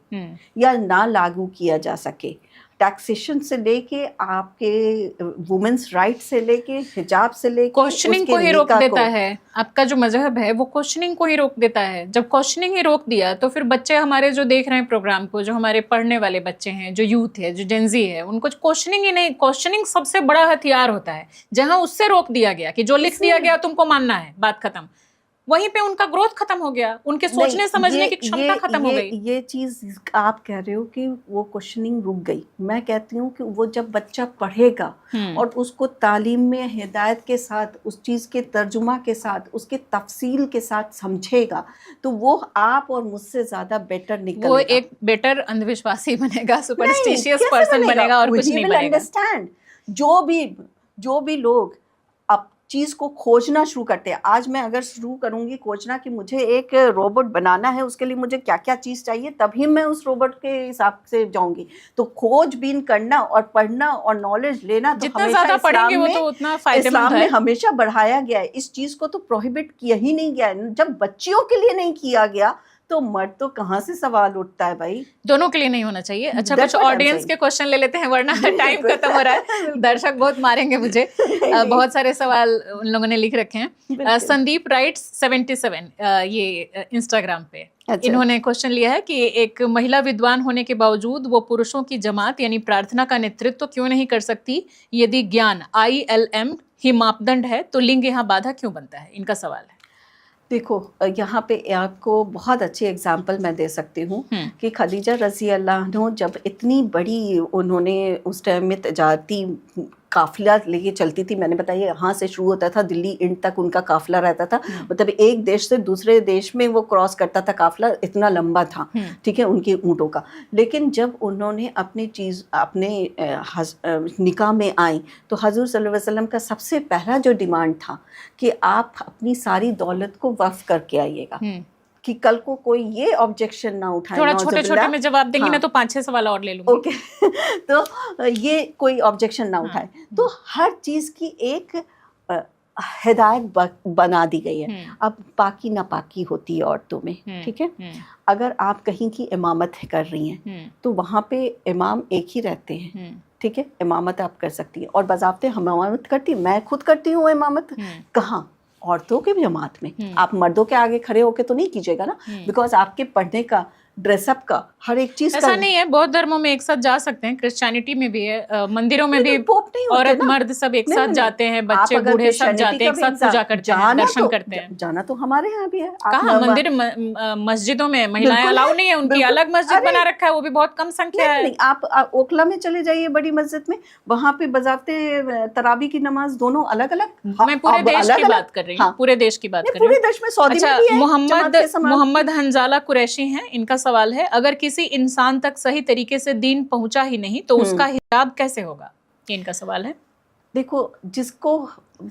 या ना लागू किया जा सके। टैक्सेशन से लेके आपके वुमेन्स राइट से लेके हिजाब से लेके क्वेश्चनिंग को ही रोक देता है। आपका जो मजहब है वो क्वेश्चनिंग को ही रोक देता है। जब क्वेश्चनिंग ही रोक दिया तो फिर बच्चे हमारे जो देख रहे हैं प्रोग्राम को, जो हमारे पढ़ने वाले बच्चे हैं, जो यूथ है, जो जेंजी है, उनको क्वेश्चनिंग ही नहीं, क्वेश्चनिंग सबसे बड़ा हथियार होता है। जहां उससे रोक दिया गया कि जो लिख दिया गया तुमको मानना है, बात खत्म, वहीं पे उनका ग्रोथ खत्म हो गया, उनके सोचने समझने की क्षमता खत्म हो गई। ये चीज आप कह रहे हो कि वो क्वेश्चनिंग रुक गई। मैं कहती हूँ कि वो जब बच्चा पढ़ेगा और उसको तालीम में हिदायत के साथ, उस चीज़ के तर्जुमा के साथ, उसके तफसील के साथ समझेगा, तो वो आप और मुझसे ज़्यादा बेटर निकलेगा। वो एक बेटर अंधविश्वासी बनेगा, सुपरस्टिशियस पर्सन बनेगा और कुछ नहीं बनेगा। अंडरस्टैंड, जो भी लोग अब चीज़ को खोजना शुरू करते हैं। आज मैं अगर शुरू करूंगी खोजना कि मुझे एक रोबोट बनाना है, उसके लिए मुझे क्या क्या चीज़ चाहिए, तभी मैं उस रोबोट के हिसाब से जाऊंगी। तो खोजबीन करना और पढ़ना और नॉलेज लेना तो जितना ज़्यादा पढ़ेंगे वो तो उतना फायदेमंद है। इस्लाम में हमेशा बढ़ाया गया है। इस चीज़ को तो प्रोहिबिट किया ही नहीं गया है। जब बच्चियों के लिए नहीं किया गया तो मर्द तो कहाँ से सवाल उठता है भाई? दोनों के लिए नहीं होना चाहिए। अच्छा, कुछ ऑडियंस के क्वेश्चन ले लेते हैं वरना टाइम खत्म हो रहा है, दर्शक बहुत मारेंगे मुझे। बहुत सारे सवाल उन लोगों ने लिख रखे हैं। संदीप राइट्स 77 ये इंस्टाग्राम पे इन्होंने क्वेश्चन लिया है कि एक महिला विद्वान होने के बावजूद वो पुरुषों की जमात यानी प्रार्थना का नेतृत्व क्यों नहीं कर सकती? यदि ज्ञान ILM ही मापदंड है तो लिंग यहाँ बाधा क्यों बनता है? इनका सवाल है। देखो, यहाँ पे आपको बहुत अच्छी एग्जांपल मैं दे सकती हूँ कि खदीजा रज़ी अल्लाह अन्हा जब इतनी बड़ी उन्होंने उस टाइम में तजारती काफिला लेके चलती थी। मैंने बताया यहाँ से शुरू होता था, दिल्ली इंड तक उनका काफिला रहता था। मतलब एक देश से दूसरे देश में वो क्रॉस करता था, काफिला इतना लंबा था, ठीक है, उनके ऊँटों का। लेकिन जब उन्होंने अपने निकाह में आई तो हजूर सल्लल्लाहु अलैहि वसल्लम का सबसे पहला जो डिमांड था कि आप अपनी सारी दौलत को वक्फ करके आइएगा, कि कल को कोई ये ऑब्जेक्शन ना उठाए। थोड़ा छोटे-छोटे में जवाब देंगी ना तो 5-6 सवाल और ले लूंगी। ओके तो ये कोई ऑब्जेक्शन ना उठाए। तो हर चीज की एक हिदायत बना दी गई है। अब पाकी नापाकी होती है औरतों में, ठीक है। अगर आप कहीं की इमामत कर रही हैं तो वहाँ पे इमाम एक ही रहते हैं, ठीक है। इमामत आप कर सकती हैं और बज़ाब्ते हम इमामत करती, मैं खुद करती हूँ इमामत। कहाँ? औरतों के भी जमात में। आप मर्दों के आगे खड़े होके तो नहीं कीजिएगा ना, बिकॉज आपके पढ़ने का, ड्रेसअप का, हर एक चीज ऐसा नहीं है। बहुत धर्मों में एक साथ जा सकते हैं, क्रिश्चियनिटी में भी है, मंदिरों में भी औरत मर्द सब एक साथ जाते हैं, बच्चे बूढ़े सब जाते हैं, एक साथ पूजा करते हैं, दर्शन करते हैं। जाना तो हमारे यहाँ भी है। कहाँ मंदिर मस्जिदों में महिलाएं अलाउ नहीं है, उनकी अलग मस्जिद बना रखा है, वो भी बहुत कम संख्या है। आप ओखला में चले जाइए बड़ी मस्जिद में, वहाँ पे बजाते तरावी की नमाज दोनों अलग अलग। मैं पूरे देश की बात कर रही हूँ, पूरे देश की बात कर रही हूँ, पूरे देश में। सऊदी में भी है। मोहम्मद हंजाला कुरैशी हैं, इनका सवाल है, अगर किसी इंसान तक सही तरीके से दीन पहुंचा ही नहीं तो उसका हिजाब कैसे होगा? ये इनका सवाल है। देखो, जिसको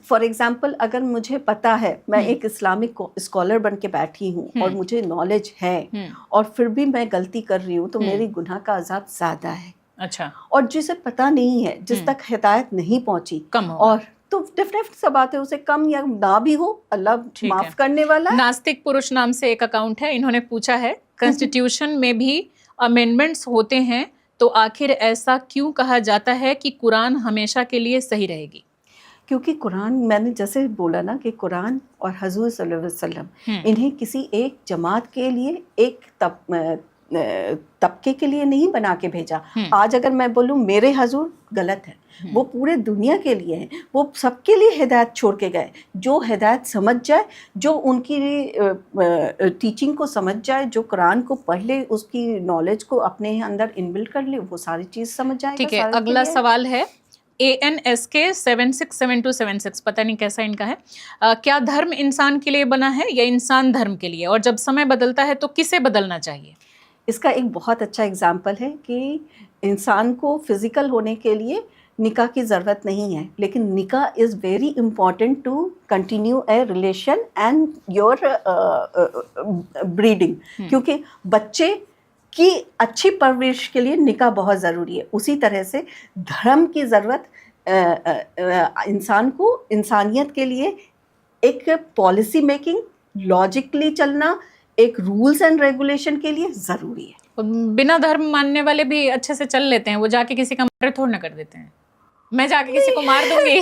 फॉर एग्जाम्पल अगर मुझे पता है, मैं एक इस्लामिक स्कॉलर बन के बैठी हूँ और मुझे नॉलेज है और फिर भी मैं गलती कर रही हूँ तो मेरी गुनाह का अजाब ज्यादा है। अच्छा। और जिसे पता नहीं है, जिस तक हिदायत नहीं पहुंची, कम और तो डिफरेंट सा बात है, उसे कम या ना भी हो, अल्लाह माफ करने वाला है। नास्तिक पुरुष नाम से एक अकाउंट है, इन्होंने पूछा है कॉन्स्टिट्यूशन में भी अमेंडमेंट्स होते हैं तो आखिर ऐसा क्यों कहा जाता है कि कुरान हमेशा के लिए सही रहेगी? क्योंकि कुरान, मैंने जैसे बोला ना कि कुरान और हजूर सल्लल्लाहु अलैहि वसल्लम इन्हें किसी एक जमात के लिए, एक तबके के लिए नहीं बना के भेजा। आज अगर मैं बोलूँ मेरे हजूर, गलत है। वो पूरे दुनिया के लिए है, वो सबके लिए हिदायत छोड़ के गए। जो हिदायत समझ जाए, जो उनकी टीचिंग को समझ जाए, जो कुरान को पढ़ ले, उसकी नॉलेज को अपने अंदर इनबिल्ट कर ले, वो सारी चीज़ समझ जाएगा। ठीक है, अगला सवाल है ANSK 767276, पता नहीं कैसा इनका है। क्या धर्म इंसान के लिए बना है या इंसान धर्म के लिए, और जब समय बदलता है तो किसे बदलना चाहिए? इसका एक बहुत अच्छा एग्जाम्पल है कि इंसान को फिजिकल होने के लिए निकाह की ज़रूरत नहीं है, लेकिन nikah is very important to continue a relation and your breeding. क्योंकि बच्चे की अच्छी परवरिश के लिए निकाह बहुत ज़रूरी है। उसी तरह से धर्म की ज़रूरत इंसान को, इंसानियत के लिए एक पॉलिसी मेकिंग, लॉजिकली चलना, एक रूल्स एंड रेगुलेशन के लिए ज़रूरी है। बिना धर्म मानने वाले भी अच्छे से चल लेते हैं, वो जाके किसी का मर्डर थोड़ा ना कर देते हैं। मैं जाके किसी को मार दूंगी।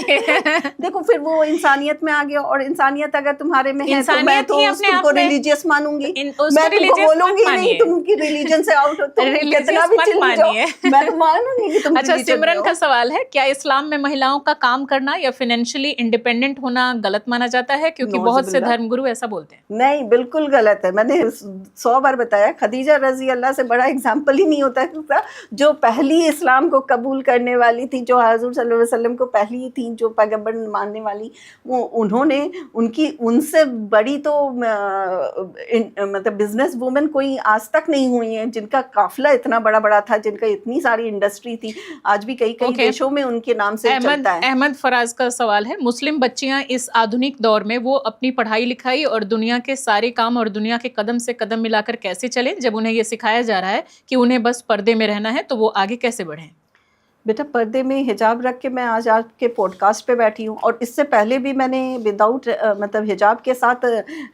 देखो फिर वो इंसानियत में आ गया, और इंसानियत अगर तुम्हारे में है तो मैं तो तुमको रिलीजियस मानूंगी, मैं तुमको बोलूंगी नहीं तुम की रिलीजन से आउट हो, तुम कितना भी चिल जाओ, मैं तो मानूंगी कि तुम। अच्छा, सिमरन का सवाल है, क्या इस्लाम में महिलाओं का काम करना या फाइनेंशियली इंडिपेंडेंट होना गलत माना जाता है? क्योंकि बहुत से धर्मगुरु ऐसा बोलते हैं। नहीं, बिल्कुल गलत है। मैंने 100 बार बताया, खदीजा रजी अल्लाह से बड़ा एग्जाम्पल ही नहीं होता है, जो पहली इस्लाम को कबूल करने वाली थी, जो हजूर सल्लल्लाहु अलैहि वसल्लम को पहली थी जो पैगंबर मानने वाली, वो उन्होंने उनसे बड़ी तो मतलब बिजनेस वुमेन कोई आज तक नहीं हुई है, जिनका काफिला इतना बड़ा बड़ा था, जिनका इतनी सारी इंडस्ट्री थी, आज भी कई देशों में उनके नाम से चलता है। अहमद फराज का सवाल है, मुस्लिम बच्चियां इस आधुनिक दौर में वो अपनी पढ़ाई लिखाई और दुनिया के सारे काम और दुनिया के कदम से कदम मिलाकर कैसे चलें, जब उन्हें ये सिखाया जा रहा है कि उन्हें बस पर्दे में रहना है, तो वो आगे कैसे बढ़ें? बेटा, पर्दे में हिजाब रख के मैं आज आपके पॉडकास्ट पे बैठी हूँ, और इससे पहले भी मैंने विदाउट मतलब हिजाब के साथ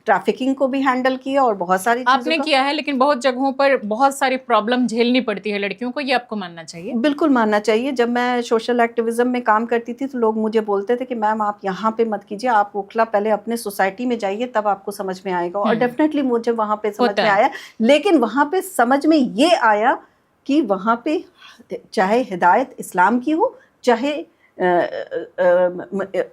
ट्रैफिकिंग को भी हैंडल किया और बहुत सारी आपने किया है, लेकिन बहुत जगहों पर बहुत सारी प्रॉब्लम झेलनी पड़ती है लड़कियों को, ये आपको मानना चाहिए। बिल्कुल मानना चाहिए। जब मैं सोशल एक्टिविज्म में काम करती थी तो लोग मुझे बोलते थे कि मैम आप यहाँ पे मत कीजिए, आप ओखला पहले अपने सोसाइटी में जाइए, तब आपको समझ में आएगा। और डेफिनेटली मुझे वहाँ पे समझ में आया, लेकिन वहाँ पे समझ में ये आया कि वहाँ पे चाहे हिदायत इस्लाम की हो, चाहे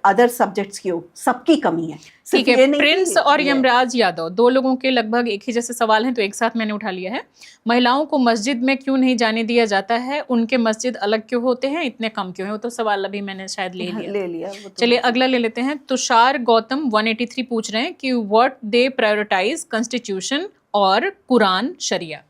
अदर सब्जेक्ट्स की हो, सबकी कमी है। ठीक है, प्रिंस और यमराज यादव, दो लोगों के लगभग एक ही जैसे सवाल हैं, तो एक साथ मैंने उठा लिया है। महिलाओं को मस्जिद में क्यों नहीं जाने दिया जाता है? उनके मस्जिद अलग क्यों होते हैं, इतने कम क्यों है? वो तो सवाल अभी मैंने शायद ले लिया। चलिए अगला ले लेते हैं। तुषार गौतम 183 पूछ रहे हैं कि व्हाट दे प्रायोरिटाइज, कॉन्स्टिट्यूशन और कुरान शरिया?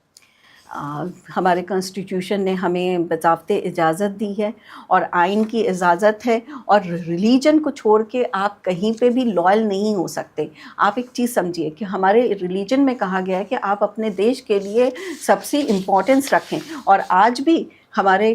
हमारे कॉन्स्टिट्यूशन ने हमें बज़ाब्ते इजाज़त दी है और आइन की इजाज़त है, और रिलीजन को छोड़ के आप कहीं पे भी लॉयल नहीं हो सकते। आप एक चीज़ समझिए कि हमारे रिलीजन में कहा गया है कि आप अपने देश के लिए सबसे इम्पोर्टेंस रखें, और आज भी हमारे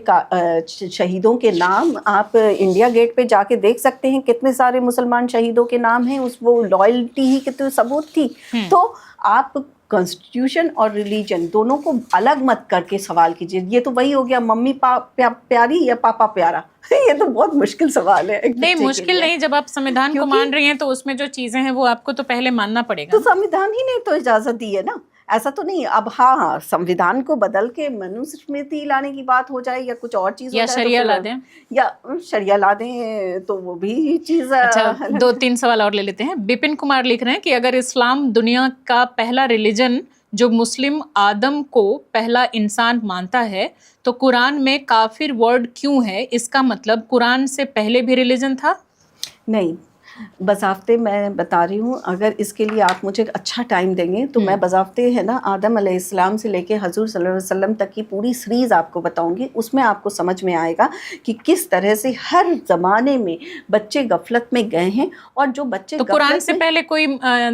शहीदों के नाम आप इंडिया गेट पे जाके देख सकते हैं, कितने सारे मुसलमान शहीदों के नाम हैं, वो लॉयल्टी ही कितनी सबूत थी। तो आप कॉन्स्टिट्यूशन और रिलीजन दोनों को अलग मत करके सवाल कीजिए। ये तो वही हो गया, मम्मी प्यारी या पापा प्यारा। ये तो बहुत मुश्किल सवाल है। नहीं, मुश्किल नहीं, जब आप संविधान को मान रही हैं तो उसमें जो चीजें हैं वो आपको तो पहले मानना पड़ेगा। तो संविधान ही ने तो इजाजत दी है ना, ऐसा तो नहीं। अब हाँ, संविधान को बदल के मनुस्मृति लाने की बात हो जाए या कुछ और चीज, या शरिया ला दें, या शरिया ला दें, तो वो भी चीज। अच्छा, 2-3 सवाल और ले लेते हैं। विपिन कुमार लिख रहे हैं कि अगर इस्लाम दुनिया का पहला रिलीजन जो मुस्लिम आदम को पहला इंसान मानता है, तो कुरान में काफिर वर्ड क्यों है? इसका मतलब कुरान से पहले भी रिलीजन था? नहीं, बज़ाफ्ते मैं बता रही हूँ, अगर इसके लिए आप मुझे अच्छा टाइम देंगे तो मैं बज़ाफ्ते है ना आदम अलैहिस्सलाम से लेके हजूर सल्लल्लाहु अलैहि वसल्लम तक की पूरी सीरीज़ आपको बताऊंगी। उसमें आपको समझ में आएगा कि किस तरह से हर ज़माने में बच्चे गफलत में गए हैं, और जो बच्चे तो कुरान से पहले कोई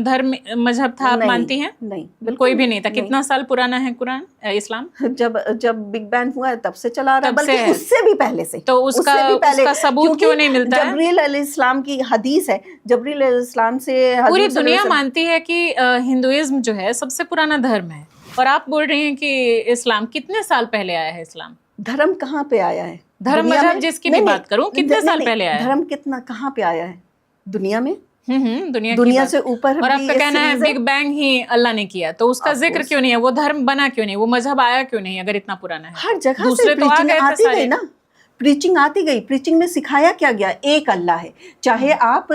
धर्म मजहब था, आप मानती हैं? नहीं, कोई भी नहीं था। कितना साल पुराना है कुरान, इस्लाम? जब बिग बैंग हुआ है तब से चला रहा है, बल्कि उससे भी पहले से। तो उसका सबूत क्यों नहीं मिलता है? जबरील अलैहिस्सलाम की हदीस है, जबरील अलैहिस्सलाम से पूरी दुनिया मानती है कि हिंदुइज्म जो है सबसे पुराना धर्म है, और आप बोल रही हैं कि इस्लाम कितने साल पहले आया है? इस्लाम धर्म कहाँ पे आया है? धर्म मजहब जिसकी भी बात करूं, कितने साल पहले आया है? धर्म कितना कहाँ पे आया है दुनिया में? दुनिया से ऊपर। और आपका कहना है बिग बैंग ही अल्लाह ने किया, तो उसका जिक्र क्यों नहीं है? वो धर्म बना क्यों नहीं? वो मजहब आया क्यों नहीं अगर इतना पुराना है? हर जगह से प्रीचिंग आती गई ना, प्रीचिंग आती गई। प्रीचिंग में सिखाया क्या गया? एक अल्लाह है। चाहे आप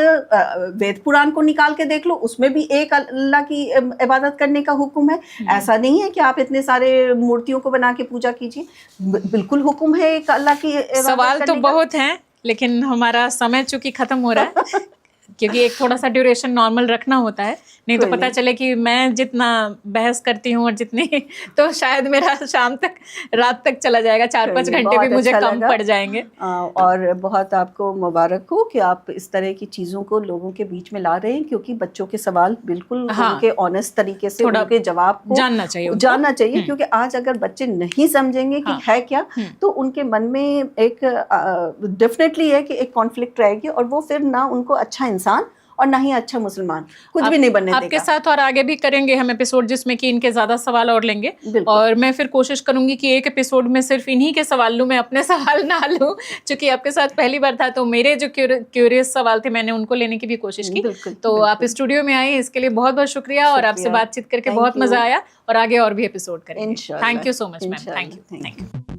वेद पुराण को निकाल के देख लो, उसमें भी एक अल्लाह की इबादत करने का हुक्म है। ऐसा नहीं है कि आप इतने सारे मूर्तियों को बना के पूजा कीजिए, बिल्कुल हुक्म है एक अल्लाह की इबादत। सवाल तो बहुत हैं, लेकिन हमारा समय चूंकि खत्म हो रहा है क्योंकि एक थोड़ा सा ड्यूरेशन नॉर्मल रखना होता है, नहीं तो पता चले कि मैं जितना बहस करती हूँ और जितनी तो शायद मेरा शाम तक रात तक चला जाएगा, 4-5 घंटे भी मुझे कम पड़ जाएंगे। और बहुत आपको मुबारक हो कि आप इस तरह की चीज़ों को लोगों के बीच में ला रहे हैं, क्योंकि बच्चों के सवाल बिल्कुल उनके ऑनेस्ट तरीके से उनके जवाब को जानना चाहिए। क्योंकि आज अगर बच्चे नहीं समझेंगे कि है क्या, तो उनके मन में एक डेफिनेटली है कि एक कॉन्फ्लिक्ट रहेगी, और वो फिर ना उनको अच्छा इंसान और ना ही अच्छा मुसलमान, कुछ भी नहीं बनने आपके देगा। साथ और आगे भी करेंगे हम एपिसोड जिसमें कि इनके ज्यादा सवाल और लेंगे, बिल्कुल। और मैं फिर कोशिश करूंगी कि एक एपिसोड में सिर्फ इन्हीं के सवाल लूं, मैं अपने सवाल ना लूं, क्योंकि आपके साथ पहली बार था तो मेरे जो क्यूरियस सवाल थे मैंने उनको लेने की भी कोशिश की। बिल्कुल, तो बिल्कुल। आप स्टूडियो में आए इसके लिए बहुत बहुत शुक्रिया, और आपसे शुक्रिया। बातचीत करके Thank बहुत you. मजा आया, और आगे और भी एपिसोड करेंगे। इंशाल्लाह, thank you so much ma'am, इंशाल्लाह, थैंक यू। thank you.